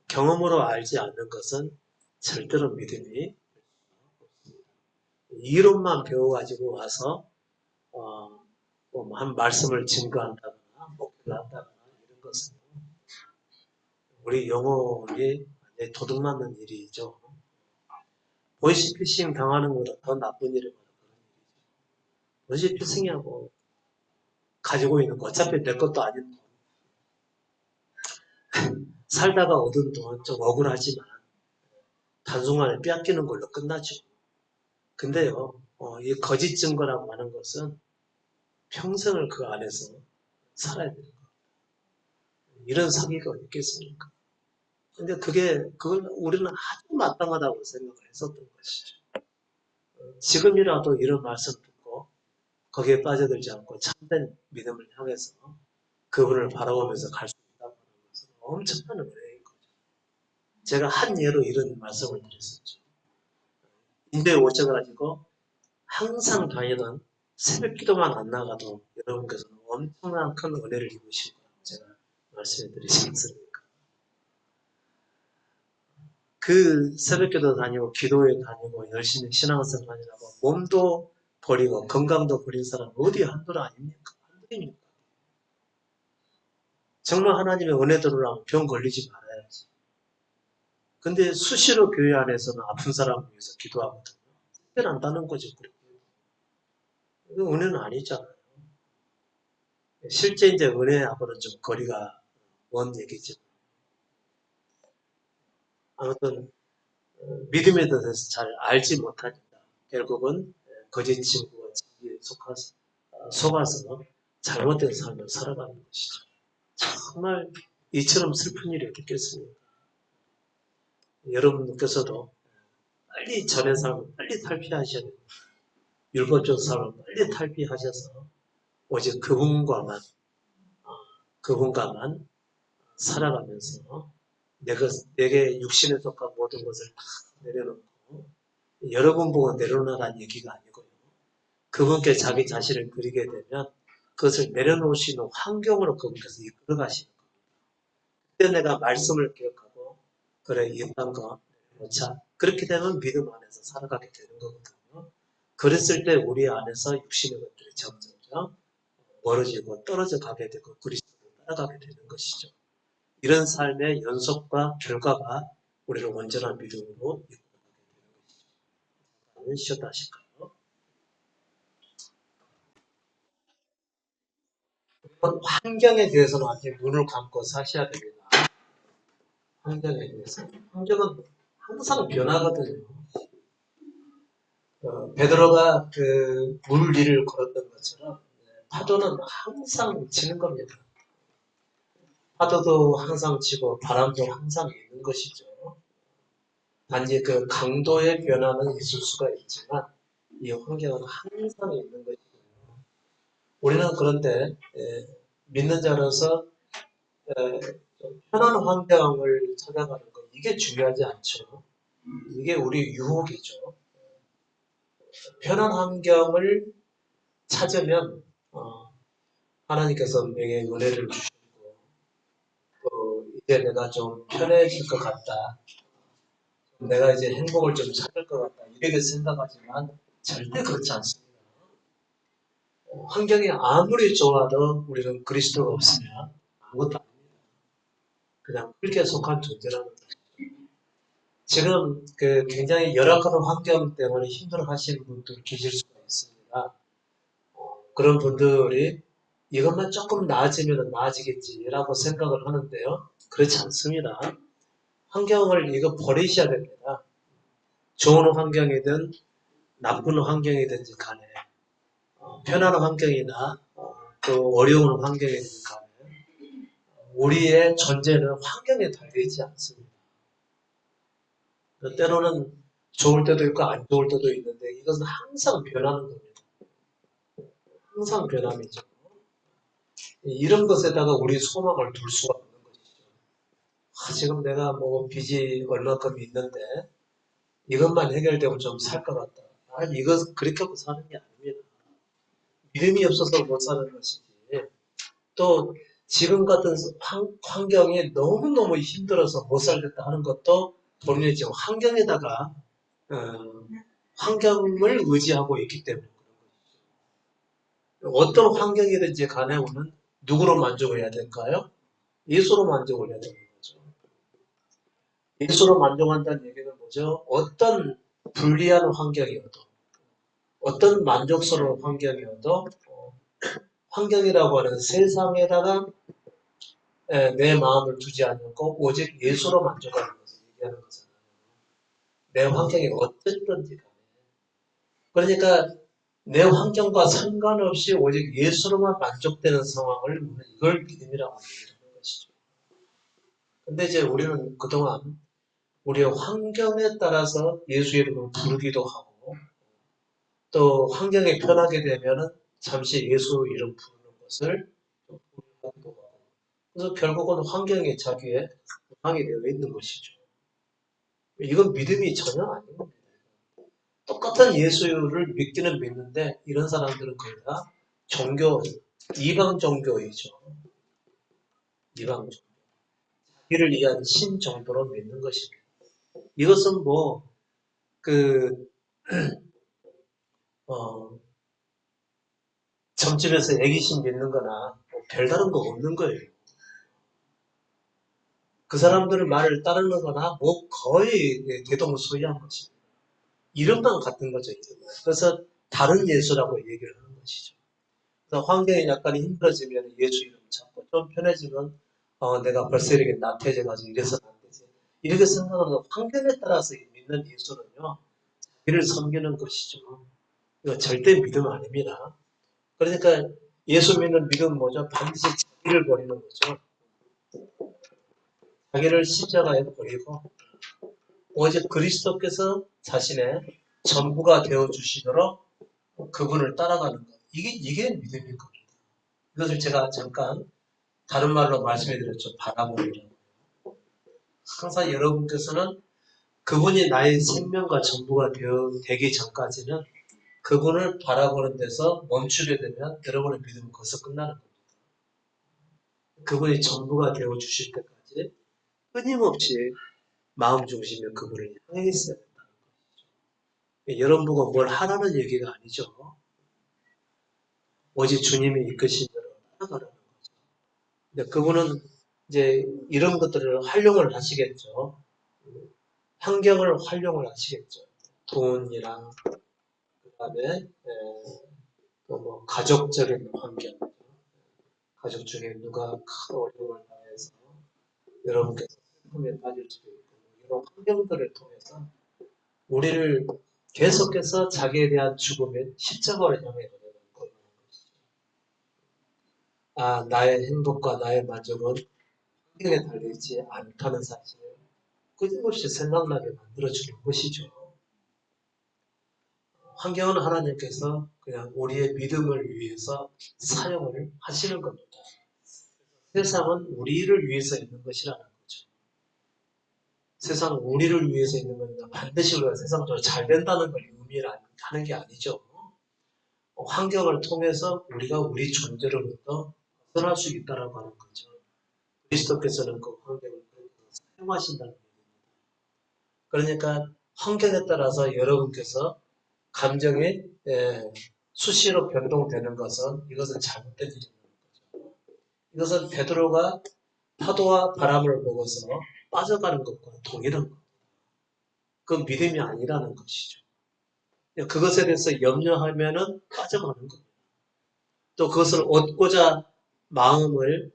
경험으로 알지 않는 것은 절대로 믿음이 이론만 배워가지고 와서 한 말씀을 증거한다거나 목표를 한다거나 이런 것은 우리 영혼이 완전히 도둑맞는 일이죠. 보이스피싱 당하는 것보다 더 나쁜 일이 많아요. 보이스피싱이하고 가지고 있는 거 어차피 내 것도 아닌 돈 살다가 얻은 돈 좀 억울하지만 단순간에 빼앗기는 걸로 끝나죠. 근데요 이 거짓 증거라고 하는 것은 평생을 그 안에서 살아야 돼요. 이런 사기가 어디 있겠습니까? 근데 그걸 우리는 아주 마땅하다고 생각을 했었던 것이죠. 지금이라도 이런 말씀 듣고 거기에 빠져들지 않고 참된 믿음을 향해서 그분을 바라보면서 갈 수 있다고 하는 것은 엄청난 은혜인 거죠. 제가 한 예로 이런 말씀을 드렸었죠. 인도에 오셔가지고 항상 다니던 새벽 기도만 안 나가도 여러분께서는 엄청난 큰 은혜를 입으신 거라고 제가 말씀해 드리지 않습니까? 그 새벽기도 다니고 기도회 다니고 열심히 신앙생활 하느라고 몸도 버리고 건강도 버린 사람 어디 한둘 아닙니까? 한둘입니까? 정말 하나님의 은혜 들으려면 병 걸리지 말아야지. 근데 수시로 교회 안에서는 아픈 사람을 위해서 기도하거든요. 특별한다는 거죠. 이거 은혜는 아니잖아요. 실제 이제 은혜하고는 좀 거리가 먼 얘기죠. 아무튼 믿음에 대해서 잘 알지 못하니까 결국은 거짓 친구와 진리에 속아서 잘못된 삶을 살아가는 것이죠. 정말 이처럼 슬픈 일이 어디 있겠습니까? 여러분께서도 빨리 전의 삶을 빨리 탈피하셔야 됩니다. 율법적 삶을 빨리 탈피하셔서 오직 그분과만 살아가면서 내게 육신에 속한 모든 것을 다 내려놓고 여러분 보고 내려놓으라는 얘기가 아니고요. 그분께 자기 자신을 드리게 되면 그것을 내려놓을 수 있는 환경으로 그분께서 이끌어 가시는 겁니다. 그때 내가 말씀을 기억하고 그래 이딴 거 놓자. 그렇게 되면 믿음 안에서 살아가게 되는 거거든요. 그랬을 때 우리 안에서 육신의 것들이 점점점 멀어지고 떨어져 가게 되고 그리스도를 따라가게 되는 것이죠. 이런 삶의 연속과 결과가 우리를 온전한 믿음으로 이끌어가게 되는 것이죠. 쉬었다 하실까요? 환경에 대해서는 아직 눈을 감고 사셔야 됩니다. 환경에 대해서. 환경은 항상 변하거든요. 베드로가 그 물 위를 걸었던 것처럼 파도는 항상 치는 겁니다. 파도도 항상 치고 바람도 항상 있는 것이죠. 단지 그 강도의 변화는 있을 수가 있지만 이 환경은 항상 있는 것이고요. 우리는 그런데 믿는 자로서 좀 편한 환경을 찾아가는 것 이게 중요하지 않죠. 이게 우리 유혹이죠. 편한 환경을 찾으면 하나님께서 내게 은혜를 주시고 또 이제 내가 좀 편해질 것 같다. 내가 이제 행복을 좀 찾을 것 같다. 이렇게 생각하지만 절대 그렇지 않습니다. 환경이 아무리 좋아도 우리는 그리스도가 없으면 아무것도 아닙니다. 그냥 흙에 속한 존재라는 거죠. 지금 그 굉장히 열악한 환경 때문에 힘들어 하시는 분들 계실 수가 있습니다. 그런 분들이 이것만 조금 나아지면 나아지겠지라고 생각을 하는데요. 그렇지 않습니다. 환경을 이거 버리셔야 됩니다. 좋은 환경이든 나쁜 환경이든지 간에 편안한 환경이나 또 어려운 환경이든 간에 우리의 존재는 환경에 달려있지 않습니다. 때로는 좋을 때도 있고 안 좋을 때도 있는데 이것은 항상 변하는 겁니다. 항상 변함이죠. 이런 것에다가 우리 소망을 둘 수가 없는 것이죠. 지금 내가 뭐 빚이 얼마큼 있는데 이것만 해결되면 좀 살 것 같다. 아니 이것 그렇게 하고 사는 게 아닙니다. 믿음이 없어서 못 사는 것이지. 또 지금 같은 환경이 너무너무 힘들어서 못 살겠다 하는 것도 본인의 지금 환경에다가 어, 환경을 의지하고 있기 때문에 어떤 환경이든지 간에 우리는 누구로 만족을 해야 될까요? 예수로 만족을 해야 되는 거죠. 예수로 만족한다는 얘기는 뭐죠? 어떤 불리한 환경이어도 어떤 만족스러운 환경이어도 환경이라고 하는 세상에다가 내 마음을 두지 않고 오직 예수로 만족하는 것을 얘기하는 거잖아요. 내 환경이 어쨌든지 간에. 그러니까 내 환경과 상관없이 오직 예수로만 만족되는 상황을 우리는 이걸 믿음이라고 얘기하는 것이죠. 근데 이제 우리는 그동안 우리의 환경에 따라서 예수 이름을 부르기도 하고 또 환경이 편하게 되면은 잠시 예수 이름 부르는 것을 좀 부르기도 하고 그래서 결국은 환경이 자기의 방이 되어 있는 것이죠. 이건 믿음이 전혀 아닌 겁니다. 똑같은 예수를 믿기는 믿는데 이런 사람들은 거의 다 종교, 이방 종교이죠. 이방 종교. 자기를 위한 신 정도로 믿는 것입니다. 이것은 뭐, 그, 점집에서 애기신 믿는 거나 뭐 별다른 거 없는 거예요. 그 사람들의 말을 따르는 거나 뭐 거의 대동소이한 것입니다. 이름만 같은 거죠. 이름만. 그래서 다른 예수라고 얘기를 하는 것이죠. 그래서 환경이 약간 힘들어지면 예수 이름 찾고 좀 편해지면 내가 벌써 이렇게 나태해져가지고 이래서는 안 되지. 이렇게 생각하는 환경에 따라서 믿는 예수는요. 이를 섬기는 것이죠. 이거 절대 믿음 아닙니다. 그러니까 예수 믿는 믿음은 뭐죠? 반드시 자기를 버리는 거죠. 자기를 십자가에 버리고 오직 그리스도께서 자신의 전부가 되어 주시도록 그분을 따라가는 것. 이게 믿음인 겁니다. 이것을 제가 잠깐 다른 말로 말씀해 드렸죠. 바라보기라고. 항상 여러분께서는 그분이 나의 생명과 전부가 되기 전까지는 그분을 바라보는 데서 멈추게 되면 여러분의 믿음은 거기서 끝나는 겁니다. 그분이 전부가 되어 주실 때까지 끊임없이 마음 중심에 그분을 향해 있어야 된다는 거죠. 여러분 보고 뭘 하라는 얘기가 아니죠. 오직 주님이 이끄신 대로 따라가라는 거죠. 근데 그분은 이제 이런 것들을 활용을 하시겠죠. 환경을 활용을 하시겠죠. 돈이랑 그다음에 또뭐 가족적인 환경, 가족 중에 누가 큰 어려움을 당해서 여러분께서 슬픔에 빠질 수도 있고 이런 환경들을 통해서 우리를 계속해서 자기에 대한 죽음의 십자가를 향해 가는 것이죠. 아, 나의 행복과 나의 만족은 환경에 달려있지 않다는 사실을 끊임없이 생각나게 만들어주는 것이죠. 환경은 하나님께서 그냥 우리의 믿음을 위해서 사용을 하시는 겁니다. 세상은 우리를 위해서 있는 것이라는 거죠. 세상은 우리를 위해서 있는 겁니다. 반드시 우리가 세상적으로 잘 된다는 걸 의미하는 게 아니죠. 환경을 통해서 우리가 우리 존재로부터 벗어날 수 있다라고 하는 거죠. 그리스도께서는 그 환경을 사용하신다는 얘기입니다. 그러니까 환경에 따라서 여러분께서 감정이 수시로 변동되는 것은 이것은 잘못된 일이라는 거죠. 이것은 베드로가 파도와 바람을 보고서 빠져가는 것과 동일한 겁니다. 그 믿음이 아니라는 것이죠. 그것에 대해서 염려하면은 빠져가는 겁니다. 또 그것을 얻고자 마음을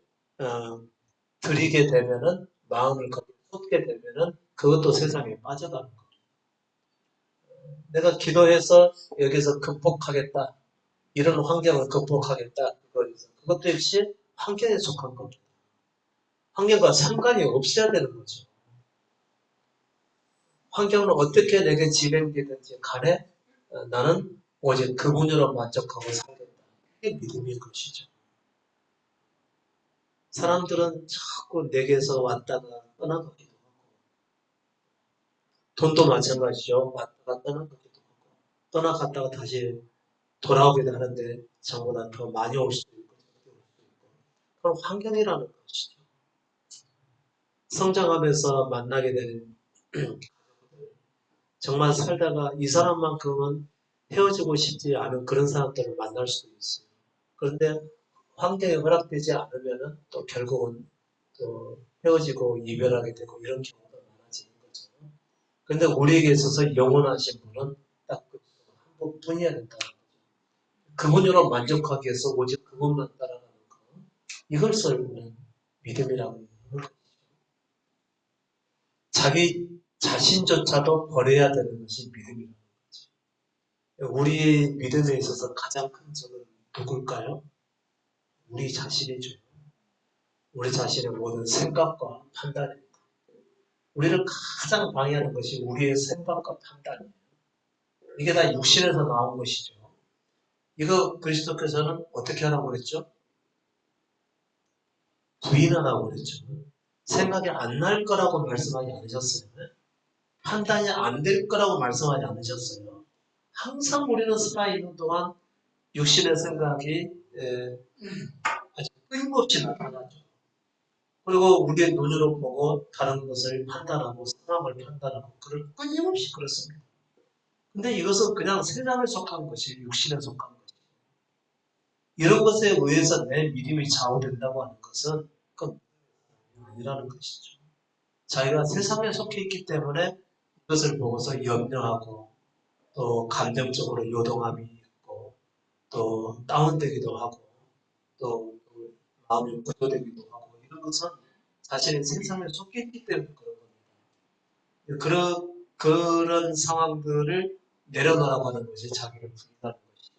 들이게 되면은 마음을 거기에 쏟게 되면은 그것도 세상에 빠져가는 겁니다. 내가 기도해서 여기서 극복하겠다. 이런 환경을 극복하겠다. 그것도 역시 환경에 속한 겁니다. 환경과 상관이 없어야 되는 거죠. 환경은 어떻게 내게 진행되든지 간에 나는 오직 그분으로 만족하고 살겠다. 이게 믿음인 것이죠. 사람들은 자꾸 내게서 왔다가 떠나가기도 하고 돈도 마찬가지죠. 왔다가 떠나가기도 하고 떠나갔다가 다시 돌아오기도 하는데 저보다 더 많이 올 수도 있고 적게 올 수도 있고 그런 환경이라는 것이죠. 성장하면서 만나게 되는 정말 살다가 이 사람만큼은 헤어지고 싶지 않은 그런 사람들을 만날 수도 있어요. 그런데 환경이 허락되지 않으면은 또 결국은 또 헤어지고 이별하게 되고 이런 경우가 많아지는 거죠. 그런데 우리에게 있어서 영원하신 분은 딱 그 한 분뿐이어야 된다. 그분으로 만족하기 위해서 오직 그분만 따라가는 것. 이걸 설명하는 믿음이라고 하는 거죠. 자기 자신조차도 버려야 되는 것이 믿음이라는 거죠. 우리의 믿음에 있어서 가장 큰 적은 누굴까요? 우리 자신이죠. 우리 자신의 모든 생각과 판단입니다. 우리를 가장 방해하는 것이 우리의 생각과 판단이에요. 이게 다 육신에서 나온 것이죠. 이거 그리스도께서는 어떻게 하라고 그랬죠? 부인하라고 그랬죠. 생각이 안 날 거라고 말씀하지 않으셨어요. 판단이 안 될 거라고 말씀하지 않으셨어요. 항상 우리는 살아있는 동안 육신의 생각이 아주 끊임없이 나타나죠. 그리고 우리의 눈으로 보고 다른 것을 판단하고 상황을 판단하고 그걸 끊임없이 그렇습니다. 근데 이것은 그냥 세상에 속한 것이 육신에 속한 것이죠. 이런 것에 의해서 내 믿음이 좌우된다고 하는 것은 그건 아니라는 것이죠. 자기가 세상에 속해 있기 때문에 이것을 보고서 염려하고 또 감정적으로 요동함이 있고 또 다운되기도 하고 또 마음이 구조되기도 하고 이런 것은 자신의 세상에 속해 있기 때문에 그런 겁니다. 그런 상황들을 내려놓으라고 하는 것이 자기를 부인하는 것이죠.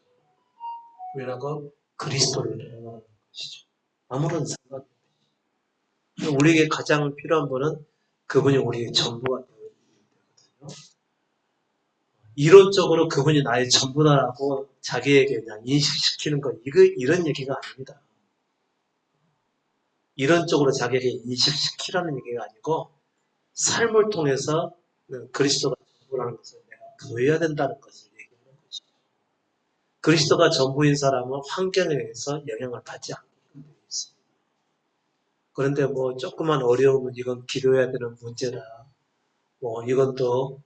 부인하고 그리스도를 내려놓는 것이죠. 아무런 상관이 없어요. 우리에게 가장 필요한 분은 그분이 우리의 전부가 되거든요. 이론적으로 그분이 나의 전부다라고 자기에게 그냥 인식시키는 것, 이런 얘기가 아닙니다. 이론적으로 자기에게 인식시키라는 얘기가 아니고, 삶을 통해서 그리스도가 전부라는 것을 내가 보여야 된다는 것을 얘기하는 것이죠. 그리스도가 전부인 사람은 환경에 의해서 영향을 받지 않게끔 되어 있습니다. 그런데 뭐 조그만 어려움은 이건 기도해야 되는 문제다. 뭐 이건 또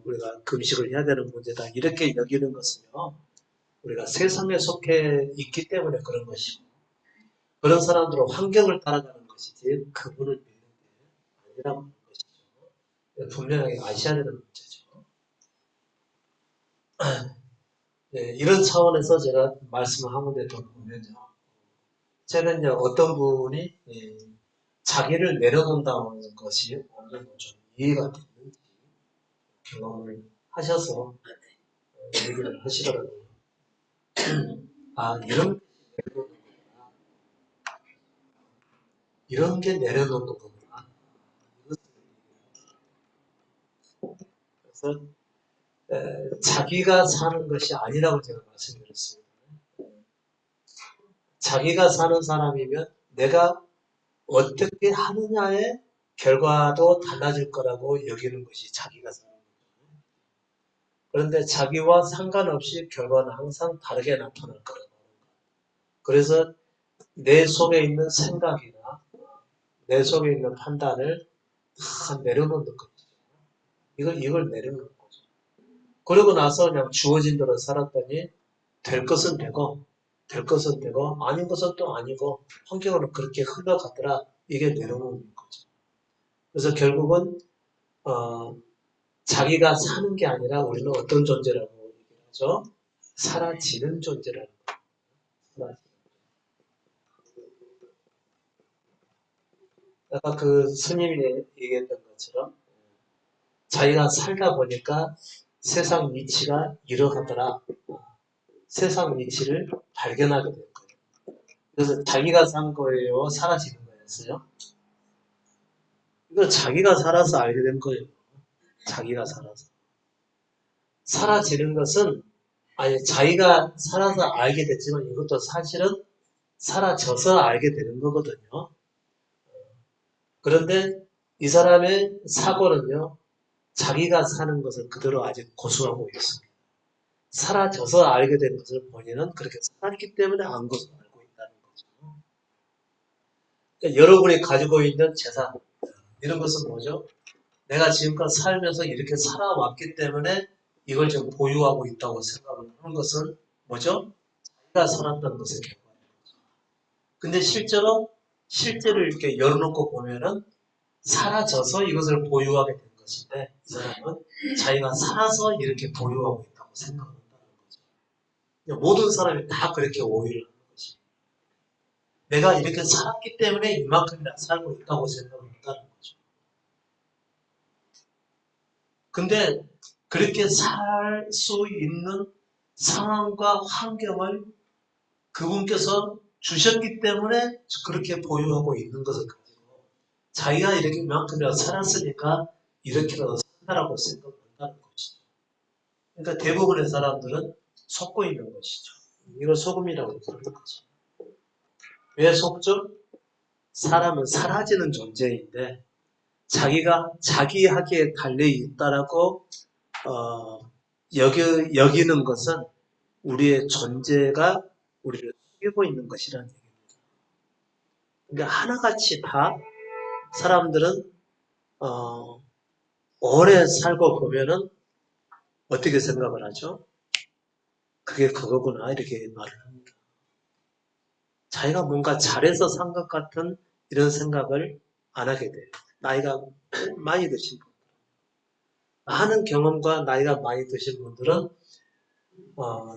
우리가 금식을 해야 되는 문제다. 이렇게 여기는 것은요. 우리가 세상에 속해 있기 때문에 그런 것이고 그런 사람들은 환경을 따라가는 것이지 그분을 믿는 게 아니라고 하는 것이죠. 분명하게 아셔야 되는 문제죠. 네, 이런 차원에서 제가 말씀을 한 군데 더 보면요. 저는 이제 어떤 분이 자기를 내려놓는다는 것이 어느 정도 좀 이해가 되는지 경험을 하셔서 얘기를 하시더라고요. 아, 이런 게 내려놓는 거구나. 그래서 자기가 사는 것이 아니라고 제가 말씀드렸습니다. 자기가 사는 사람이면 내가 어떻게 하느냐의 결과도 달라질 거라고 여기는 것이 자기가 사는 거죠. 그런데 자기와 상관없이 결과는 항상 다르게 나타날 거라고 하는 거예요. 그래서 내 속에 있는 생각이나 내 속에 있는 판단을 다 내려놓는 거죠. 이걸 내려놓는 거죠. 그러고 나서 그냥 주어진 대로 살았더니 될 것은 되고 될 것은 되고 아닌 것은 또 아니고 환경으로 그렇게 흘러가더라. 이게 내려놓는 거죠. 그래서 결국은 자기가 사는 게 아니라 우리는 어떤 존재라고 얘기를 하죠? 사라지는 존재라는 거예요. 아까 그 스님이 얘기했던 것처럼 자기가 살다 보니까 세상 위치가 이러하더라. 세상 위치를 발견하게 된 거예요. 그래서 자기가 산 거예요? 사라지는 거였어요? 이걸 자기가 살아서 알게 된 거예요. 자기가 살아서. 사라지는 것은 아니 자기가 살아서 알게 됐지만 이것도 사실은 사라져서 알게 되는 거거든요. 그런데 이 사람의 사고는요. 자기가 사는 것을 그대로 아직 고수하고 있습니다. 사라져서 알게 된 것을 본인은 그렇게 살았기 때문에 안 것으로 알고 있다는 거죠. 그러니까 여러분이 가지고 있는 재산, 이런 것은 뭐죠? 내가 지금껏 살면서 이렇게 살아왔기 때문에 이걸 지금 보유하고 있다고 생각을 하는 것은 뭐죠? 내가 살았던 것의 결과예요. 근데 실제로 이렇게 열어놓고 보면은 사라져서 이것을 보유하게 된 것인데, 이 사람은 자기가 살아서 이렇게 보유하고 있다고 생각한다는 거죠. 모든 사람이 다 그렇게 오해를 하는 것이. 내가 이렇게 살았기 때문에 이만큼이나 살고 있다고 생각을 한다는 거죠. 근데 그렇게 살 수 있는 상황과 환경을 그분께서 주셨기 때문에 그렇게 보유하고 있는 것을 가지고 자기가 이렇게 이만큼이나 살았으니까 이렇게라도 산다라고 생각을 한다는 것이죠. 그러니까 대부분의 사람들은 속고 있는 것이죠. 이걸 속음이라고 부르는 거죠. 왜 속죠? 사람은 사라지는 존재인데 자기가 자기하기에 달려 있다라고 여기는 것은 우리의 존재가 우리를 속이고 있는 것이라는 얘기입니다. 그러니까 하나같이 다 사람들은 오래 살고 보면은 어떻게 생각을 하죠? 그게 그거구나 이렇게 말을 합니다. 자기가 뭔가 잘해서 산 것 같은 이런 생각을 안 하게 돼요. 나이가 많이 드신 분, 많은 경험과 나이가 많이 드신 분들은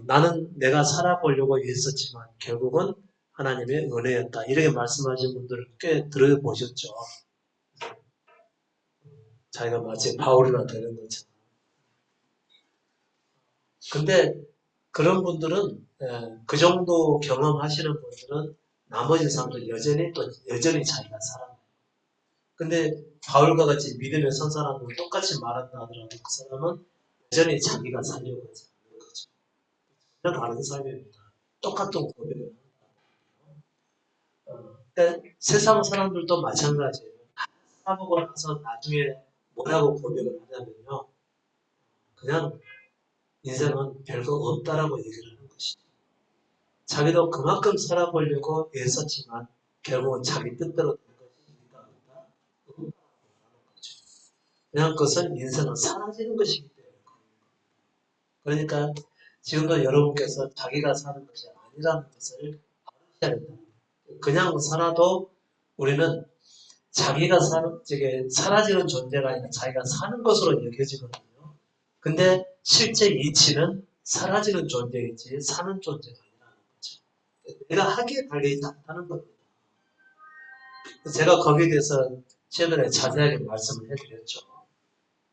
나는 내가 살아보려고 했었지만 결국은 하나님의 은혜였다. 이렇게 말씀하신 분들을 꽤 들어보셨죠. 자기가 마치 바울이나 되는 것처럼. 근데 그런 분들은 그 정도 경험하시는 분들은 나머지 사람들 여전히 자기가 살아요. 근데 바울과 같이 믿음에 선 사람은 똑같이 말한다 하더라도 그 사람은 여전히 자기가 살려고 하지 않는 거죠. 전혀 다른 삶입니다. 똑같은 고백을 그러니까 세상 사람들도 마찬가지예요. 살아보고 나서 나중에 뭐라고 고백을 하냐면요. 그냥 인생은 별거 없다라고 얘기를 하는 것이죠. 자기도 그만큼 살아보려고 애썼지만 결국은 자기 뜻대로 된 것이 있다 없다 없다라고 하는 거죠. 그냥 그것은 인생은 사라지는 것이기 때문에 그러니까 지금도 여러분께서 자기가 사는 것이 아니라는 것을 알으셔야 된다. 그냥 살아도 우리는 자기가 저게 사라지는 존재가 아니라 자기가 사는 것으로 여겨지거든요. 근데 실제 이치는 사라지는 존재이지 사는 존재가 아니라는 거죠. 내가 하기에 달려있지 않다는 겁니다. 제가 거기에 대해서 최근에 자세하게 말씀을 해드렸죠.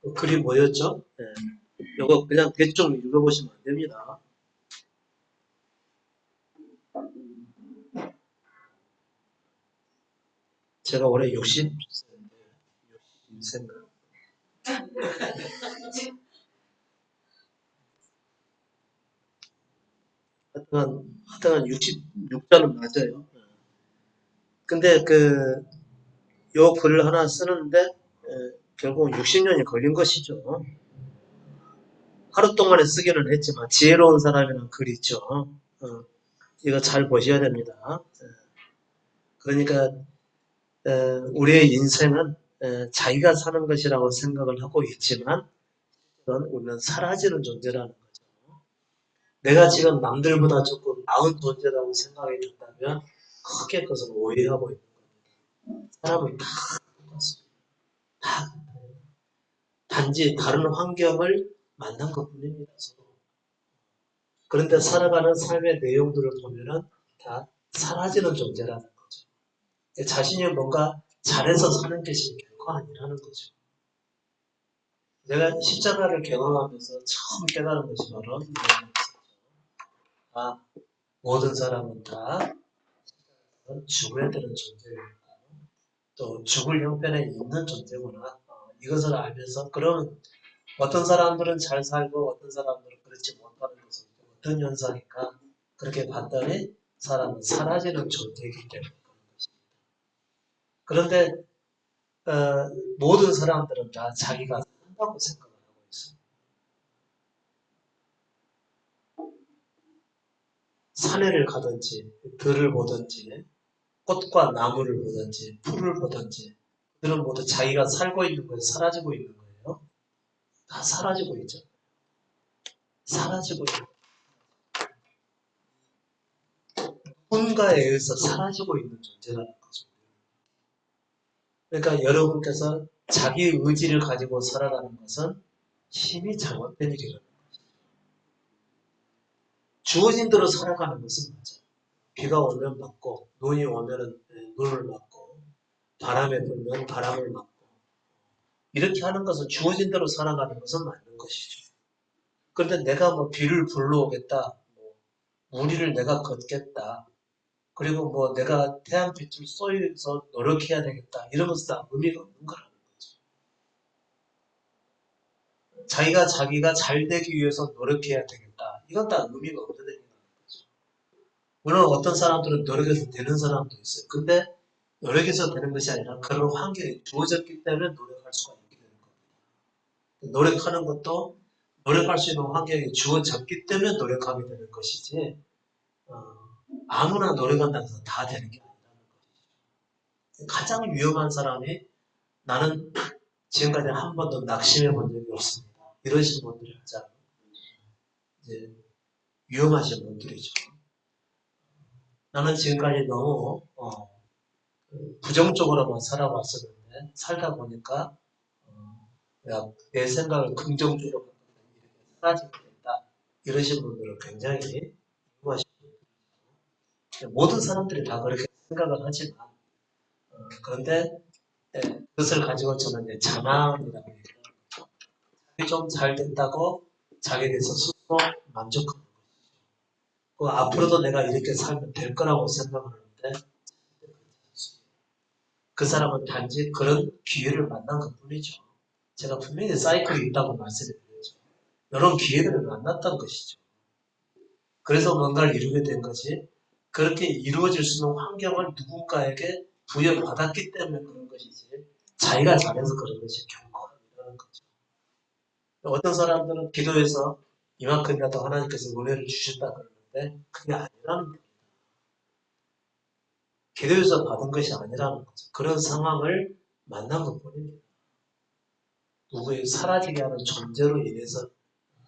그 글이 뭐였죠? 네. 이거 그냥 대충 읽어보시면 안 됩니다. 제가 올해 60세인데 62세인가? 하여튼 66자는 맞아요. 근데 요 글을 하나 쓰는데 결국 60년이 걸린 것이죠. 하루 동안에 쓰기는 했지만 지혜로운 사람이라는 글이 있죠. 이거 잘 보셔야 됩니다. 그러니까 우리의 인생은 자기가 사는 것이라고 생각을 하고 있지만 우리는 사라지는 존재라는 거죠. 내가 지금 남들보다 조금 나은 존재라고 생각이 든다면 크게 그것을 오해하고 있는 겁니다. 사람은 다 똑같습니다. 다 단지 다른 환경을 만난 것뿐입니다. 서로. 그런데 살아가는 삶의 내용들을 보면은 다 사라지는 존재라는 거죠. 자신이 뭔가 잘해서 사는 것이 결코 아니라는 거죠. 내가 십자가를 경험하면서 처음 깨달은 것이 바로 이런 것이죠. 모든 사람은 다 죽어야 되는 존재이고 또 죽을 형편에 있는 존재구나. 이것을 알면서 그럼 어떤 사람들은 잘 살고 어떤 사람들은 그렇지 못하는 것은 어떤 현상인가 그렇게 봤더니 사람은 사라지는 존재이기 때문에 그런 것입니다. 그런데 모든 사람들은 다 자기가 산다고 생각을 하고 있습니다. 산에를 가든지 들을 보든지 꽃과 나무를 보든지 풀을 보든지 그들은 모두 자기가 살고 있는 거에 사라지고 있는 거예요. 다 사라지고 있죠. 사라지고 있는 누군가에 의해서 사라지고 있는 존재라는 거죠. 그러니까 여러분께서 자기 의지를 가지고 살아가는 것은 힘이 잘못된 일이라는 거죠. 주어진 대로 살아가는 것은 맞아요. 비가 오면 맞고 눈이 오면 눈을 맞고 바람에 불면 바람을 맞고 이렇게 하는 것은 주어진 대로 살아가는 것은 맞는 것이죠. 그런데 내가 뭐 비를 불러오겠다, 뭐 무리를 내가 걷겠다, 그리고 뭐 내가 태양빛을 쏘여서 노력해야 되겠다 이런 것은 다 의미가 없는 거라는 거죠. 자기가 잘 되기 위해서 노력해야 되겠다 이건 다 의미가 없는 얘기라는 거죠. 물론 어떤 사람들은 노력해서 되는 사람도 있어요. 근데 노력해서 되는 것이 아니라 그런 환경이 주어졌기 때문에 노력할 수가 있게 되는 겁니다. 노력하는 것도 노력할 수 있는 환경이 주어졌기 때문에 노력하게 되는 것이지 어, 아무나 노력한다고 해서 다 되는 게 아니라는 거죠. 가장 위험한 사람이 나는 지금까지 한 번도 낙심해 본 적이 없습니다. 이러신 분들이 가장 이제 위험하신 분들이죠. 나는 지금까지 너무 부정적으로만 살아왔었는데 살다 보니까 내 생각을 긍정적으로 이렇게 사라지게 된다. 이러신 분들은 굉장히 위험하신 분들. 모든 사람들이 다 그렇게 생각을 하지만 그런데 그것을 가지고 저는 이제 자만이라고 얘기해요. 자기 좀 잘 됐다고 자기에 대해서 스스로 만족하는 거죠. 앞으로도 내가 이렇게 살면 될 거라고 생각하는데 그 사람은 단지 그런 기회를 만난 것 뿐이죠. 제가 분명히 사이클이 있다고 말씀드렸죠. 이런 기회들을 만났던 것이죠. 그래서 뭔가를 이루게 된 것이 그렇게 이루어질 수 있는 환경을 누군가에게 부여받았기 때문에 그런 것이지 자기가 잘해서 그런 것이 결코 아니라는 거죠. 어떤 사람들은 기도해서 이만큼이라도 하나님께서 은혜를 주셨다 그러는데 그게 아니라는 거예요. 기도해서 받은 것이 아니라는 거죠. 그런 상황을 만난 것 뿐입니다. 누구의 사라지게 하는 존재로 인해서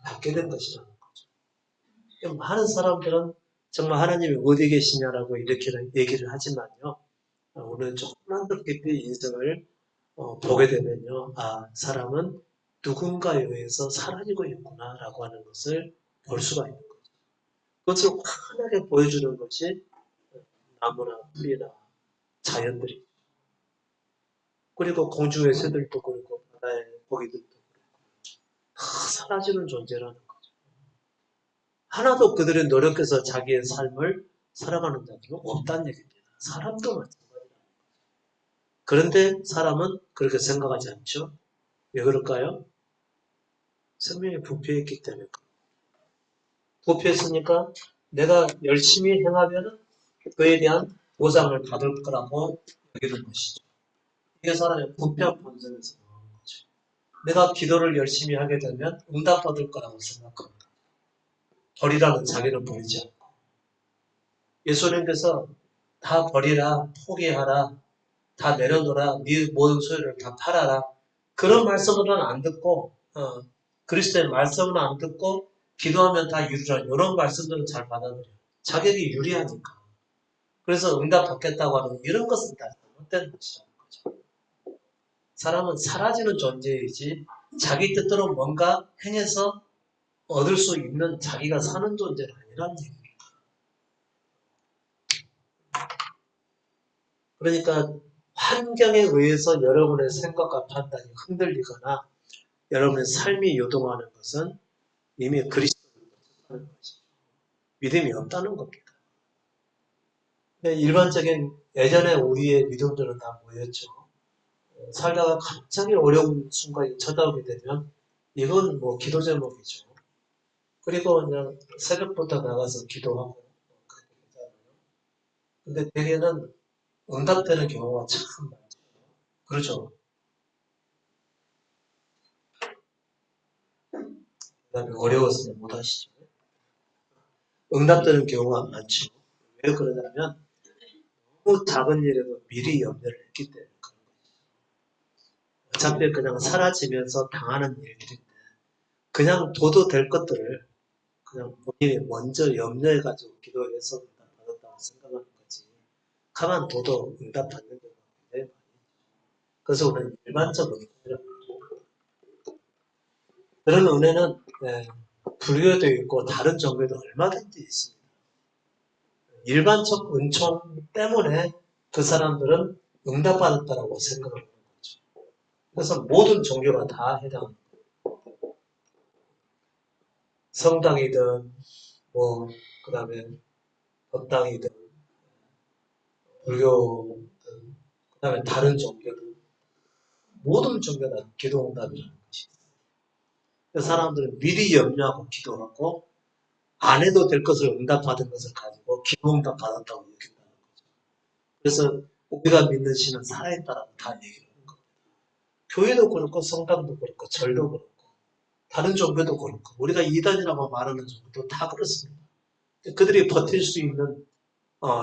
받게 된 것이라는 거죠. 많은 사람들은 정말 하나님이 어디 계시냐라고 이렇게 얘기를 하지만요. 오늘 조금만 더 깊이 인생을 보게 되면요. 사람은 누군가에 의해서 사라지고 있구나라고 하는 것을 볼 수가 있는 거죠. 그것을 환하게 보여주는 것이 나무나 풀이나 자연들이 그리고 공중의 새들도 그렇고 바다의 고기들도 다 사라지는 존재라는 거죠. 하나도 그들의 노력해서 자기의 삶을 살아가는 자들은 없다는 얘기입니다. 사람도 마찬가지입니다. 그런데 사람은 그렇게 생각하지 않죠. 왜 그럴까요? 생명이 부패했기 때문에. 부패했으니까 내가 열심히 행하면 그에 대한 보상을 받을 거라고 여기는 것이죠. 이게 사람의 부패한 본성에서 나오는 거죠. 내가 기도를 열심히 하게 되면 응답받을 거라고 생각합니다. 버리라는 자기는 버리지 않고. 예수님께서 다 버리라, 포기하라, 다 내려놓으라, 네 모든 소유를 다 팔아라. 그런 말씀으로는 안 듣고 그리스도의 말씀은 안 듣고 기도하면 다 이루라. 이런 말씀들은 잘 받아들여요. 자격이 유리하니까. 그래서 응답 받겠다고 하는 이런 것은 다 잘못된 것이라는 거죠. 사람은 사라지는 존재이지 자기 뜻대로 뭔가 행해서 얻을 수 있는 자기가 사는 존재는 아니라는 얘기입니다. 그러니까 환경에 의해서 여러분의 생각과 판단이 흔들리거나 여러분의 삶이 요동하는 것은 이미 그리스도를 못하는 것이죠. 믿음이 없다는 겁니다. 일반적인 예전에 우리의 믿음들은 다 뭐였죠? 살다가 갑자기 어려운 순간이 쳐다오게 되면 이건 뭐 기도 제목이죠. 그리고 그냥 새벽부터 나가서 기도하고 그렇게 되잖아요. 근데 대개는 응답되는 경우가 참 많죠. 그렇죠. 그 다음에 어려웠으면 못하시죠. 응답되는 경우가 많죠. 왜 그러냐면 너무 작은 일에도 미리 염려를 했기 때문에 그런 거예요. 어차피 그냥 사라지면서 당하는 일들인데 그냥 둬도 될 것들을 그냥 본인이 먼저 염려해가지고 기도해서 응답받았다고 생각하는 거지. 가만둬도 응답받는 경우가 굉장히 많아요. 그래서 우리는 일반적 은혜를 그런 은혜는 불교에도 있고 다른 종교에도 얼마든지 있습니다. 일반적 은총 때문에 그 사람들은 응답받았다라고 생각하는 거죠. 그래서 모든 종교가 다 해당합니다. 성당이든 뭐 그다음에 법당이든 불교든 그다음에 다른 종교든 모든 종교가 기도 응답이라는 것이. 그 사람들은 미리 염려하고 기도하고 안 해도 될 것을 응답받은 것을 가지고 기도 응답 받았다고 여긴다는 거죠. 그래서 우리가 믿는 신은 살아있다라고 다 얘기를 하는 거예요. 교회도 그렇고 성당도 그렇고 절도 그렇고 다른 종교도 그렇고 우리가 이단이라고 말하는 종교도 다 그렇습니다. 그들이 버틸 수 있는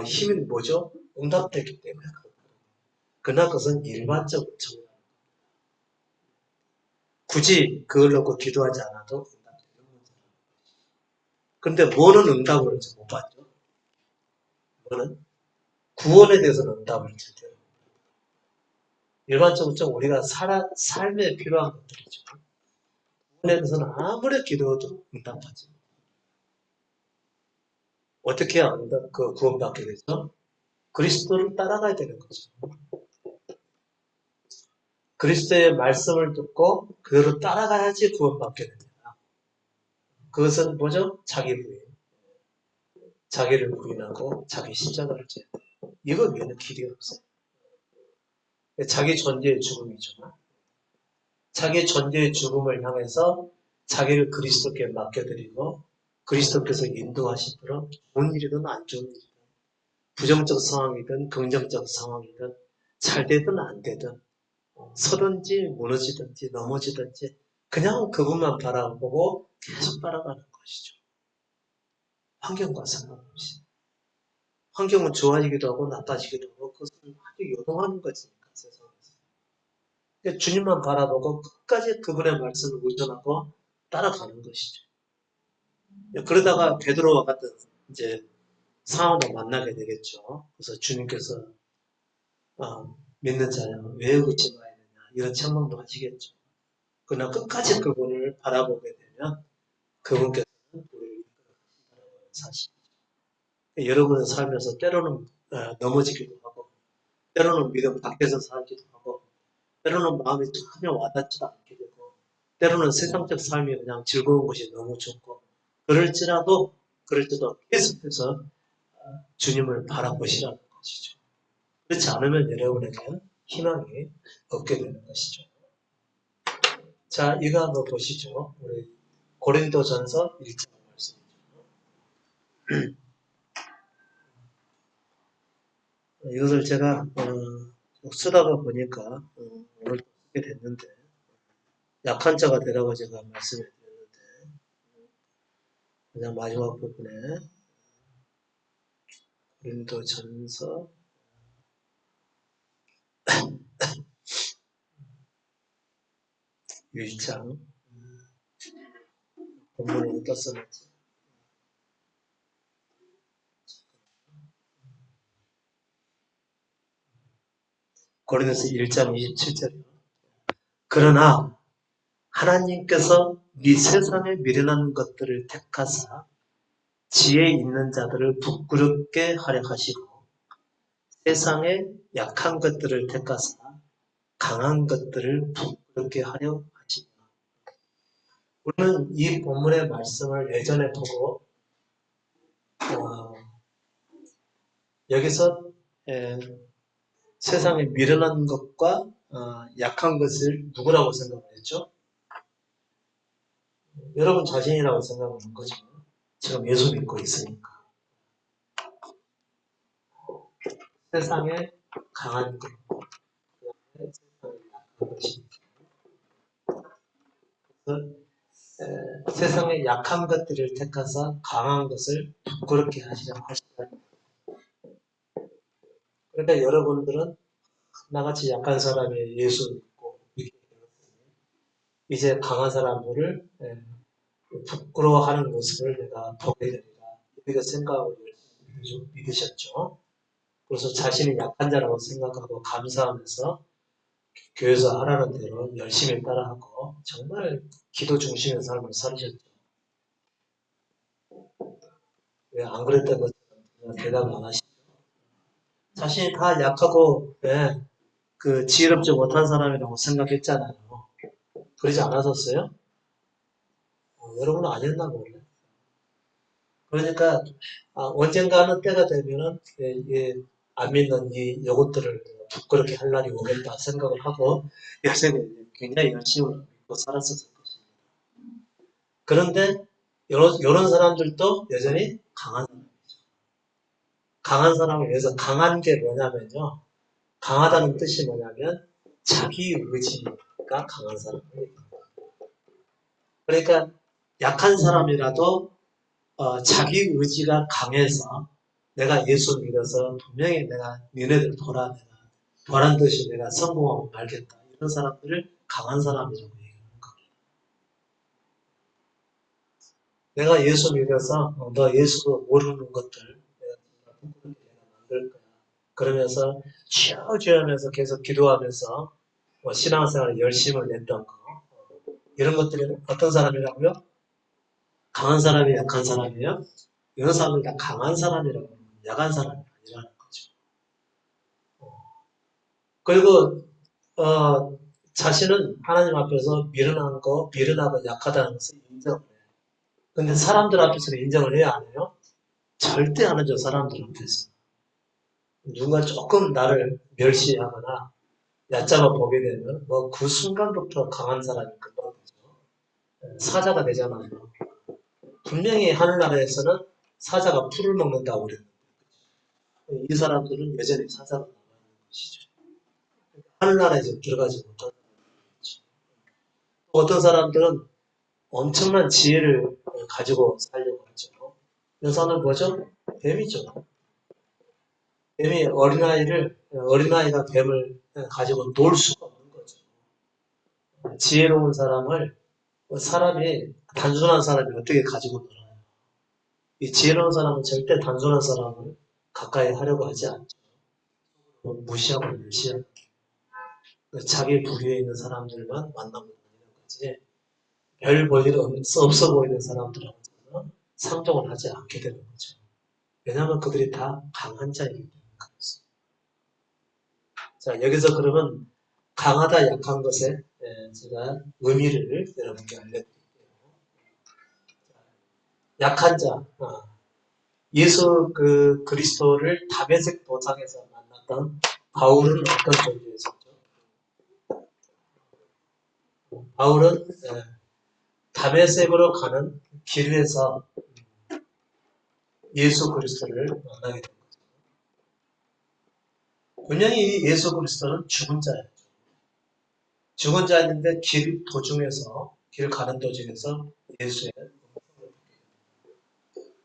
힘이 뭐죠? 응답되기 때문에. 그러나 그것은 일반적 정답. 굳이 그걸 놓고 기도하지 않아도 응답되는 문제다. 그런데 뭐는 응답을 못 받죠? 뭐는? 구원에 대해서는 응답을 주죠. 일반적으로 좀 우리가 삶에 필요한 것들이죠. 구원에 대해서는 아무리 기도해도 응답하지. 어떻게 해야 그 구원받게 되죠? 그리스도를 따라가야 되는 거죠. 그리스도의 말씀을 듣고 그대로 따라가야지 구원받게 됩니다. 그것은 뭐죠? 자기 부인. 자기를 부인하고 자기 십자가를 져야 돼요. 이거 외에는 길이 없어요. 자기 존재의 죽음이죠. 자기 존재의 죽음을 향해서 자기를 그리스도께 맡겨드리고 그리스도께서 인도하시도록 좋은 일이든 안 좋은 일이든 부정적 상황이든 긍정적 상황이든 잘 되든 안 되든 서든지 무너지든지 넘어지든지 그냥 그것만 바라보고 계속 따라가는 것이죠. 환경과 상관없이. 환경은 좋아지기도 하고 나빠지기도 하고 그것은 아주 요동하는 것이니까 세상에서. 주님만 바라보고 끝까지 그분의 말씀을 의존하고 따라가는 것이죠. 그러다가 베드로와 같은 이제 상황도 만나게 되겠죠. 그래서 주님께서 믿는 자야 왜 그치 마느냐 이런 책망도 하시겠죠. 그러나 끝까지 그분을 바라보게 되면 그분께서는 우리를 이끌어가신다는 사실이죠. 여러분의 삶에서 때로는 넘어지기도 하고 때로는 믿음 밖에서 살기도 하고 때로는 마음이 전혀 와닿지도 않게 되고 때로는 세상적 삶이 그냥 즐거운 것이 너무 좋고 그럴지라도 계속해서 주님을 바라보시라는 것이죠. 그렇지 않으면 여러분에게는 희망이 없게 되는 것이죠. 자, 이거 한번 보시죠. 우리 고린도전서 1장 말씀이죠. 이것을 제가 쓰다가 보니까 오늘 쓰게 됐는데 약한 자가 되라고 제가 말씀을 드렸는데 그냥 마지막 부분에 고린도전서 1장 본문에 어디다 써놨지? 고린도서 1장 27절. 그러나 하나님께서 이 세상에 미련한 것들을 택하사 지혜 있는 자들을 부끄럽게 하려 하시고 세상에 약한 것들을 택하사 강한 것들을 부끄럽게 하려 하십니다. 우리는 이 본문의 말씀을 예전에 보고 여기서 세상에 미련한 것과 약한 것을 누구라고 생각을 했죠? 여러분 자신이라고 생각하는 거죠. 지금 예수 믿고 있으니까. 세상에 강한 것, 세상에 약한 것이 세상의 약한 것들을 택하사 강한 것을 부끄럽게 하시자. 그러니까 여러분들은 나같이 약한 사람이 예수 믿고 믿게 되었으니 이제 강한 사람들을 부끄러워하는 모습을 내가 보게 되리라. 이렇게 생각하고 믿으셨죠. 그래서 자신이 약한 자라고 생각하고 감사하면서 교회에서 하라는 대로 열심히 따라하고 정말 기도 중심의 삶을 살으셨죠. 왜 안 그랬다고 대답 안 하시죠? 자신이 다 약하고 그 지혜롭지 못한 사람이라고 생각했잖아요. 그러지 않았었어요? 여러분은 아니었나 모르네. 그러니까 언젠가는 때가 되면은 안 믿는 이것들을 부끄럽게 할 날이 오겠다 생각을 하고 요새는 굉장히 열심히 믿고 살았었을 것입니다. 그런데 이런 사람들도 여전히 강한 사람이죠. 강한 사람을 위해서 강한 게 뭐냐면요. 강하다는 뜻이 뭐냐면 자기 의지가 강한 사람입니다. 그러니까 약한 사람이라도 자기 의지가 강해서 내가 예수 믿어서 분명히 내가 니네들 보라 내가 보란 듯이 내가 성공하고 말겠다. 이런 사람들을 강한 사람이라고 얘기하는 겁니다. 내가 예수 믿어서 너 예수 모르는 것들 내가 부끄럽게 만들 거야. 그러면서 주여 하면서 계속 기도하면서 신앙생활에 열심을 냈던 거 이런 것들이 어떤 사람이라고요? 강한 사람이 약한 사람이에요? 이런 사람들 다 강한 사람이라고 약한 사람이 아니라는 거죠. 그리고 자신은 하나님 앞에서 미련하고 약하다는 것을 인정을 해요. 근데 사람들 앞에서는 인정을 해야 안 해요? 절대 안 하죠, 사람들 앞에서. 누가 조금 나를 멸시하거나 얕잡아 보게 되면 그 순간부터 강한 사람이 금방 되죠. 사자가 되잖아요. 분명히 하늘나라에서는 사자가 풀을 먹는다고 그랬는데 이 사람들은 여전히 사자가 나가는 것이죠. 하늘나라에서 들어가지 못하는 거죠. 어떤 사람들은 엄청난 지혜를 가지고 살려고 하죠. 여사는 뭐죠? 뱀이죠. 뱀이 어린아이가 뱀을 가지고 놀 수가 없는 거죠. 지혜로운 사람을 사람이 단순한 사람이 어떻게 가지고 놀아요? 이 지혜로운 사람은 절대 단순한 사람을 가까이 하려고 하지 않죠. 무시하고 멸시하고 자기 부류에 있는 사람들만 만나고 다니는 거지 별 볼일 없어 보이는 사람들하고는 상종을 하지 않게 되는 거죠. 왜냐하면 그들이 다 강한 자이기 때문에 그렇습니다. 자, 여기서 그러면 강하다 약한 것에 제가 의미를 여러분께 알려드릴게요. 약한 자, 예수 그리스도를 다메섹 도상에서 만났던 바울은 어떤 존재였었죠? 바울은 다메섹으로 가는 길에서 예수 그리스도를 만나게 된 거죠. 분명히 예수 그리스도는 죽은 자예요. 죽은 자였는데 길 가는 도중에서 예수의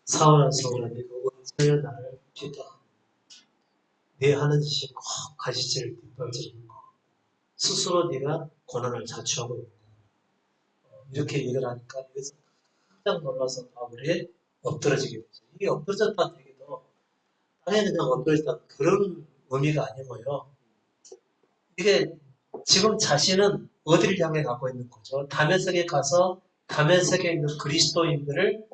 사울아 사울아 네가 어찌하여 나를 비다. 네 하는 짓이 꼭 가시질을 뒷발지르는 거. 스스로 네가 고난을 자초하고 있는 거. 이렇게 얘기를 하니까 여기서 깜짝 놀라서 바울이 엎드러지게 되죠. 이게 엎드러졌다는 얘기도 땅에 그냥 엎드러졌다 그런 의미가 아니고요. 이게 지금 자신은 어디를 향해 가고 있는 거죠? 다메섹에 가서 다메섹에 있는 그리스도인들을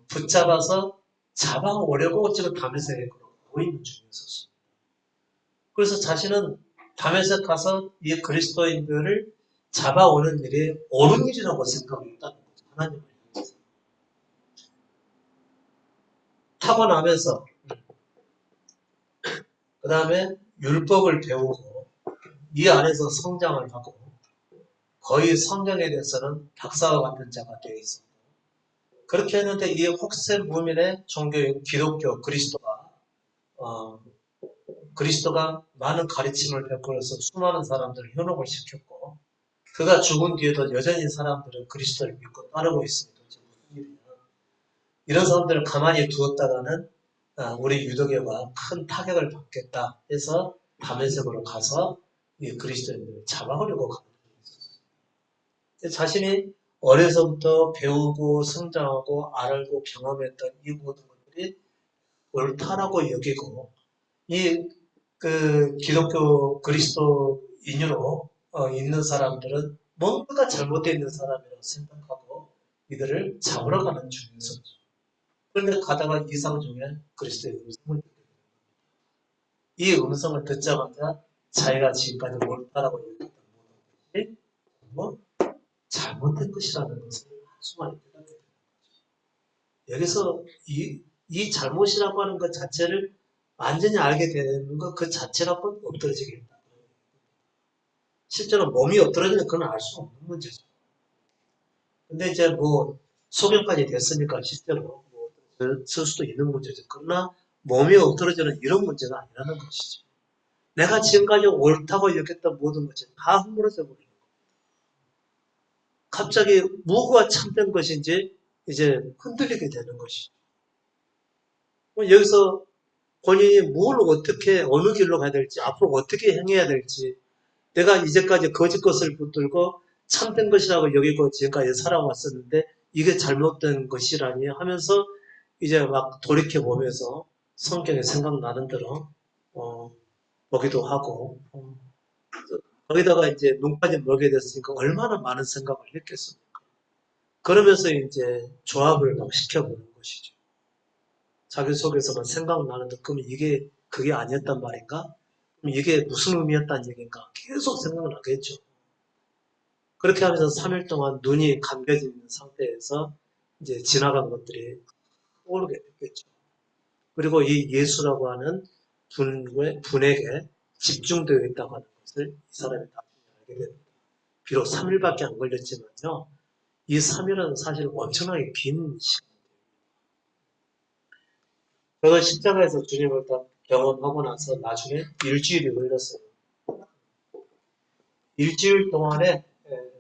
붙잡아서 잡아오려고 지금 다메섹에 가고 있는 중이었었습니다. 그래서 자신은 다메섹 가서 이 그리스도인들을 잡아오는 일이 옳은 일이라고 생각을 했다는 거죠. 하나님을 향해서. 타고나면서 그 다음에 율법을 배우고 이 안에서 성장을 하고 거의 성경에 대해서는 박사와 같은 자가 되어 있습니다. 그렇게 했는데 이 혹세 무민의 종교인 기독교 그리스도가 많은 가르침을 베풀어서 수많은 사람들을 현혹을 시켰고 그가 죽은 뒤에도 여전히 사람들은 그리스도를 믿고 따르고 있습니다. 무슨 일이냐. 이런 사람들을 가만히 두었다가는 우리 유도교가 큰 타격을 받겠다 해서 다메섹으로 가서 이 그리스도인들을 잡아오려고 가는 거예요. 자신이 어려서부터 배우고 성장하고 알고 경험했던 이 모든 것들이 옳다라고 여기고 이 기독교 그리스도인으로 있는 사람들은 뭔가가 잘못되어 있는 사람이라고 생각하고 이들을 잡으러 가는 중에서 그런데 가다가 이상 중에 그리스도의 음성을 듣게 됩니다. 이 음성을 듣자마자 자기가 지금까지 옳다라고 여겼던 모든 것이 뭐 잘못된 것이라는 것을 한순간에 깨닫게 됩니다. 여기서 이 잘못이라고 하는 것 자체를 완전히 알게 되는 것 그 자체라고 엎드러지게 된다. 실제로 몸이 엎드러지는 그건 알 수 없는 문제죠. 근데 이제 뭐 소변까지 됐으니까 실제로 뭐 쓸 수도 있는 문제죠. 그러나 몸이 엎드러지는 이런 문제가 아니라는 것이죠. 내가 지금까지 옳다고 여겼던 모든 것이 다 허물어져 버리는 거예요. 갑자기 뭐가 참된 것인지 이제 흔들리게 되는 것이죠. 여기서 본인이 뭘 어떻게 어느 길로 가야 될지 앞으로 어떻게 행해야 될지 내가 이제까지 거짓 것을 붙들고 참된 것이라고 여기고 지금까지 살아왔었는데 이게 잘못된 것이라니 하면서 이제 막 돌이켜 보면서 성경에 생각나는 대로 보기도 하고 거기다가 이제 눈까지 멀게 됐으니까 얼마나 많은 생각을 했겠습니까? 그러면서 이제 조합을 막 시켜보는 것이죠. 자기 속에서만 생각나는데 그럼 이게 그게 아니었단 말인가? 그럼 이게 무슨 의미였다는 얘기인가? 계속 생각나겠죠. 그렇게 하면서 3일 동안 눈이 감겨져 있는 상태에서 이제 지나간 것들이 떠오르게 됐겠죠. 그리고 이 예수라고 하는 분에게 집중되어 있다고 하는 것을 이 사람이 나중에 알게 됩니다. 비록 3일밖에 안 걸렸지만요. 이 3일은 사실 엄청나게 긴 시간이에요. 저도 십자가에서 주님을 딱 경험하고 나서 나중에 일주일이 걸렸어요. 일주일 동안에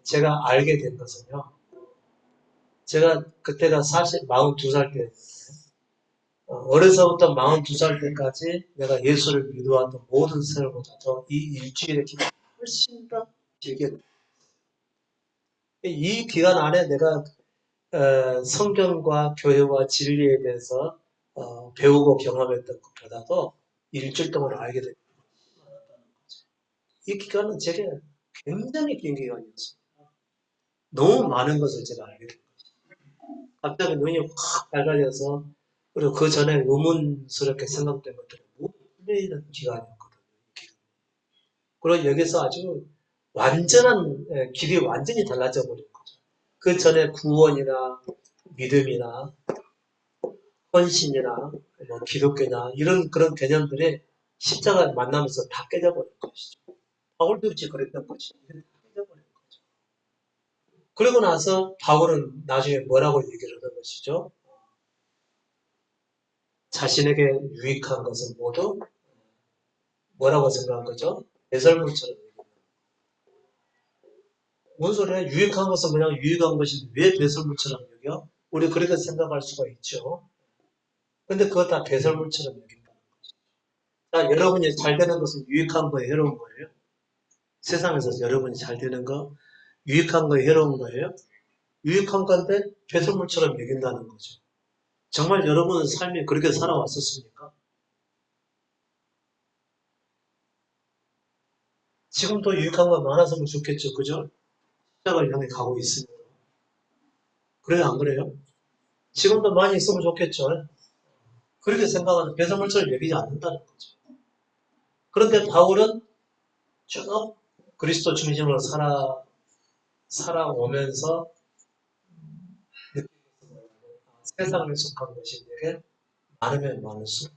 제가 알게 된 것은요. 제가 그때가 사실 42살 때였는데 어려서부터 42살 때까지 내가 예수를 믿어왔던 모든 세월보다도 이 일주일의 기간 훨씬 더 길게 이 기간 안에 내가 성경과 교회와 진리에 대해서 배우고 경험했던 것보다도 일주일 동안 알게 됩니다. 이 기간은 제게 굉장히 긴 기간이었습니다. 너무 많은 것을 제가 알게 됩니다. 갑자기 눈이 확 밝아져서 그리고 그 전에 의문스럽게 생각된 것들이 모두 풀리는 기간이었거든요. 그리고 여기서 아주 완전한 길이 완전히 달라져 버린 거죠. 그 전에 구원이나 믿음이나 헌신이나 뭐 기독교나 이런 그런 개념들이 십자가 만나면서 다 깨져버린 것이죠. 바울도 그렇지 그랬던 것이 다 깨져버린 거죠. 그러고 나서 바울은 나중에 뭐라고 얘기를 하는 것이죠? 자신에게 유익한 것은 모두 뭐라고 생각한 거죠? 배설물처럼. 뭔 소리야? 유익한 것은 그냥 유익한 것인데 왜 배설물처럼 여겨? 우리 그렇게 생각할 수가 있죠. 근데 그거 다 배설물처럼 여긴다. 자, 여러분이 잘 되는 것은 유익한 거예요? 해로운 거예요? 세상에서 여러분이 잘 되는 거 유익한 거예요? 해로운 거예요? 유익한 건데 배설물처럼 여긴다는 거죠. 정말 여러분은 삶이 그렇게 살아왔었습니까? 지금도 유익한 거 많았으면 좋겠죠. 그죠? 시작을 향해 가고 있습니다. 그래요? 안 그래요? 지금도 많이 있으면 좋겠죠. 그렇게 생각하는 배설물처럼 여기지 않는다는 거죠. 그런데 바울은 쭉 그리스도 중심으로 살아오면서 세상에 속한 것이 내게 많으면 많을수록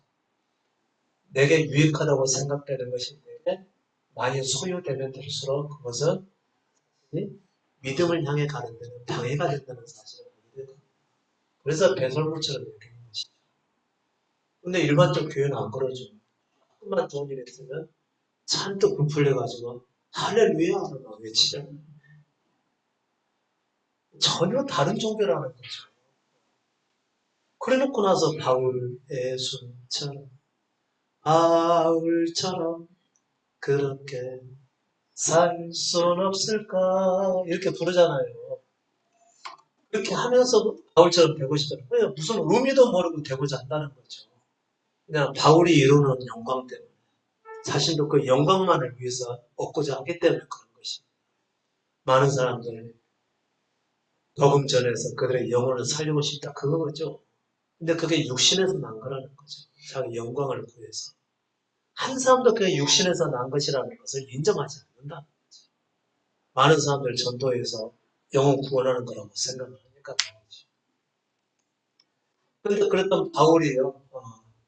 내게 유익하다고 생각되는 것이 내게 많이 소유되면 될수록 그것은 믿음을 향해 가는 데는 방해가 된다는 사실을 알게 되거든요. 그래서 배설물처럼 여기는 것이죠. 근데 일반적 교회는 안 그러죠. 조금만 좋은 일 있으면 잔뜩 부풀려가지고 할렐루야 하고 외치잖아요. 전혀 다른 종교라는 거죠. 그래놓고 나서 바울의 순처럼 바울처럼 그렇게 살 순 없을까 이렇게 부르잖아요. 그렇게 하면서 바울처럼 되고 싶잖아요. 그냥 무슨 의미도 모르고 되고자 한다는 거죠. 그냥 바울이 이루는 영광 때문에 자신도 그 영광만을 위해서 얻고자 하기 때문에 그런 것입니다. 많은 사람들이 복음 전에서 그들의 영혼을 살리고 싶다 그거죠. 근데 그게 육신에서 난 거라는 거죠. 자기 영광을 구해서. 한 사람도 그게 육신에서 난 것이라는 것을 인정하지 않는다는 거죠. 많은 사람들 전도에서 영혼 구원하는 거라고 생각을 하니까 그렇죠. 그런데 그랬던 바울이요.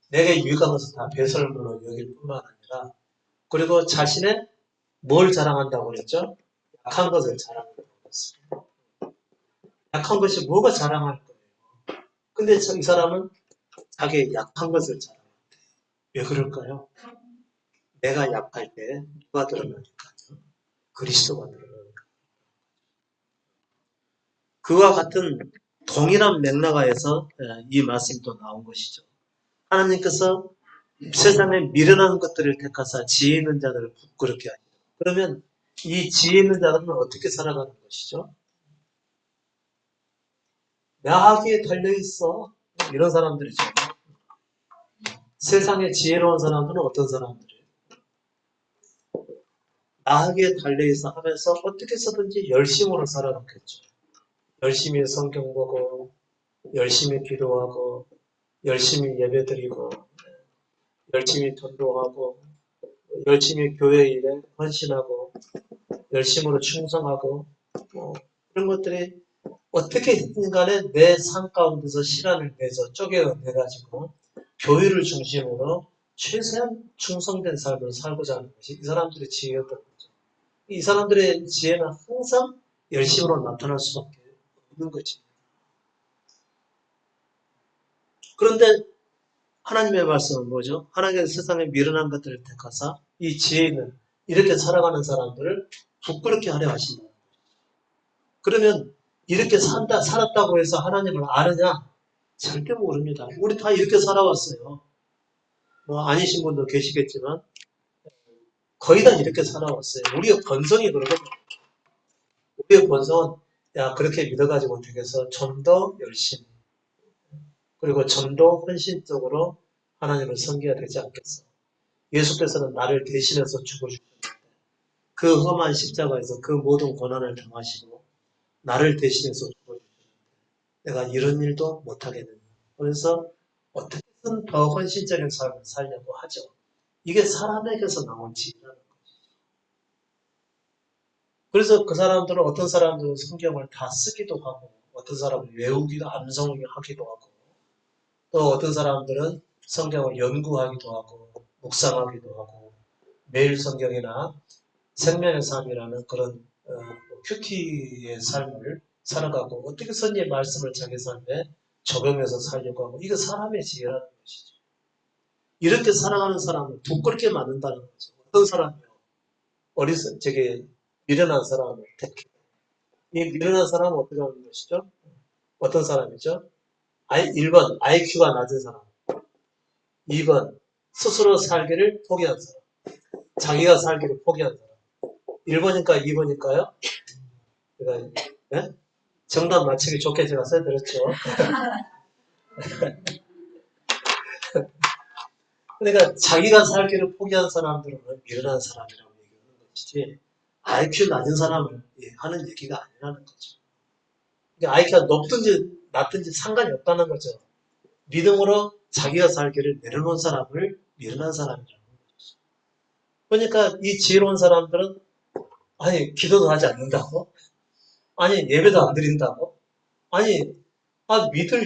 내게 유익한 것은 다 배설물로 여길 뿐만 아니라 그리고 자신의 뭘 자랑한다고 그랬죠? 약한 것을 자랑한다고 그랬습니다. 약한 것이 뭐가 자랑할 거예요. 근데 이 사람은 자기의 약한 것을 자랑해요. 왜 그럴까요? 내가 약할 때 누가 드러나니까요. 그리스도가 드러나니까. 그와 같은 동일한 맥락하에서 이 말씀이 또 나온 것이죠. 하나님께서 세상에 미련한 것들을 택하사 지혜 있는 자들을 부끄럽게 하시죠. 그러면 이 지혜 있는 자들은 어떻게 살아가는 것이죠? 야하게 달려있어. 이런 사람들이죠. 세상에 지혜로운 사람들은 어떤 사람들이에요? 나하게 달려있어 하면서 어떻게 해서든지 열심으로 살아갔겠죠. 열심히 성경 보고 열심히 기도하고 열심히 예배드리고 열심히 전도하고 열심히 교회 일에 헌신하고 열심으로 충성하고 그런 것들이 어떻게든 간에 내 삶 가운데서 시간을 내서 쪼개내가지고 교회를 중심으로 최대한 충성된 삶을 살고자 하는 것이 이 사람들의 지혜였던 거죠. 이 사람들의 지혜는 항상 열심으로 나타날 수밖에 없는 거지. 그런데 하나님의 말씀은 뭐죠? 하나님께서 세상에 미련한 것들을 택하사 이 지혜는 이렇게 살아가는 사람들을 부끄럽게 하려 하신다. 그러면 이렇게 살았다고 해서 하나님을 아느냐? 절대 모릅니다. 우리 다 이렇게 살아왔어요. 뭐 아니신 분도 계시겠지만 거의 다 이렇게 살아왔어요. 우리의 본성이 그러거든요. 우리의 본성은 야 그렇게 믿어가지고 되겠어. 좀 더 열심히 그리고 좀 더 헌신적으로 하나님을 섬겨야 되지 않겠어. 예수께서는 나를 대신해서 죽어주셨는데 그 험한 십자가에서 그 모든 고난을 당하시고 나를 대신해서 죽어주셨는데 내가 이런 일도 못하겠느냐. 그래서 어떻게든 더 헌신적인 삶을 살려고 하죠. 이게 사람에게서 나온 지혜라는 거죠. 그래서 그 사람들은 어떤 사람들은 성경을 다 쓰기도 하고 어떤 사람은 외우기도 암송하기도 하고 또 어떤 사람들은 성경을 연구하기도 하고 묵상하기도 하고 매일 성경이나 생명의 삶이라는 그런 큐티의 삶을 살아가고 어떻게 선지의 말씀을 자기 삶에 적용해서 살려고 하고 이거 사람의 지혜라는 것이죠. 이렇게 살아가는 사람을 부끄럽게 만든다는 거죠. 어떤 사람이요? 저기 미련한 사람을 택해. 이 미련한 사람은 어떻게 하는 것이죠? 어떤 사람이죠? 1번 IQ가 낮은 사람, 2번 스스로 살기를 포기한 사람, 자기가 살기를 포기한 사람. 1번일까 2번일까요? 그러니까 네? 정답 맞히기 좋게 제가 써드렸죠. 그러니까 자기가 살기를 포기한 사람들은 미련한 사람이라고 얘기하는 것이지 IQ 낮은 사람을 하는 얘기가 아니라는 거죠. 그러니까 IQ가 높든지 낮든지 상관이 없다는 거죠. 믿음으로 자기가 살기를 내려놓은 사람을 미련한 사람이라는 거죠. 그러니까 이 지혜로운 사람들은 아니 기도도 하지 않는다고? 아니 예배도 안 드린다고? 아니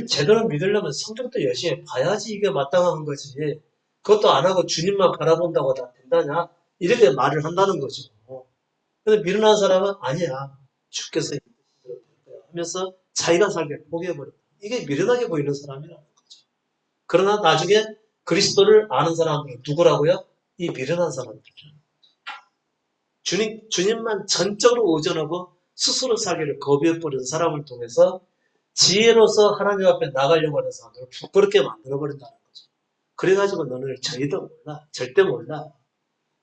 제대로 믿으려면 성경도 열심히 봐야지 이게 마땅한 거지. 그것도 안 하고 주님만 바라본다고 다 된다냐? 이렇게 말을 한다는 거죠. 근데 미련한 사람은 아니야. 주께서 하면서 자기가 살게 포기해버린다. 이게 미련하게 보이는 사람이라는 거죠. 그러나 나중에 그리스도를 아는 사람들은 누구라고요? 이 미련한 사람들이죠. 주님만 전적으로 의존하고 스스로 살기를 거부해버린 사람을 통해서 지혜로서 하나님 앞에 나가려고 하는 사람들을 부끄럽게 만들어버린다는 거죠. 그래가지고 너는 저희도 몰라. 절대 몰라.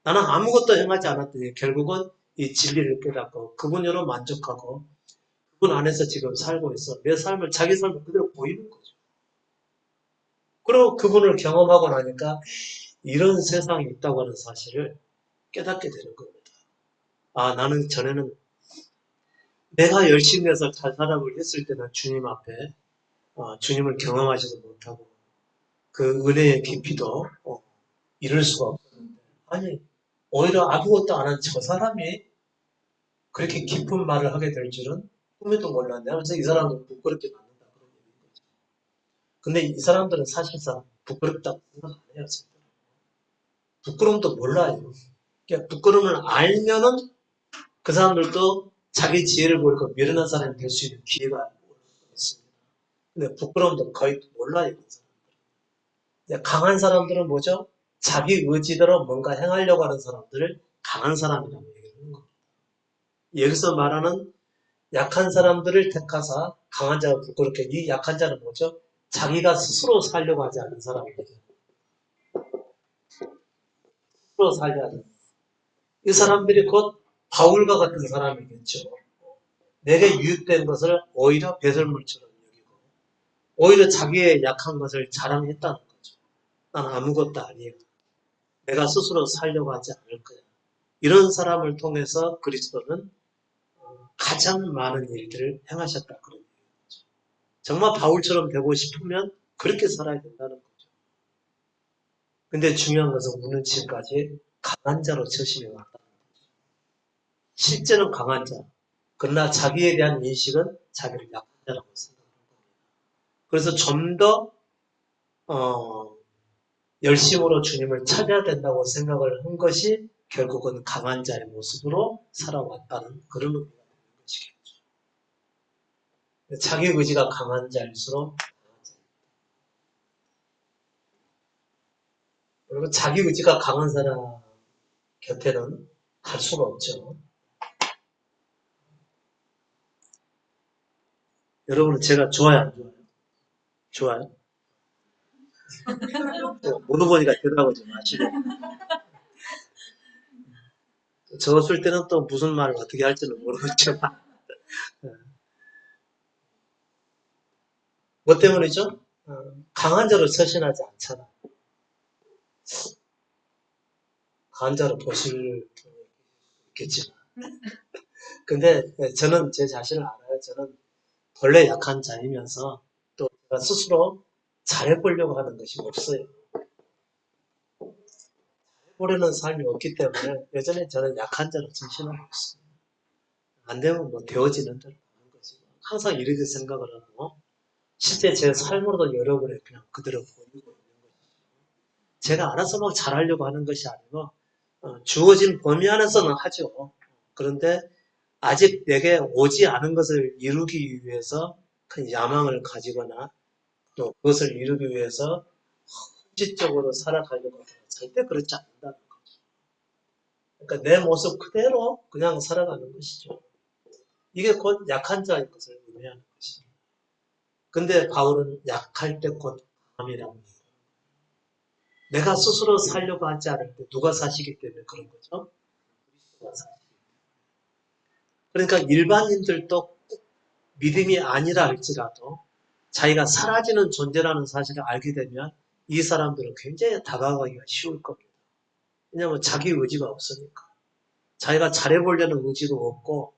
나는 아무것도 행하지 않았더니 결국은 이 진리를 깨닫고 그분으로 만족하고 그분 안에서 지금 살고 있어. 내 삶을 자기 삶을 그대로 보이는 거죠. 그리고 그분을 경험하고 나니까 이런 세상이 있다고 하는 사실을 깨닫게 되는 겁니다. 아, 나는 전에는 내가 열심히 해서 잘 살아보려 했을 때는 주님 앞에 주님을 경험하지도 못하고 그 은혜의 깊이도 이룰 수가 없었는데 아니 오히려 아무것도 안 한 저 사람이 그렇게 깊은 말을 하게 될 줄은 꿈에도 몰랐네 하면서 이 사람은 부끄럽게 만든다 그런 얘기인 거죠. 근데 이 사람들은 사실상 부끄럽다고 생각 안 해요. 부끄러움도 몰라요. 그러니까 부끄러움을 알면은 그 사람들도 자기 지혜를 보이고 미련한 사람이 될 수 있는 기회가 있습니다. 근데 부끄러움도 거의 몰라요. 강한 사람들은 뭐죠? 자기 의지대로 뭔가 행하려고 하는 사람들을 강한 사람이라고 얘기하는 겁니다. 여기서 말하는 약한 사람들을 택하사 강한 자가 부끄럽게 이 약한 자는 뭐죠? 자기가 스스로 살려고 하지 않는 사람이거든요. 스스로 살려 하는 이 사람들이 곧 바울과 같은 사람이겠죠. 내게 유익된 것을 오히려 배설물처럼 여기고 오히려 자기의 약한 것을 자랑했다는 거죠. 난 아무것도 아니에요. 내가 스스로 살려고 하지 않을 거야. 이런 사람을 통해서 그리스도는 가장 많은 일들을 행하셨다. 그런 얘기죠. 정말 바울처럼 되고 싶으면 그렇게 살아야 된다는 거죠. 근데 중요한 것은 우는 지금까지 강한 자로 처심해 왔다는 거죠. 실제는 강한 자. 그러나 자기에 대한 인식은 자기를 약한 자라고 생각하는 겁니다. 그래서 좀 더 열심으로 주님을 찾아야 된다고 생각을 한 것이 결국은 강한 자의 모습으로 살아왔다는 그런 의미가 되는 것이겠죠. 자기 의지가 강한 자일수록 그리고 자기 의지가 강한 사람 곁에는 갈 수가 없죠. 여러분은 제가 좋아요, 안 좋아요? 좋아요? 물어보니까 대답하지 마시고. 적었을 때는 또 무슨 말을 어떻게 할지는 모르겠지만. 뭐 때문이죠? 강한 자로 처신하지 않잖아. 강한 자로 보실 있겠지만. 근데 저는 제 자신을 알아요. 저는 원래 약한 자이면서 또 제가 스스로 잘해보려고 하는 것이 없어요. 잘해보려는 삶이 없기 때문에 여전히 저는 약한 자로 정신하고 있습니다. 안 되면 뭐 되어지는 대로 하는 거지. 항상 이렇게 생각을 하고 실제 제 삶으로도 여러 번에 그냥 그대로 보이고 있는 거죠. 제가 알아서 막 잘하려고 하는 것이 아니고 주어진 범위 안에서는 하죠. 그런데 아직 내게 오지 않은 것을 이루기 위해서 큰 야망을 가지거나 또 그것을 이루기 위해서 형식적으로 살아가려고 하면 절대 그렇지 않는다는 거죠. 그러니까 내 모습 그대로 그냥 살아가는 것이죠. 이게 곧 약한 자인 것을 의미하는 것입니다. 근데 바울은 약할 때 곧 강함이라고 해요. 내가 스스로 살려고 하지 않을 때 누가 사시기 때문에 그런 거죠. 그리스도가 사시기 때문에. 그러니까 일반인들도 믿음이 아니라 할지라도 자기가 사라지는 존재라는 사실을 알게 되면 이 사람들은 굉장히 다가가기가 쉬울 겁니다. 왜냐하면 자기 의지가 없으니까. 자기가 잘해보려는 의지도 없고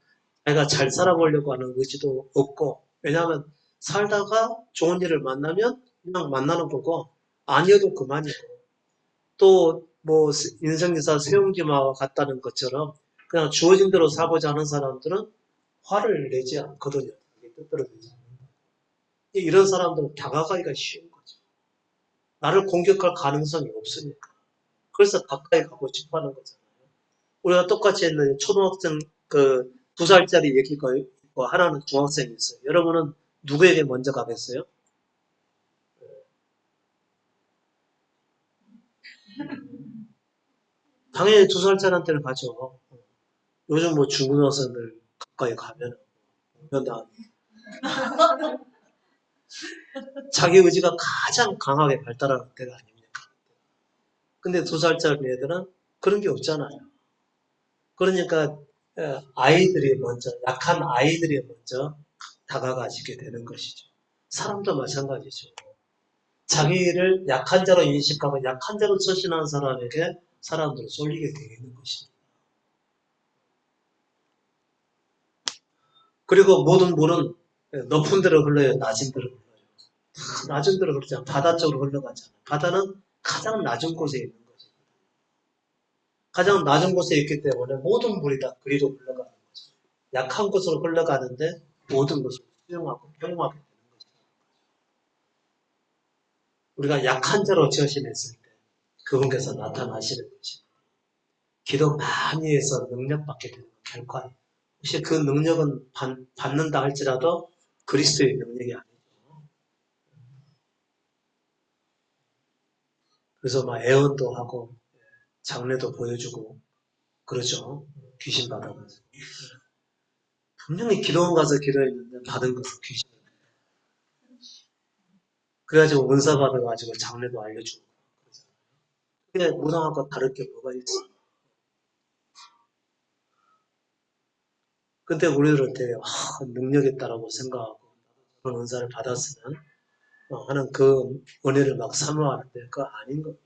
자기가 잘 살아보려고 하는 의지도 없고 왜냐하면 살다가 좋은 일을 만나면 그냥 만나는 거고 아니어도 그만이고 또 뭐 인생기사 세용지마와 같다는 것처럼 그냥 주어진 대로 사고자 하는 사람들은 화를 내지 않거든요. 뜻대로 되지 않는다. 이런 사람들은 다가가기가 쉬운 거죠. 나를 공격할 가능성이 없으니까. 그래서 가까이 가고 싶어 하는 거잖아요. 우리가 똑같이 했는 초등학생 그 2살짜리 얘기가 있고 하나는 중학생이 있어요. 여러분은 누구에게 먼저 가겠어요? 당연히 2살짜리한테는 가죠. 요즘 뭐 중고등학생들 가까이 가면 나 자기 의지가 가장 강하게 발달하는 때가 아닙니까? 근데 2살짜리 애들은 그런 게 없잖아요. 그러니까 아이들이 먼저, 약한 아이들이 먼저 다가가지게 되는 것이죠. 사람도 마찬가지죠. 자기를 약한 자로 인식하고 약한 자로 처신하는 사람에게 사람들은 쏠리게 되어 있는 것입니다. 그리고 모든 물은 높은 데로 흘러요, 낮은 데로 흘러요. 낮은 데로 흐르잖아. 바다 쪽으로 흘러가잖아. 바다는 가장 낮은 곳에 있는 거죠. 가장 낮은 곳에 있기 때문에 모든 물이 다 그리로 흘러가는 거죠. 약한 곳으로 흘러가는데 모든 것을 수용하고 포용하게 되는 거죠. 우리가 약한 자로 처신했을 때 그분께서 나타나시는 것입니다. 기도 많이 해서 능력받게 되는 건 결코 아니에요. 혹시 그 능력은 받는다 할지라도 그리스도의 능력이 아니죠. 그래서 막 애원도 하고 장례도 보여주고 그러죠. 귀신 받아가지고. 분명히 기도원 가서 기도했는데 받은 것은 귀신. 그래가지고 은사 받아가지고 장례도 알려주고. 그게 무당하고 다를 게 뭐가 있어. 근데 우리들은 되게 능력 있다라고 생각하고 그런 은사를 받았으면 하는 그 은혜를 막 사모하는데 그거 아닌 겁니다.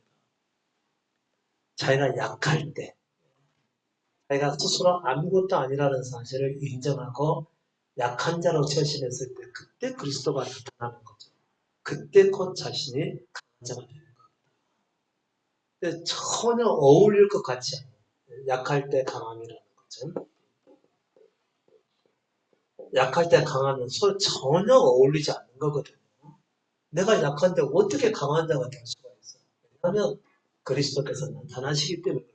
자기가 약할 때 자기가 스스로 아무것도 아니라는 사실을 인정하고 약한 자로 처신했을 때 그때 그리스도가 나타나는 거죠. 그때 곧 자신이 강한 자가 되는 거예요. 근데 전혀 어울릴 것 같지 않아요. 약할 때 강함이라는 거죠. 약할 때 강하면 서로 전혀 어울리지 않는 거거든요. 내가 약한데 어떻게 강한 자가 될 수가 있어요? 왜냐하면 그리스도께서 나타나시기 때문에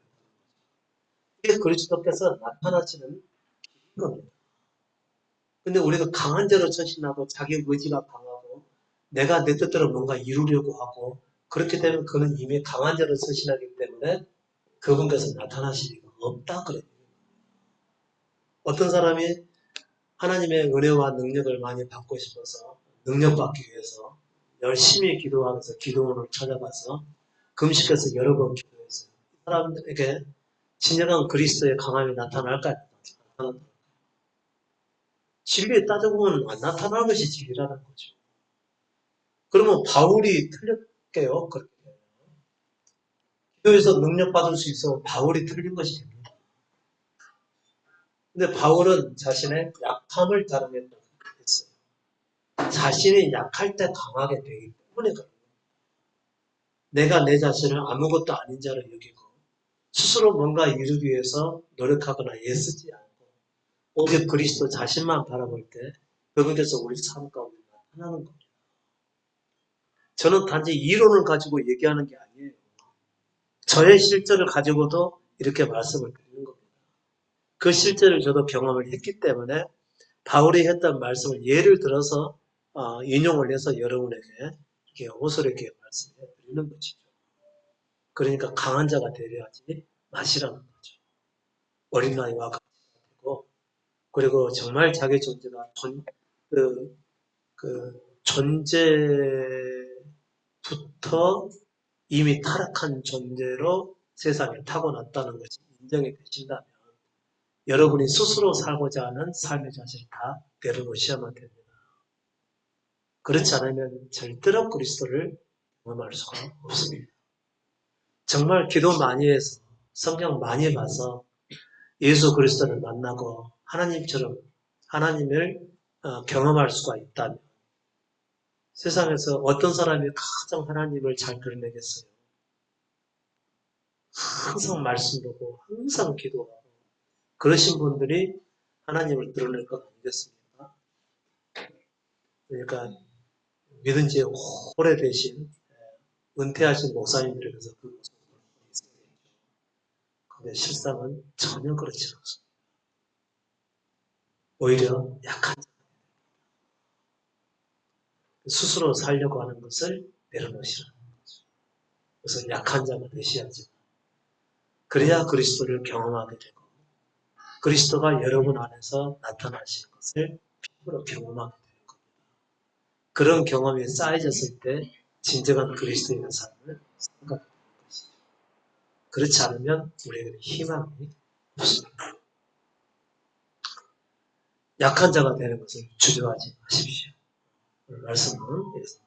이게 그리스도께서 나타나시는 겁니다. 근데 우리가 강한 자로 처신하고 자기 의지가 강하고 내가 내 뜻대로 뭔가 이루려고 하고 그렇게 되면 그는 이미 강한 자로 처신하기 때문에 그분께서 나타나실 리가 없다 그래요. 어떤 사람이 하나님의 은혜와 능력을 많이 받고 싶어서 능력받기 위해서 열심히 기도하면서 기도원을 찾아가서 금식해서 여러 번 기도했어요. 이 사람에게 진정한 그리스도의 강함이 나타날까요? 진리에 따져보면 안 나타나는 것이 진리라는 거죠. 그러면 바울이 틀렸게요. 그렇게 기도에서 능력받을 수 있어 바울이 틀린 것이 됩니다. 근데 바울은 자신의 약함을 자랑했다고 했어요. 자신이 약할 때 강하게 되기 때문에 그런 거예요. 내가 내 자신을 아무것도 아닌 자로 여기고 스스로 뭔가 이루기 위해서 노력하거나 애쓰지 않고 오직 그리스도 자신만 바라볼 때 그분께서 우리 삶 가운데 나타나는 겁니다. 저는 단지 이론을 가지고 얘기하는 게 아니에요. 저의 실제를 가지고도 이렇게 말씀을 드리는 겁니다. 그 실제를 저도 경험을 했기 때문에 바울이 했던 말씀을 예를 들어서 인용을 해서 여러분에게 이렇게 호소롭게 말씀해 드리는 것이죠. 그러니까 강한 자가 되려 하지 마시라는 거죠. 어린 나이와 같이 되고 그리고 정말 자기 존재가 존재부터 이미 타락한 존재로 세상에 타고났다는 것이 인정이 되신다면 여러분이 스스로 살고자 하는 삶의 자질을 다 내려놓으셔야만 됩니다. 그렇지 않으면 절대로 그리스도를 경험할 수가 없습니다. 정말 기도 많이 해서 성경 많이 봐서 예수 그리스도를 만나고 하나님처럼 하나님을 경험할 수가 있다면 세상에서 어떤 사람이 가장 하나님을 잘 드러내겠어요? 항상 말씀 보고 항상 기도하고 그러신 분들이 하나님을 드러낼 것 아니겠습니까? 그러니까 믿은 지 오래되신 은퇴하신 목사님들에게서 그 모습을 보고 있어요. 근데 실상은 전혀 그렇지 않습니다. 오히려 약한 스스로 살려고 하는 것을 내려놓으시라는 거죠. 그래서 약한 자가 되셔야죠. 그래야 그리스도를 경험하게 되고 그리스도가 여러분 안에서 나타나신 것을 피부로 경험하게 되는 겁니다. 그런 경험이 쌓여졌을 때 진정한 그리스도인의 삶을 생각하게 되는 것이죠. 그렇지 않으면 우리에게 희망이 없습니다. 약한 자가 되는 것을 주저하지 마십시오. 오늘 말씀은 여기서